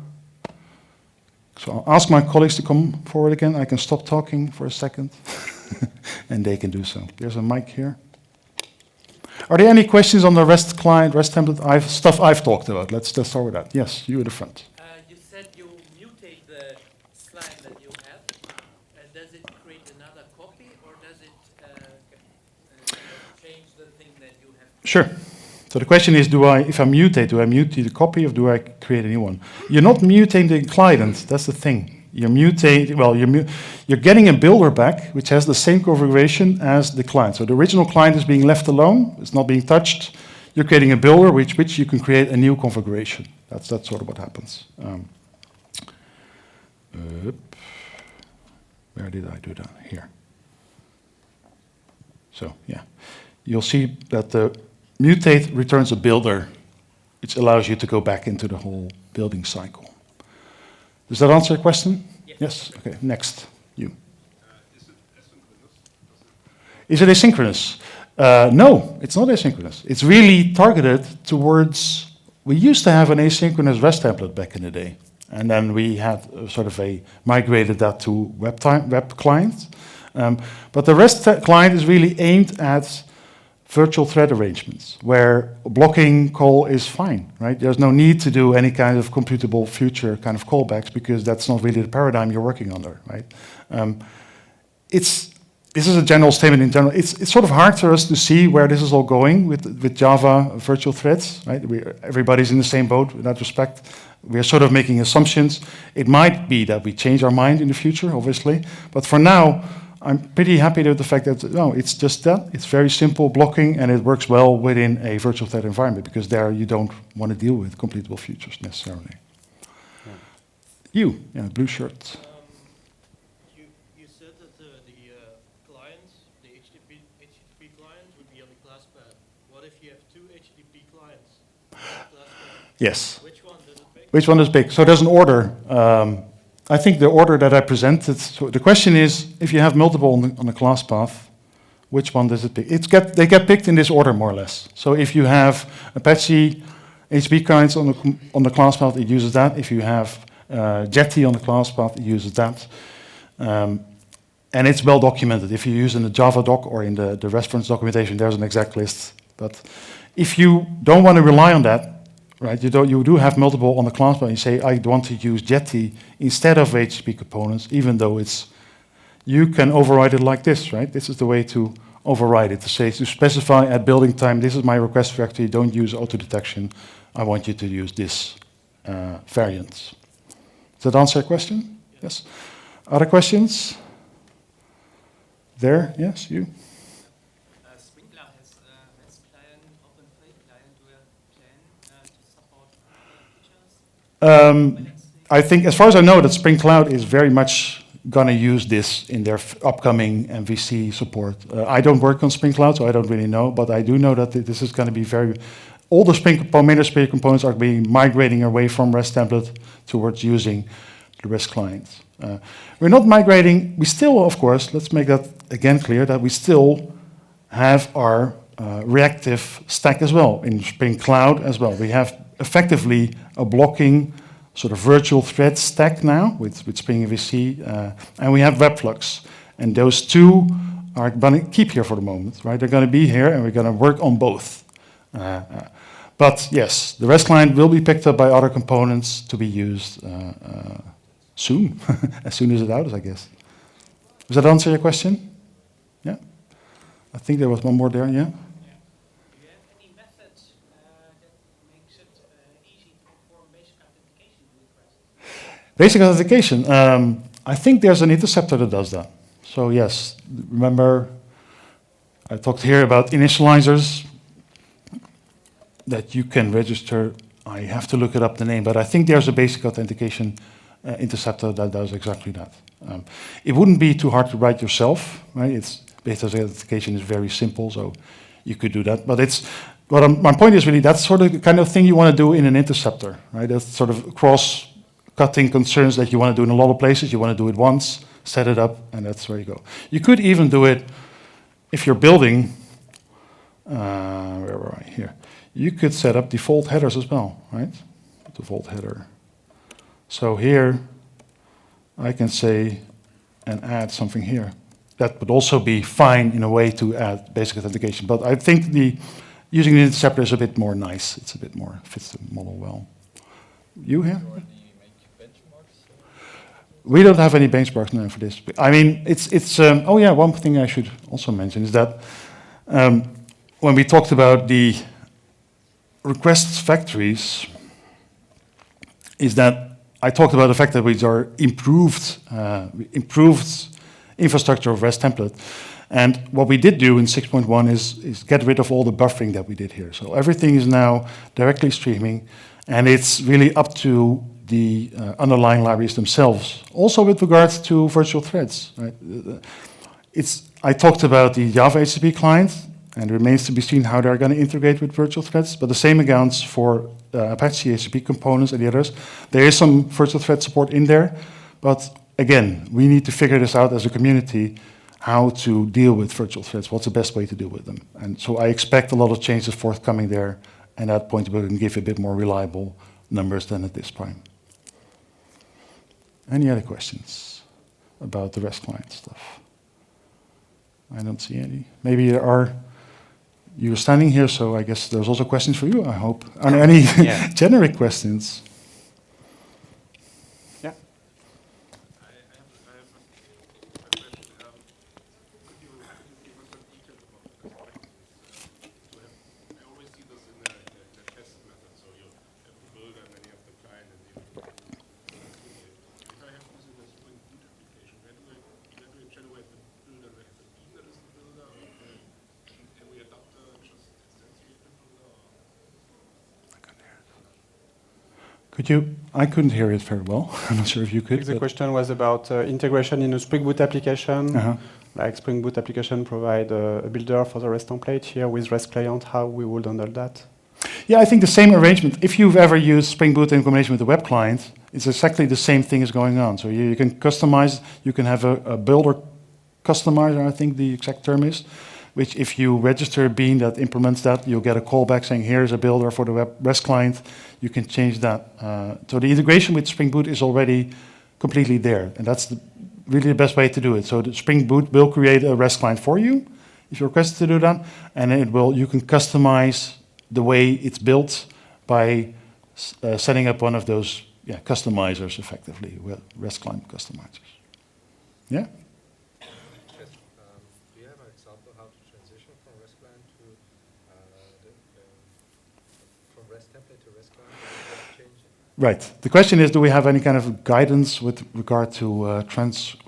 So I'll ask my colleagues to come forward again. I can stop talking for a second, and they can do so. There's a mic here. Are there any questions on the REST client, REST template, stuff I've talked about? Let's start with that. Yes, you in the front. You said you mutate the slide that you have. Does it create another copy, or does it change the thing that you have? Sure. So the question is, if I mutate, do I mutate the copy or do I create a new one? You're not mutating the client. That's the thing. You're getting a builder back which has the same configuration as the client. So the original client is being left alone. It's not being touched. You're creating a builder which you can create a new configuration. That's sort of what happens. Where did I do that? Here. So yeah, you'll see that the mutate returns a builder, which allows you to go back into the whole building cycle. Does that answer your question? Yes. Okay, next, you. Is it asynchronous? No, it's not asynchronous. It's really targeted towards, we used to have an asynchronous REST template back in the day. And then we had migrated that to web client. But the REST client is really aimed at virtual thread arrangements where blocking call is fine, right? There's no need to do any kind of computable future kind of callbacks because that's not really the paradigm you're working under, right? This is a general statement in general. It's sort of hard for us to see where this is all going with Java virtual threads, right? Everybody's in the same boat in that respect. We are sort of making assumptions. It might be that we change our mind in the future, obviously, but for now, I'm pretty happy with the fact that, no, it's just that. It's very simple blocking, and it works well within a virtual thread environment, because there you don't want to deal with completable futures necessarily. Yeah. Blue shirt. You said that the clients, the HTTP client would be on the class path. What if you have two HTTP clients on the class path? Yes. Which one does it pick? Which one is big? So there's an order. I think the order that I presented, so the question is, if you have multiple on the class path, which one does it pick? They get picked in this order, more or less. So if you have Apache HTTP clients on the class path, it uses that. If you have Jetty on the class path, it uses that. And it's well documented. If you use in the Java doc or in the reference documentation, there's an exact list. But if you don't want to rely on that, right, you do have multiple on the class path, you say, I want to use Jetty instead of HTTP components, even though you can override it like this, right? This is the way to override it, to specify at building time, this is my request factory, don't use auto-detection, I want you to use this variant. Does that answer your question? Yes. Other questions? There, yes, you. Sprinkler has REST client, open play client. Do you plan to support features? I think, as far as I know, that Spring Cloud is very much going to use this in their upcoming MVC support. I don't work on Spring Cloud, so I don't really know, but I do know that this is going to be all the Spring components are being migrating away from REST template towards using the REST client. We're not migrating, we still, of course, let's make that again clear, that we still have our reactive stack as well, in Spring Cloud as well. We have effectively a blocking sort of virtual thread stack now with Spring MVC, and we have Webflux. And those two are going to keep here for the moment, right? They're going to be here, and we're going to work on both. But yes, the REST client will be picked up by other components to be used soon, as soon as it's out, I guess. Does that answer your question? Yeah? I think there was one more there, yeah? Do you have any method that makes it easy to perform basic authentication requests? Basic authentication. I think there's an interceptor that does that. So yes, remember I talked here about initializers that you can register. I have to look it up the name, but I think there's a basic authentication interceptor that does exactly that. It wouldn't be too hard to write yourself, right? Basic authentication is very simple, so you could do that. But my point is really that's sort of the kind of thing you want to do in an interceptor, right? That's sort of cross-cutting concerns that you want to do in a lot of places. You want to do it once, set it up, and that's where you go. You could even do it if you're building, where were I? Here. You could set up default headers as well, right? Default header. So here, I can say and add something here. That would also be fine in a way to add basic authentication. But I think using the interceptor is a bit more nice. It's a bit more, fits the model well. You here? We don't have any benchmarks now for this. I mean, oh yeah, one thing I should also mention is that when we talked about the request factories, is that I talked about the fact that these are improved infrastructure of REST template. And what we did do in 6.1 is get rid of all the buffering that we did here. So everything is now directly streaming, and it's really up to the underlying libraries themselves. Also with regards to virtual threads. Right? I talked about the Java HTTP client, and it remains to be seen how they're going to integrate with virtual threads, but the same accounts for Apache HTTP components and the others. There is some virtual thread support in there, but again, we need to figure this out as a community, how to deal with virtual threads, what's the best way to deal with them. And so I expect a lot of changes forthcoming there, and at that point we can give a bit more reliable numbers than at this point. Any other questions about the REST client stuff? I don't see any. Maybe there are. You're standing here, so I guess there's also questions for you, I hope. Are there any generic questions? Yeah. I have a question. Could you give us some details about the perspective? I always see this in the test method. So you have the builder and then you have the client and you if I have this in a Spring Boot application, where do I generate the builder? Do I have a bean that is the builder? Or can we adopt just instantiate the builder? I couldn't hear it very well. I'm not sure if you could. The question was about integration in a Spring Boot application. Like Spring Boot application provide a builder for the REST template here with REST client, how we would handle that? Yeah, I think the same arrangement. If you've ever used Spring Boot in combination with the web client, it's exactly the same thing is going on. So you can customize, you can have a builder customizer, I think the exact term is, which if you register a bean that implements that, you'll get a callback saying, here's a builder for the web REST client. You can change that. So the integration with Spring Boot is already completely there. And that's really the best way to do it. So the Spring Boot will create a REST client for you, if you request to do that. And you can customize the way it's built by setting up one of those customizers, effectively, REST client customizers. Yeah? Do you have an example how to transition from REST client to from REST template to REST client? Change it? Right. The question is, do we have any kind of guidance with regard to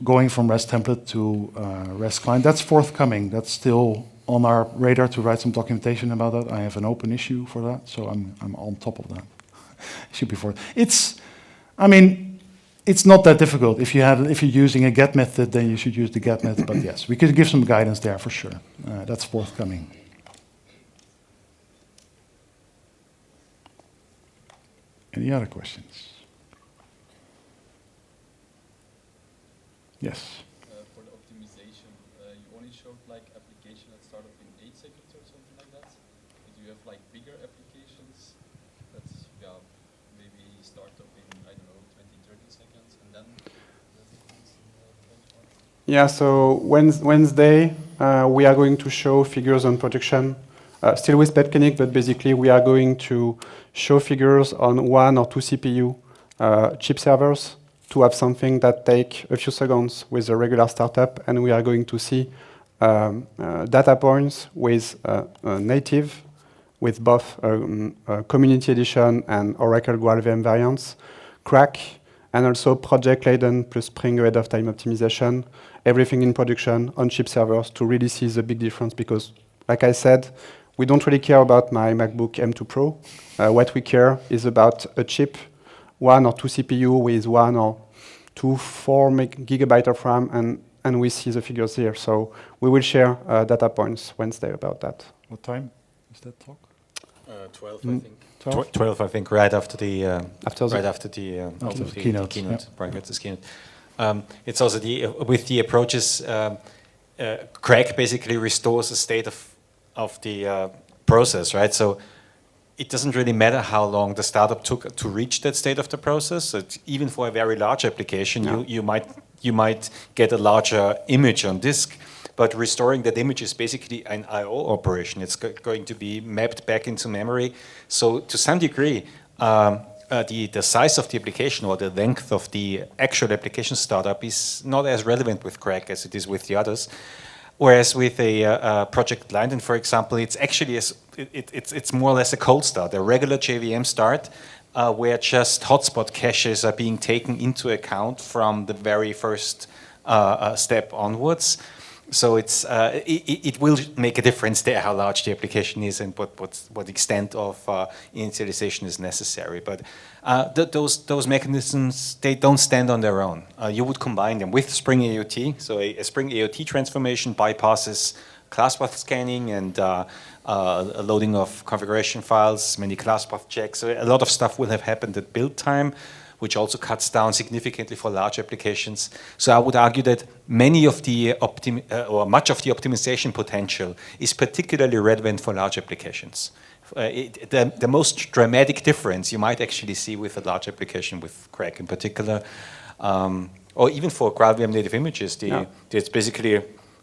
going from REST template to REST client? That's forthcoming. That's still on our radar to write some documentation about that. I have an open issue for that, so I'm on top of that. Should be it's not that difficult. If you're using a get method, then you should use the get method. But yes, we could give some guidance there for sure. That's forthcoming. Any other questions? Yes. For the optimization, you only showed like application that started in 8 seconds or something like that. But do you have like bigger applications that maybe start up in, I don't know, 20, 30 seconds and then Yeah, so Wednesday we are going to show figures on production, still with PetClinic, but basically we are going to show figures on 1 or 2 CPU chip servers to have something that take a few seconds with a regular startup, and we are going to see data points with native, with both Community Edition and Oracle GraalVM variants, crack, and also Project Laden plus Spring ahead of time optimization, everything in production on chip servers to really see the big difference, because, like I said, we don't really care about my MacBook M2 Pro. What we care is about a chip, 1 or 2 CPU with 1 or 2 4 gigabyte of RAM, and we see the figures here. So we will share data points Wednesday about that. What time is that talk? 12, I think. 12, I think, right after the keynote. Right after the keynote. It's also with the approaches. Crack basically restores the state of the process, right? So it doesn't really matter how long the startup took to reach that state of the process. Even for a very large application, you might get a larger image on disk, but restoring that image is basically an I/O operation. It's going to be mapped back into memory. So to some degree, the size of the application or the length of the actual application startup is not as relevant with Crack as it is with the others. Whereas with a Project Linden, for example, it's actually it's more or less a cold start, a regular JVM start, where just hotspot caches are being taken into account from the very first step onwards. So it will make a difference there how large the application is and what extent of initialization is necessary. But those mechanisms, they don't stand on their own. You would combine them with Spring AOT. So a Spring AOT transformation bypasses class path scanning and a loading of configuration files, many class path checks. So a lot of stuff will have happened at build time, which also cuts down significantly for large applications. So I would argue that much of the optimization potential is particularly relevant for large applications. The most dramatic difference you might actually see with a large application with Crack in particular, or even for GraalVM native images,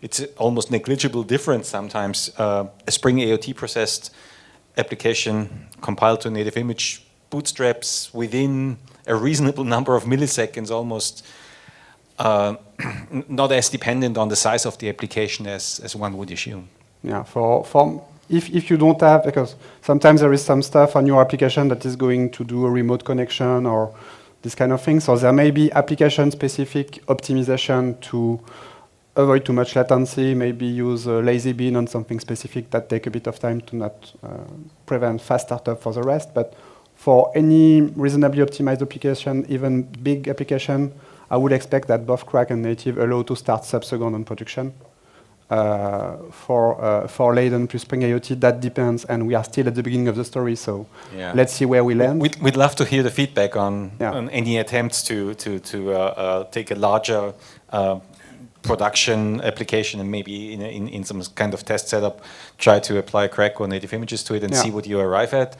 it's almost negligible difference sometimes. A Spring AOT processed application compiled to a native image bootstraps within a reasonable number of milliseconds, almost not as dependent on the size of the application as one would assume. Yeah, if you don't have, because sometimes there is some stuff on your application that is going to do a remote connection or this kind of thing. So there may be application-specific optimization to avoid too much latency, maybe use a lazy bin on something specific that take a bit of time to not prevent fast startup for the rest. But for any reasonably optimized application, even big application, I would expect that both Crack and native allow to start sub-second on production. For Leiden plus Spring AOT, that depends, and we are still at the beginning of the story, so let's see where we land. We'd love to hear the feedback on any attempts to take a larger production application and maybe in some kind of test setup, try to apply Crack or native images to it and see what you arrive at.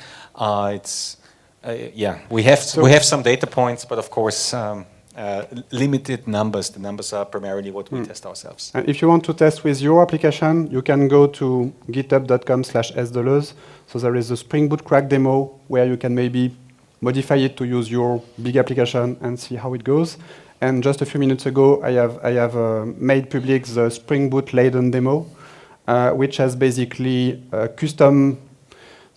We have some data points, but of course limited numbers. The numbers are primarily what we test ourselves. And if you want to test with your application, you can go to github.com/sdeleuze. So there is a Spring Boot Crack demo where you can maybe modify it to use your big application and see how it goes. And just a few minutes ago, I have made public the Spring Boot Leiden demo, which has basically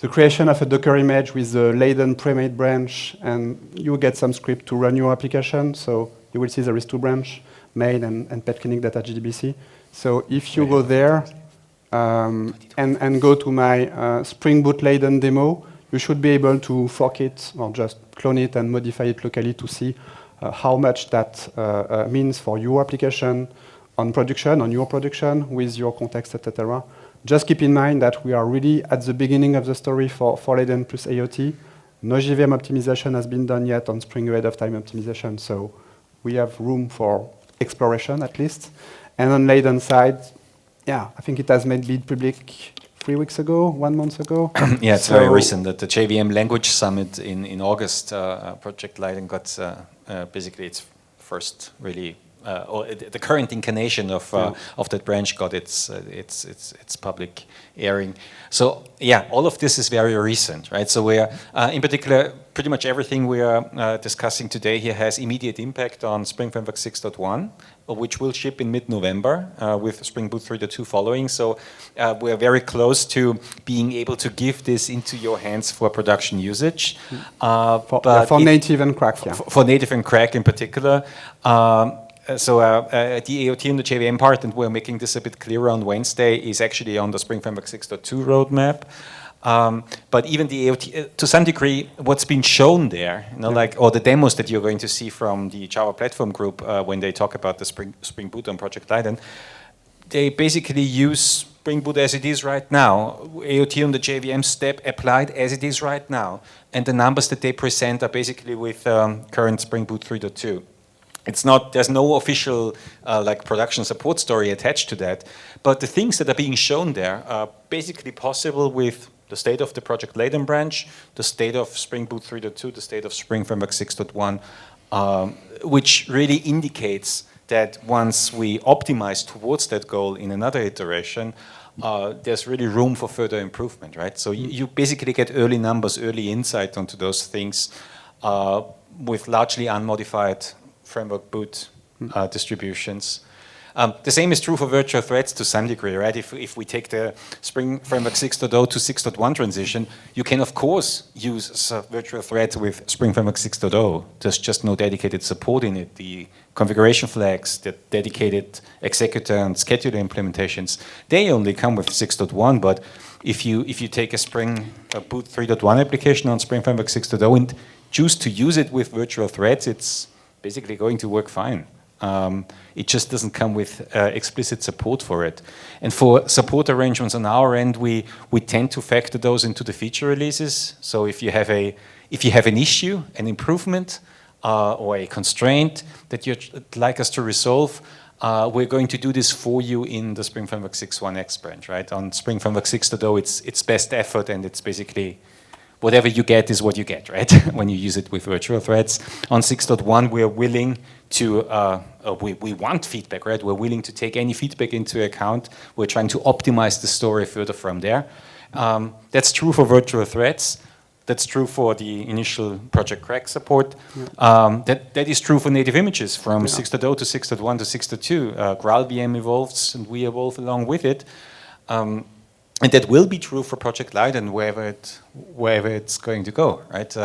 the creation of a Docker image with the Leiden pre-made branch, and you get some script to run your application. So you will see there is 2 branch, main and petclinic.jdbc. So if you go there and go to my Spring Boot Leiden demo, you should be able to fork it or just clone it and modify it locally to see how much that means for your application on your production with your context, etc. Just keep in mind that we are really at the beginning of the story for Leiden plus AOT. No JVM optimization has been done yet on Spring ahead of time optimization, so we have room for exploration at least. And on Leiden side, I think it has made public 3 weeks ago, 1 month ago. It's very recent. At the JVM Language Summit in August, Project Leiden got basically its first really, or the current incarnation of that branch got its public airing. So all of this is very recent, right? So we are, in particular, pretty much everything we are discussing today here has immediate impact on Spring Framework 6.1, which will ship in mid-November with Spring Boot 3.2 following. So we are very close to being able to give this into your hands for production usage. For native and Crack, For native and Crack in particular. So the AOT and the JVM part, and we're making this a bit clearer on Wednesday, is actually on the Spring Framework 6.2 roadmap. But even the AOT, to some degree, what's been shown there, or the demos that you're going to see from the Java Platform Group when they talk about the Spring Boot on Project Leiden, they basically use Spring Boot as it is right now, AOT on the JVM step applied as it is right now, and the numbers that they present are basically with current Spring Boot 3.2. There's no official production support story attached to that, but the things that are being shown there are basically possible with the state of the Project Laden branch, the state of Spring Boot 3.2, the state of Spring Framework 6.1, which really indicates that once we optimize towards that goal in another iteration, there's really room for further improvement, right? So you basically get early numbers, early insight onto those things with largely unmodified framework boot distributions. The same is true for virtual threads to some degree, right? If we take the Spring Framework 6.0 to 6.1 transition, you can of course use virtual threads with Spring Framework 6.0. There's just no dedicated support in it. The configuration flags, the dedicated executor and scheduler implementations, they only come with 6.1, but if you take a Spring Boot 3.1 application on Spring Framework 6.0 and choose to use it with virtual threads, it's basically going to work fine. It just doesn't come with explicit support for it. And for support arrangements on our end, we tend to factor those into the feature releases. So if you have an issue, an improvement, or a constraint that you'd like us to resolve, we're going to do this for you in the Spring Framework 6.1x branch, right? On Spring Framework 6.0, it's best effort, and it's basically whatever you get is what you get, right? When you use it with virtual threads. On 6.1, we're willing to, we want feedback, right? We're willing to take any feedback into account. We're trying to optimize the story further from there. That's true for virtual threads. That's true for the initial Project Crack support. That is true for native images from 6.0 to 6.1 to 6.2. GraalVM evolves and we evolve along with it. And that will be true for Project Light and wherever it's going to go, right?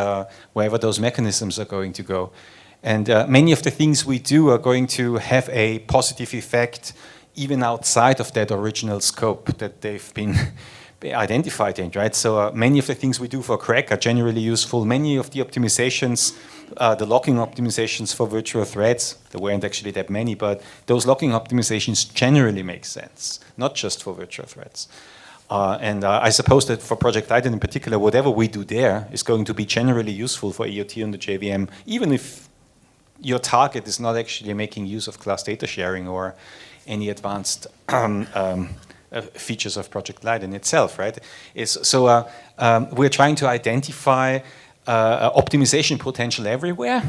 Wherever those mechanisms are going to go. And many of the things we do are going to have a positive effect even outside of that original scope that they've been identified in, right? So many of the things we do for Crack are generally useful. Many of the optimizations, the locking optimizations for virtual threads, there weren't actually that many, but those locking optimizations generally make sense, not just for virtual threads. And I suppose that for Project Titan in particular, whatever we do there is going to be generally useful for EOT on the JVM, even if your target is not actually making use of class data sharing or any advanced features of Project Light in itself, right? We're trying to identify optimization potential everywhere,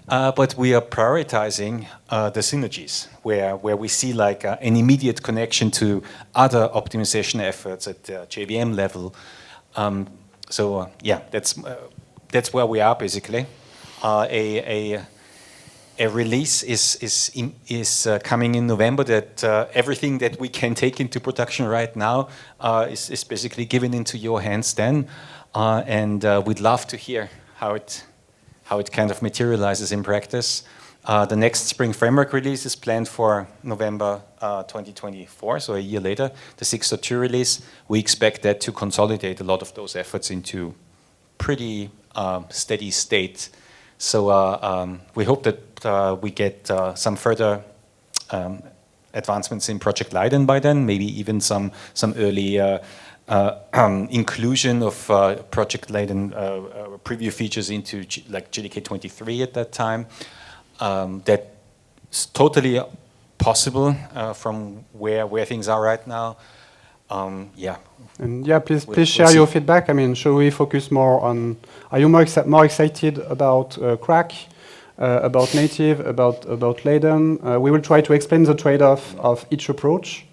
but we are prioritizing the synergies where we see like an immediate connection to other optimization efforts at the JVM level. Yeah, that's where we are basically. A release is coming in November that everything that we can take into production right now is basically given into your hands then, and we'd love to hear how it kind of materializes in practice. The next Spring Framework release is planned for November 2024, so a year later. The 6.2 release, we expect that to consolidate a lot of those efforts into pretty steady state. So we hope that we get some further advancements in Project Leiden by then, maybe even some early inclusion of Project Leiden preview features into like JDK 23 at that time. That's totally possible from where things are right now. Yeah. And yeah, please share your feedback. I mean, should we focus more on? Are you more excited about Crack, about native, about Leiden? We will try to explain the trade-off of each approach,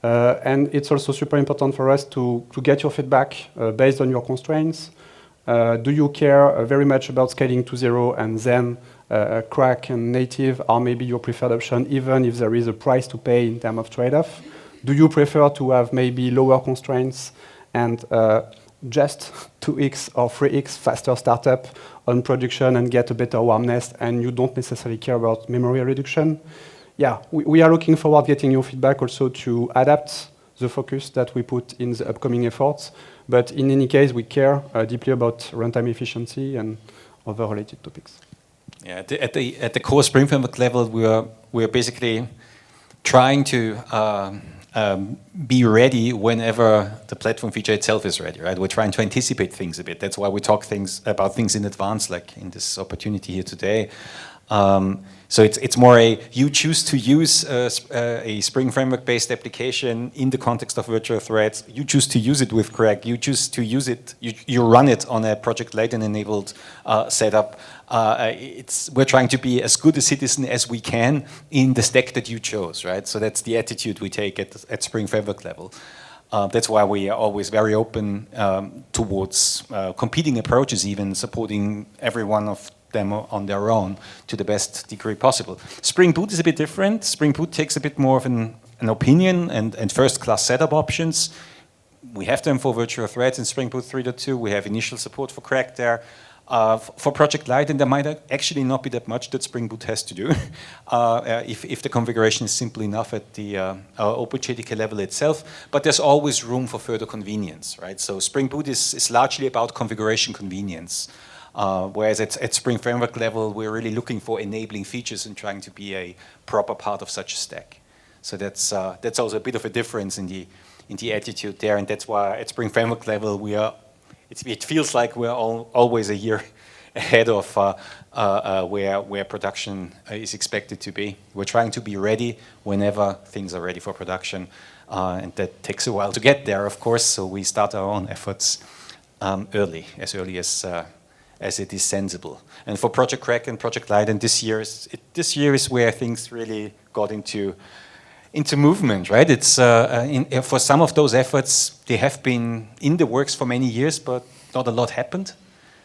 and it's also super important for us to get your feedback based on your constraints. Do you care very much about scaling to 0 and then Crack and native are maybe your preferred option, even if there is a price to pay in terms of trade-off? Do you prefer to have maybe lower constraints and just 2x or 3x faster startup on production and get a better warmness, and you don't necessarily care about memory reduction? Yeah, we are looking forward to getting your feedback also to adapt the focus that we put in the upcoming efforts. But in any case, we care deeply about runtime efficiency and other related topics. Yeah, at the core Spring Framework level, we are basically trying to be ready whenever the platform feature itself is ready, right? We're trying to anticipate things a bit. That's why we talk about things in advance, like in this opportunity here today. So it's more you choose to use a Spring Framework-based application in the context of virtual threads. You choose to use it with Craig. You choose to use it. You run it on a Project Lightning-enabled setup. We're trying to be as good a citizen as we can in the stack that you chose, right? So that's the attitude we take at Spring Framework level. That's why we are always very open towards competing approaches, even supporting every one of them on their own to the best degree possible. Spring Boot is a bit different. Spring Boot takes a bit more of an opinion and first-class setup options. We have them for virtual threads in Spring Boot 3.2. We have initial support for Crack there. For Project Light, and there might actually not be that much that Spring Boot has to do if the configuration is simple enough at the OpenJDK level itself. But there's always room for further convenience, right? So Spring Boot is largely about configuration convenience. Whereas at Spring Framework level, we're really looking for enabling features and trying to be a proper part of such a stack. So that's also a bit of a difference in the attitude there, and that's why at Spring Framework level it feels like we're always a year ahead of where production is expected to be. We're trying to be ready whenever things are ready for production, and that takes a while to get there, of course. So we start our own efforts early as it is sensible. And for Project Crack and Project Light, and this year is where things really got into movement, right? It's for some of those efforts, they have been in the works for many years, but not a lot happened.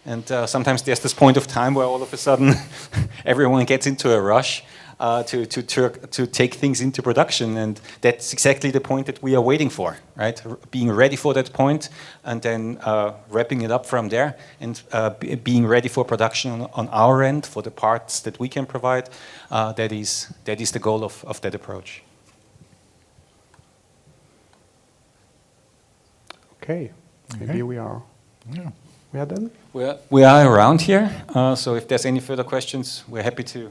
And sometimes there's this point of time where all of a sudden everyone gets into a rush to take things into production, and that's exactly the point that we are waiting for, right? Being ready for that point, and then wrapping it up from there, and being ready for production on our end for the parts that we can provide. That is the goal of that approach. Okay, maybe we are done. We are around here, so if there's any further questions, we're happy to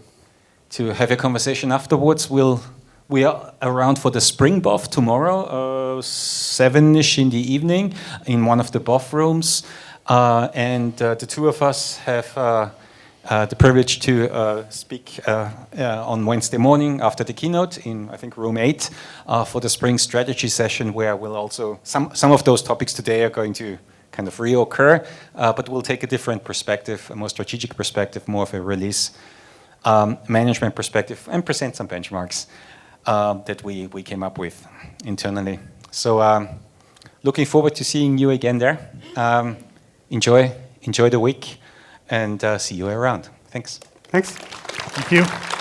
have a conversation afterwards. We are around for the Spring BOF tomorrow, 7-ish in the evening, in one of the BOF rooms, and the two of us have the privilege to speak on Wednesday morning after the keynote in, I think, room 8 for the Spring Strategy session, where we'll also, some of those topics today are going to kind of reoccur, but we'll take a different perspective, a more strategic perspective, more of a release management perspective, and present some benchmarks that we came up with internally. So looking forward to seeing you again there. Enjoy the week, and see you around. Thanks. Thanks. Thank you.